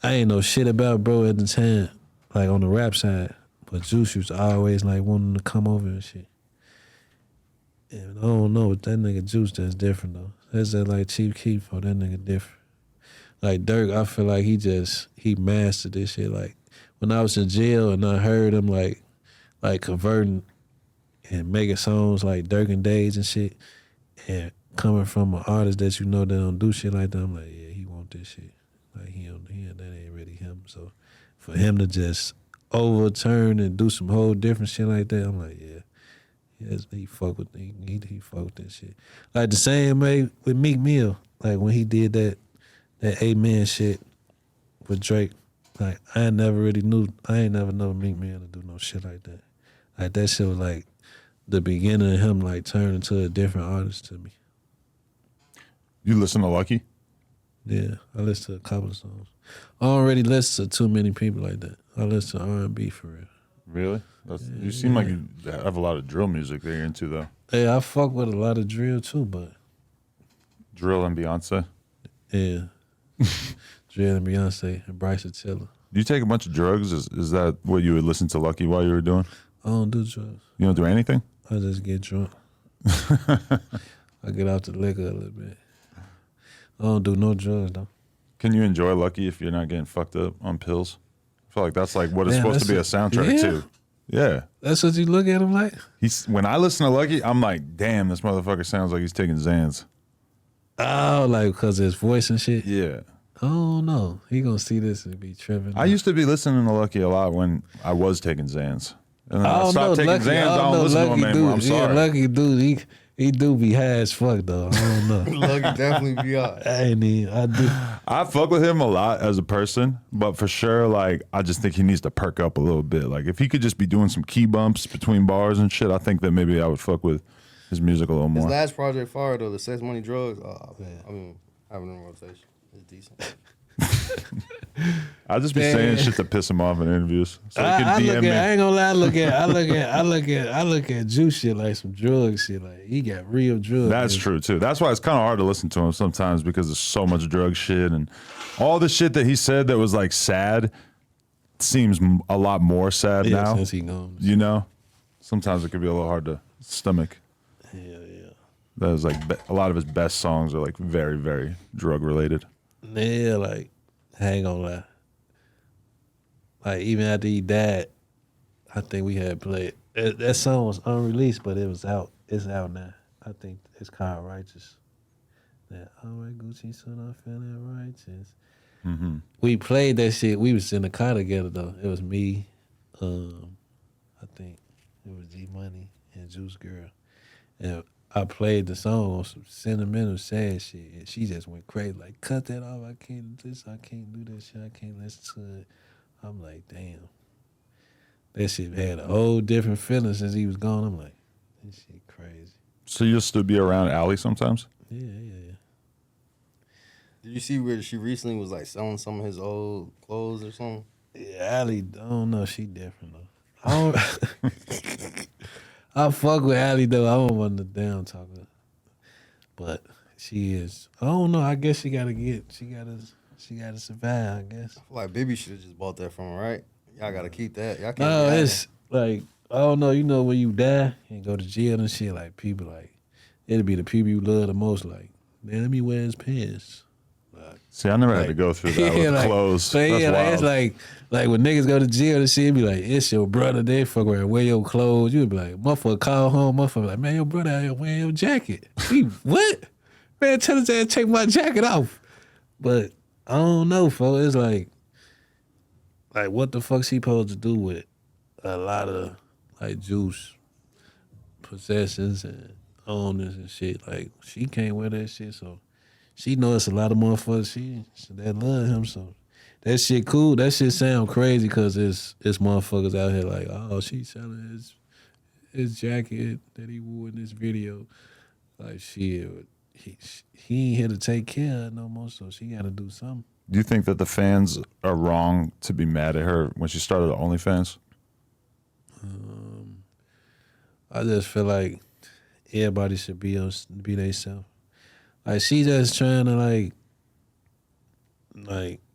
I ain't know shit about bro at the time, like on the rap side. But Juice used to always like wanting to come over and shit. And I don't know, with that nigga Juice, that's different though. That's that like Chief Keef, or that nigga different. Like Dirk, I feel like he mastered this shit. Like when I was in jail and I heard him like converting and making songs like Dirk and Days and shit, and coming from an artist that you know that don't do shit like that, I'm like, yeah, he want this shit. Like that ain't really him. So for him to just overturn and do some whole different shit like that, I'm like, yeah. Yes, he fuck with that shit. Like the same way with Meek Mill, like when he did that Amen shit with Drake. Like I ain't never known Meek Mill to do no shit like that. Like that shit was like the beginning of him like turning to a different artist to me. You listen to Lucky? Yeah, I listen to a couple of songs. I don't really listen to too many people like that. I listen to R&B for real. Really? You seem like you have a lot of drill music that you're into, though. Hey, I fuck with a lot of drill too, but Drill and Beyonce? yeah. Drill and Beyonce and Bryson Tiller. Do you take a bunch of drugs? Is that what you would listen to Lucky while you were doing? I don't do drugs. You don't do anything? I just get drunk. I get out the liquor a little bit. I don't do no drugs though. Can you enjoy Lucky if you're not getting fucked up on pills? I feel like that's like what it's supposed to be a soundtrack to. Yeah. That's what you look at him like? When I listen to Lucky, I'm like, damn, this motherfucker sounds like he's taking Xans. Oh, like because of his voice and shit? Yeah. Oh, no. He gonna see this and be tripping. I used to be listening to Lucky a lot when I was taking Xans. And then I stopped taking Lucky, Xans, I don't listen to him anymore. I'm sorry. Yeah, Lucky dude, he do be high as fuck though. I don't know. Lucky definitely be out. I do. I fuck with him a lot as a person, but for sure, like, I just think he needs to perk up a little bit. Like, if he could just be doing some key bumps between bars and shit, I think that maybe I would fuck with his music a little more. His last project, fire though, the Sex Money Drugs. Oh man, I mean, having in rotation, it's decent. I just be saying shit to piss him off in interviews. So he can DM me. I ain't gonna lie. I look at Juice shit like some drug shit. Like he got real drugs. That's true too. That's why it's kind of hard to listen to him sometimes because there's so much drug shit and all the shit that he said that was like sad seems a lot more sad now. Since he gone. You know, sometimes it could be a little hard to stomach. Yeah. That was like a lot of his best songs are like very, very drug related. Yeah, like I ain't gonna lie. Like even after he died, I think we had played that song was unreleased, but it was out. It's out now. I think it's called Righteous. That all right, Gucci, so I'm feeling righteous. Mm-hmm. We played that shit. We was in the car together though. It was me, I think it was G Mane and Juice Wrld, and I played the song on some sentimental sad shit, and she just went crazy. Like, cut that off. I can't do this. I can't do that shit. I can't listen to it. I'm like, damn. That shit had a whole different feeling since he was gone. I'm like, this shit crazy. So you'll still be around Allie sometimes? Yeah. Did you see where she recently was like selling some of his old clothes or something? Yeah, Allie, I don't know. She different though. I don't. I fuck with Allie though. I don't want to down talk her, but she is. I don't know. I guess she gotta survive. I guess. I feel like Baby should have just bought that from her, right? Y'all gotta keep that. Y'all can't. No, it's like I don't know. You know when you die and go to jail and shit, like people like it'll be the people you love the most. Like, man, let me wear his pants. See, I never had to go through that with like, clothes. So That's yeah, wild. like it's like when niggas go to jail and shit, be like, it's your brother. They fuck around, wear your clothes. You would be like, motherfucker, call home. Motherfucker, like, man, your brother out here wearing your jacket. What? Man, tell his ass take my jacket off. But I don't know, folks. It's like what the fuck's he supposed to do with a lot of like Juice possessions and on this and shit. Like, she can't wear that shit, so she know it's a lot of motherfuckers that love him, so that shit cool. That shit sound crazy because it's motherfuckers out here like, oh, she selling his jacket that he wore in this video. Like, shit, he ain't here to take care of her no more, so she got to do something. Do you think that the fans are wrong to be mad at her when she started OnlyFans? I just feel like everybody should be themselves. Like, she just trying to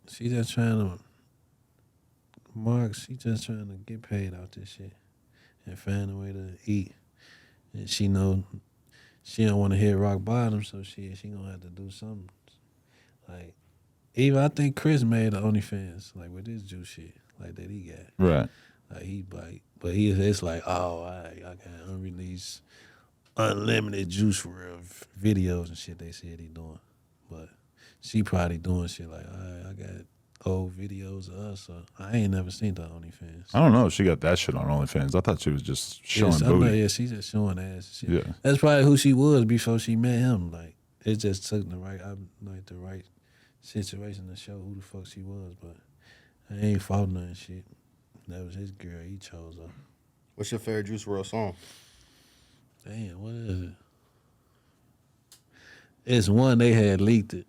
she just trying to she just trying to get paid out this shit and find a way to eat. And she know she don't want to hit rock bottom, so she gonna have to do something. Like, even I think Chris made the OnlyFans, like, with this Juice shit, like, that he got. Right. Like, but it's like, oh, I got unreleased, unlimited Juice Wrld videos and shit they said he doing. But she probably doing shit like, I got old videos of us, so I ain't never seen the OnlyFans. I don't know if she got that shit on OnlyFans. I thought she was just showing booty. Yeah, she's just showing ass and shit. Yeah. That's probably who she was before she met him. Like, it just took the right situation to show who the fuck she was, but I ain't faulting her and shit. That was his girl. He chose her. What's your favorite Juice Wrld song? Damn, what is it? It's one they had leaked it,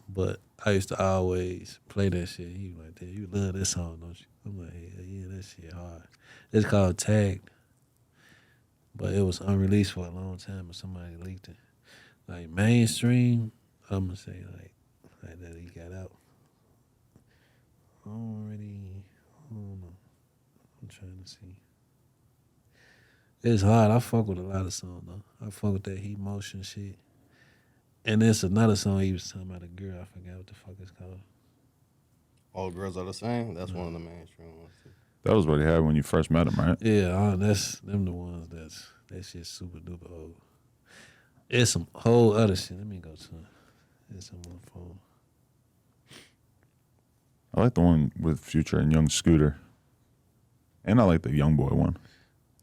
but I used to always play that shit. He was like, damn, you love this song, don't you? I'm like, yeah, that shit hard. It's called Tagged, but it was unreleased for a long time, but somebody leaked it. Like, mainstream, I'm going to say, like that he got out. I don't know. I'm trying to see. It's hard. I fuck with a lot of songs, though. I fuck with that Heat Motion shit. And there's another song he was talking about a girl. I forgot what the fuck it's called. All Girls Are the Same? That's one of the mainstream ones, too. That was what he had when you first met him, right? Yeah, that's them the ones that shit's super duper old. It's some whole other shit. Let me go to it. It's on my phone. I like the one with Future and Young Scooter. And I like the Young Boy one.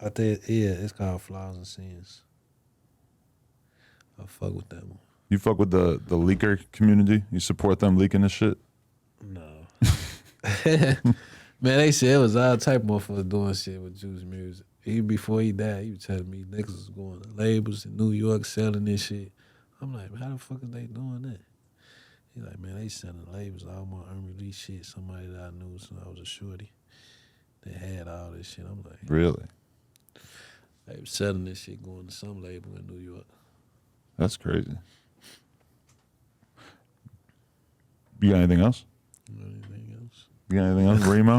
I think, yeah, it's called Flaws and Sins. I fuck with that one. You fuck with the leaker community? You support them leaking this shit? No. Man, they said it was all type of motherfuckers doing shit with Juice music. Even before he died, he was telling me niggas was going to labels in New York selling this shit. I'm like, how the fuck is they doing that? He like, man, they selling labels, all my unreleased shit. Somebody that I knew since I was a shorty, they had all this shit. I'm like, Really? they was selling this shit going to some label in New York. That's crazy. You got anything else? Anything else? You got anything else, Remo?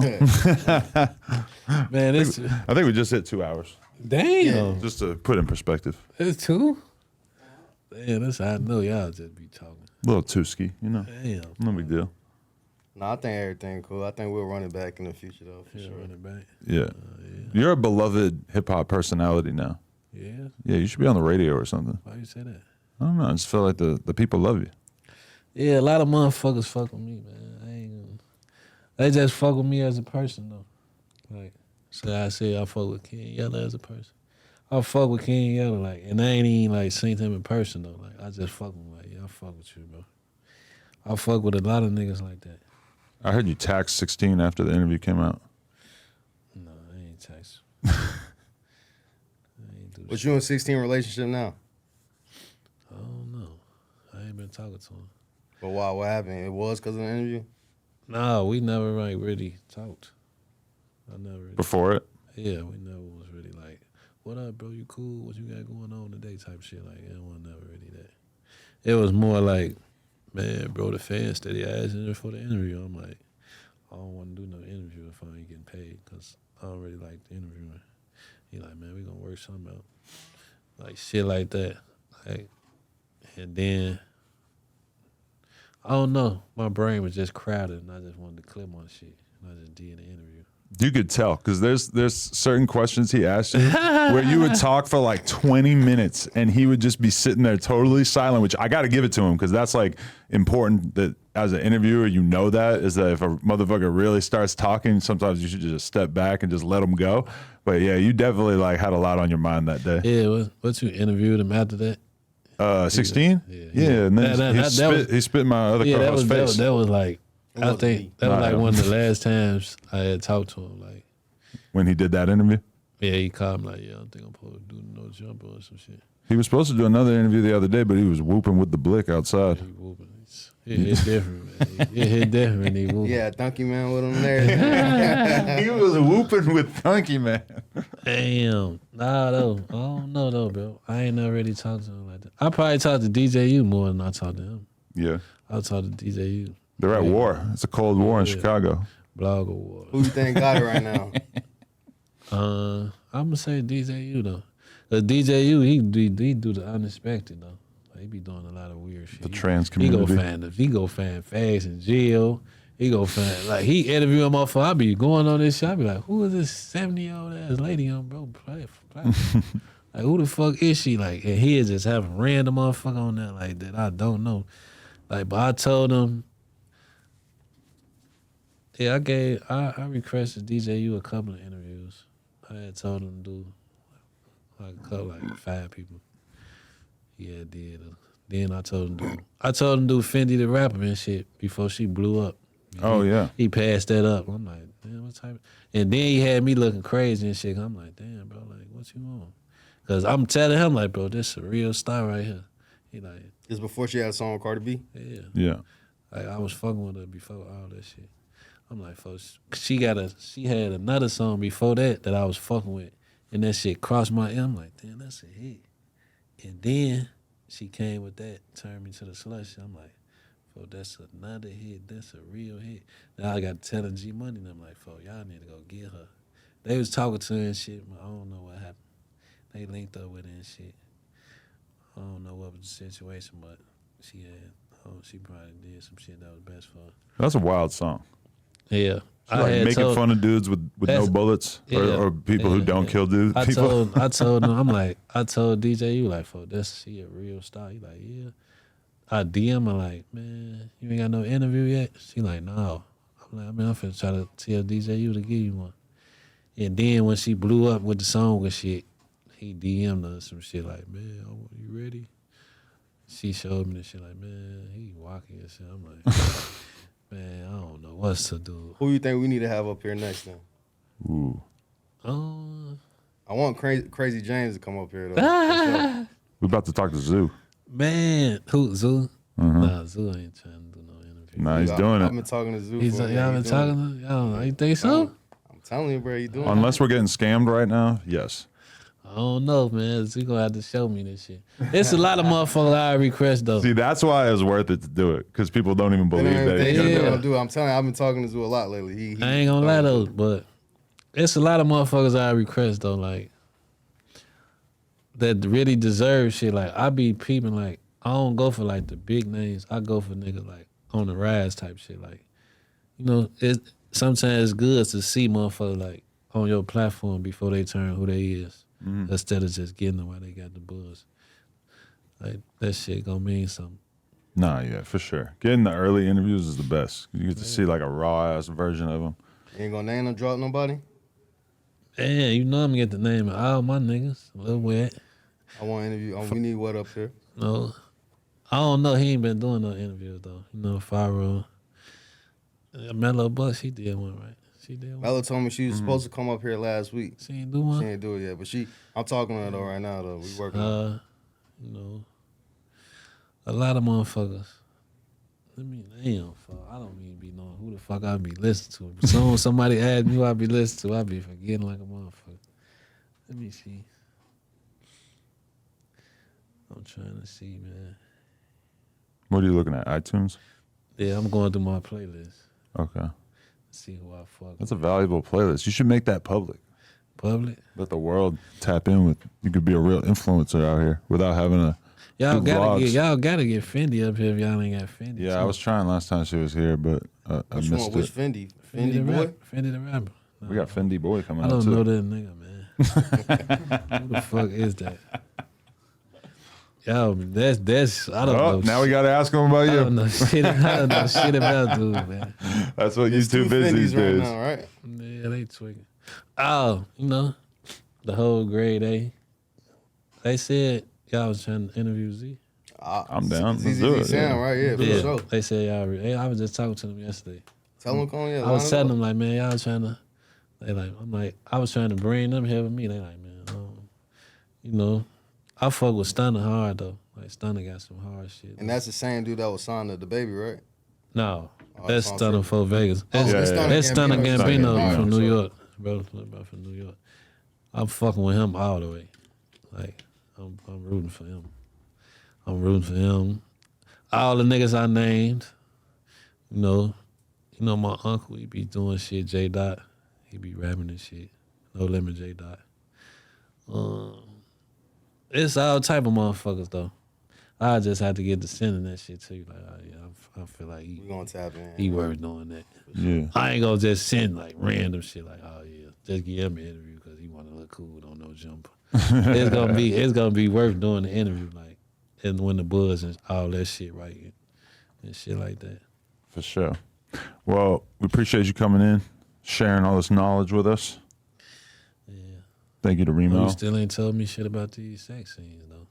Man, it's I think we just hit 2 hours. damn. Just to put in perspective. It's 2? Damn, that's how I know y'all just be talking. A little too-ski, you know. Damn. No big deal. No, I think everything cool. I think we'll run it back in the future, though, for Yeah, sure. running back. Yeah. Yeah. You're a beloved hip-hop personality now. Yeah? Yeah, you should be on the radio or something. Why you say that? I don't know. I just feel like the people love you. Yeah, a lot of motherfuckers fuck with me, man. I ain't gonna. They just fuck with me as a person, though. Like, so I say I fuck with King Yella as a person. I fuck with King Yella, like, and I ain't even, like, seen him in person, though. Like, I just fuck with him, like, yeah, I fuck with you, bro. I fuck with a lot of niggas like that. I heard you tax 16 after the interview came out. No, I ain't text. I ain't do But shit. you in 16 relationship now? I don't know. I ain't been talking to him. But why? What happened? It was because of the interview? No, we never, like, really talked. I never really. Before it? Yeah, we never was really like, what up, bro? You cool? What you got going on today? Type shit. Like, it was never really that. It was more like, man, bro, the fans steady asking for the interview. I'm like, I don't want to do no interview if I ain't getting paid because I don't really like the interviewing. He like, man, we gonna work something out. Like, shit like that. Like, and then, I don't know. My brain was just crowded and I just wanted to clip my shit. And I just did the interview. You could tell because there's certain questions he asked you where you would talk for like 20 minutes and he would just be sitting there totally silent, which I got to give it to him because that's like important that as an interviewer, you know that is that if a motherfucker really starts talking, sometimes you should just step back and just let him go. But yeah, you definitely like had a lot on your mind that day. Yeah, what you interviewed him after that? 16? Yeah. And then he spit in my other co-host's face. That was like, I think that was like one of the last times I had talked to him. Like when he did that interview? Yeah, he called me like, I don't think I'm supposed to do no jumper or some shit. He was supposed to do another interview the other day, but he was whooping with the blick outside. He whooping. It hit different, man. It hit different. He whooping. Yeah, Donkey Man with him there. He was whooping with Donkey Man. Damn. Nah, though. I don't know, though, bro. I ain't never really talked to him like that. I probably talked to DJU more than I talked to him. Yeah. I talked to DJU. They're at war. It's a cold war in Chicago. Blogger war. Who you think got it right now? I'm gonna say DJU though. Cause DJU he do the unexpected though. Like, he be doing a lot of weird shit. The trans community. He go fan Fast and Jill. He go fan like he interview a motherfucker. I be going on this shit. I be like, who is this 70-year-old ass lady on bro? Play. Like who the fuck is she? Like and he is just having random motherfucker on there like that I don't know. Like but I told him. Yeah, I requested DJU a couple of interviews. I had told him to do like 5 people. Yeah, did. Then I told him to do Fendi the rapper and shit before she blew up. And he passed that up. I'm like, damn, what type? And then he had me looking crazy and shit. I'm like, damn, bro, like, what you want? Cause I'm telling him like, bro, this a real star right here. He like, it's before she had a song with Cardi B. Yeah. Like I was fucking with her before all that shit. I'm like, folks, she had another song before that I was fucking with, and that shit crossed my ear. I'm like, damn, that's a hit. And then she came with that, turned me to the slush. I'm like, folks, that's another hit. That's a real hit. Now I got to tell G Money, and I'm like, folks, y'all need to go get her. They was talking to her and shit, but I don't know what happened. They linked up with her and shit. I don't know what was the situation, but she probably did some shit that was best for her. That's a wild song. Yeah. So like making fun of dudes with no bullets or people who don't kill dudes. I told him, I told DJU like, fuck, she a real star. He like, yeah. I DM her like, man, you ain't got no interview yet? She like, no. I'm like, I'm finna try to tell DJU to give you one. And then when she blew up with the song and shit, he DM'd her some shit like, man, you ready? She showed me the shit like, man, he walking and shit. I'm like, man, I don't know what's to do. Who you think we need to have up here next then? Ooh. I want Crazy James to come up here though. Sure. We're about to talk to Zoo. Man, who Zoo? Nah, Zoo ain't trying to do no interview. Nah, he's doing it. I've been talking to Zoo. Y'all been talking to him? Y'all don't know. You think so? I'm telling you, bro, he doing it. Unless we're getting scammed right now, yes. I don't know, man. You gonna have to show me this shit. It's a lot of motherfuckers I request though. See, that's why it was worth it to do it because people don't even believe that. I'm telling you, I've been talking to Zoo a lot lately. I ain't gonna lie though, but it's a lot of motherfuckers I request though, like that really deserve shit. Like I be peeping, like I don't go for like the big names. I go for niggas like on the rise type shit. Like you know, sometimes it's good to see motherfuckers like on your platform before they turn who they is. Instead of just getting them while they got the buzz. Like, that shit gonna mean something. Nah, yeah, for sure. Getting the early interviews is the best. You get to see like a raw-ass version of them. You ain't gonna name or drop nobody? Yeah, you know I'm gonna get the name of all my niggas. A little wet. I want to interview. We need what up here? No. I don't know. He ain't been doing no interviews, though. You know, Fyro. Mellow Bucks, he did one, right? She did one. Mello told me she was supposed to come up here last week. She ain't do one? She ain't do it yet, but I'm talking to her though right now though. We working on it. You know, a lot of motherfuckers. Let me damn fuck. I don't even be knowing who the fuck I be listening to. So when somebody asked me who I be listening to, I be forgetting like a motherfucker. Let me see. I'm trying to see, man. What are you looking at? iTunes? Yeah, I'm going through my playlist. Okay. See who I fuck. That's a valuable playlist. You should make that public. Public? Let the world tap in with. You could be a real influencer out here without having a. Y'all gotta get Fendi up here if y'all ain't got Fendi. Yeah, too. I was trying last time she was here, but I missed it. Which Fendi? Fendi boy? Fendi the rapper. We got Fendi Boy coming I out don't too. know that nigga, man. Who the fuck is that? Yo, that's I don't know. Now we got to ask him about I you. don't know shit. I don't know shit about dude, man. That's what you It's too two busy these Fendis right days. now, right? Yeah, they tweaking. Oh, you know, the whole grade A. They said y'all was trying to interview Z. I'm down. Let's do ZZZ it. sound, Yeah. right? Yeah, for Yeah, sure. they said y'all. I was just talking to them yesterday. Tell them, come on, yeah. I was line it telling up. them like, man, y'all trying to. They like, I'm like, I was trying to bring them here with me. They like, man, you know, I fuck with Stunner hard though. Like Stunner got some hard shit. And that's the same dude that was signed to the baby, right? No, Oh, that's it's Stunner on for Vegas. Oh, That's, yeah, yeah. that's Stunner Gambino Gambino. from New Sure. York, bro. From New York. I'm fucking with him all the way. Like I'm rooting for him. I'm rooting for him. All the niggas I named, you know my uncle. He be doing shit. J Dot, he be rapping and shit. NoLimit J Dot. It's all type of motherfuckers though. I just had to get to sending that shit to you. Like, oh, yeah, I feel like We gonna tap in. he worth doing that. Yeah. I ain't gonna just send like random shit like, oh yeah, just give him an interview because he want to look cool on No Jumper. It's gonna be worth doing the interview like, and when the buzz and all that shit right and shit like that. For sure. Well, we appreciate you coming in, sharing all this knowledge with us. Yeah. Thank you to Remo. You still ain't told me shit about these sex scenes though.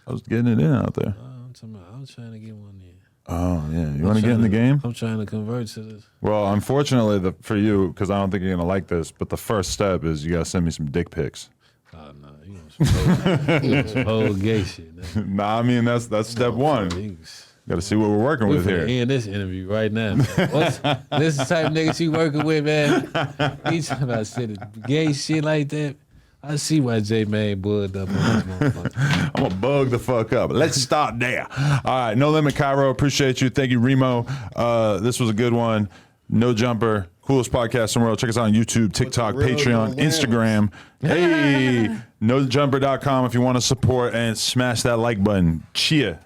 I was getting it in out there. I'm talking about, I was trying to get one in. Oh, yeah. You want to get in the game? I'm trying to convert to this. Well, unfortunately for you, because I don't think you're going to like this, but the first step is you got to send me some dick pics. Oh no, you want some whole gay shit. Nah, I mean, that's step one. Got to see what we're working We with finna here. end this interview right now. Man. This is the type of niggas you working with, man. He talking about sending gay shit like that. I see why J Mane bugged up on this motherfucker. I'm going to bug the fuck up. Let's start there. All right. NoLimit Kyro. Appreciate you. Thank you, Remo. This was a good one. No Jumper. Coolest podcast in the world. Check us out on YouTube, TikTok, real Patreon, no Instagram. Hey, NoJumper.com if you want to support and smash that like button. Cheer.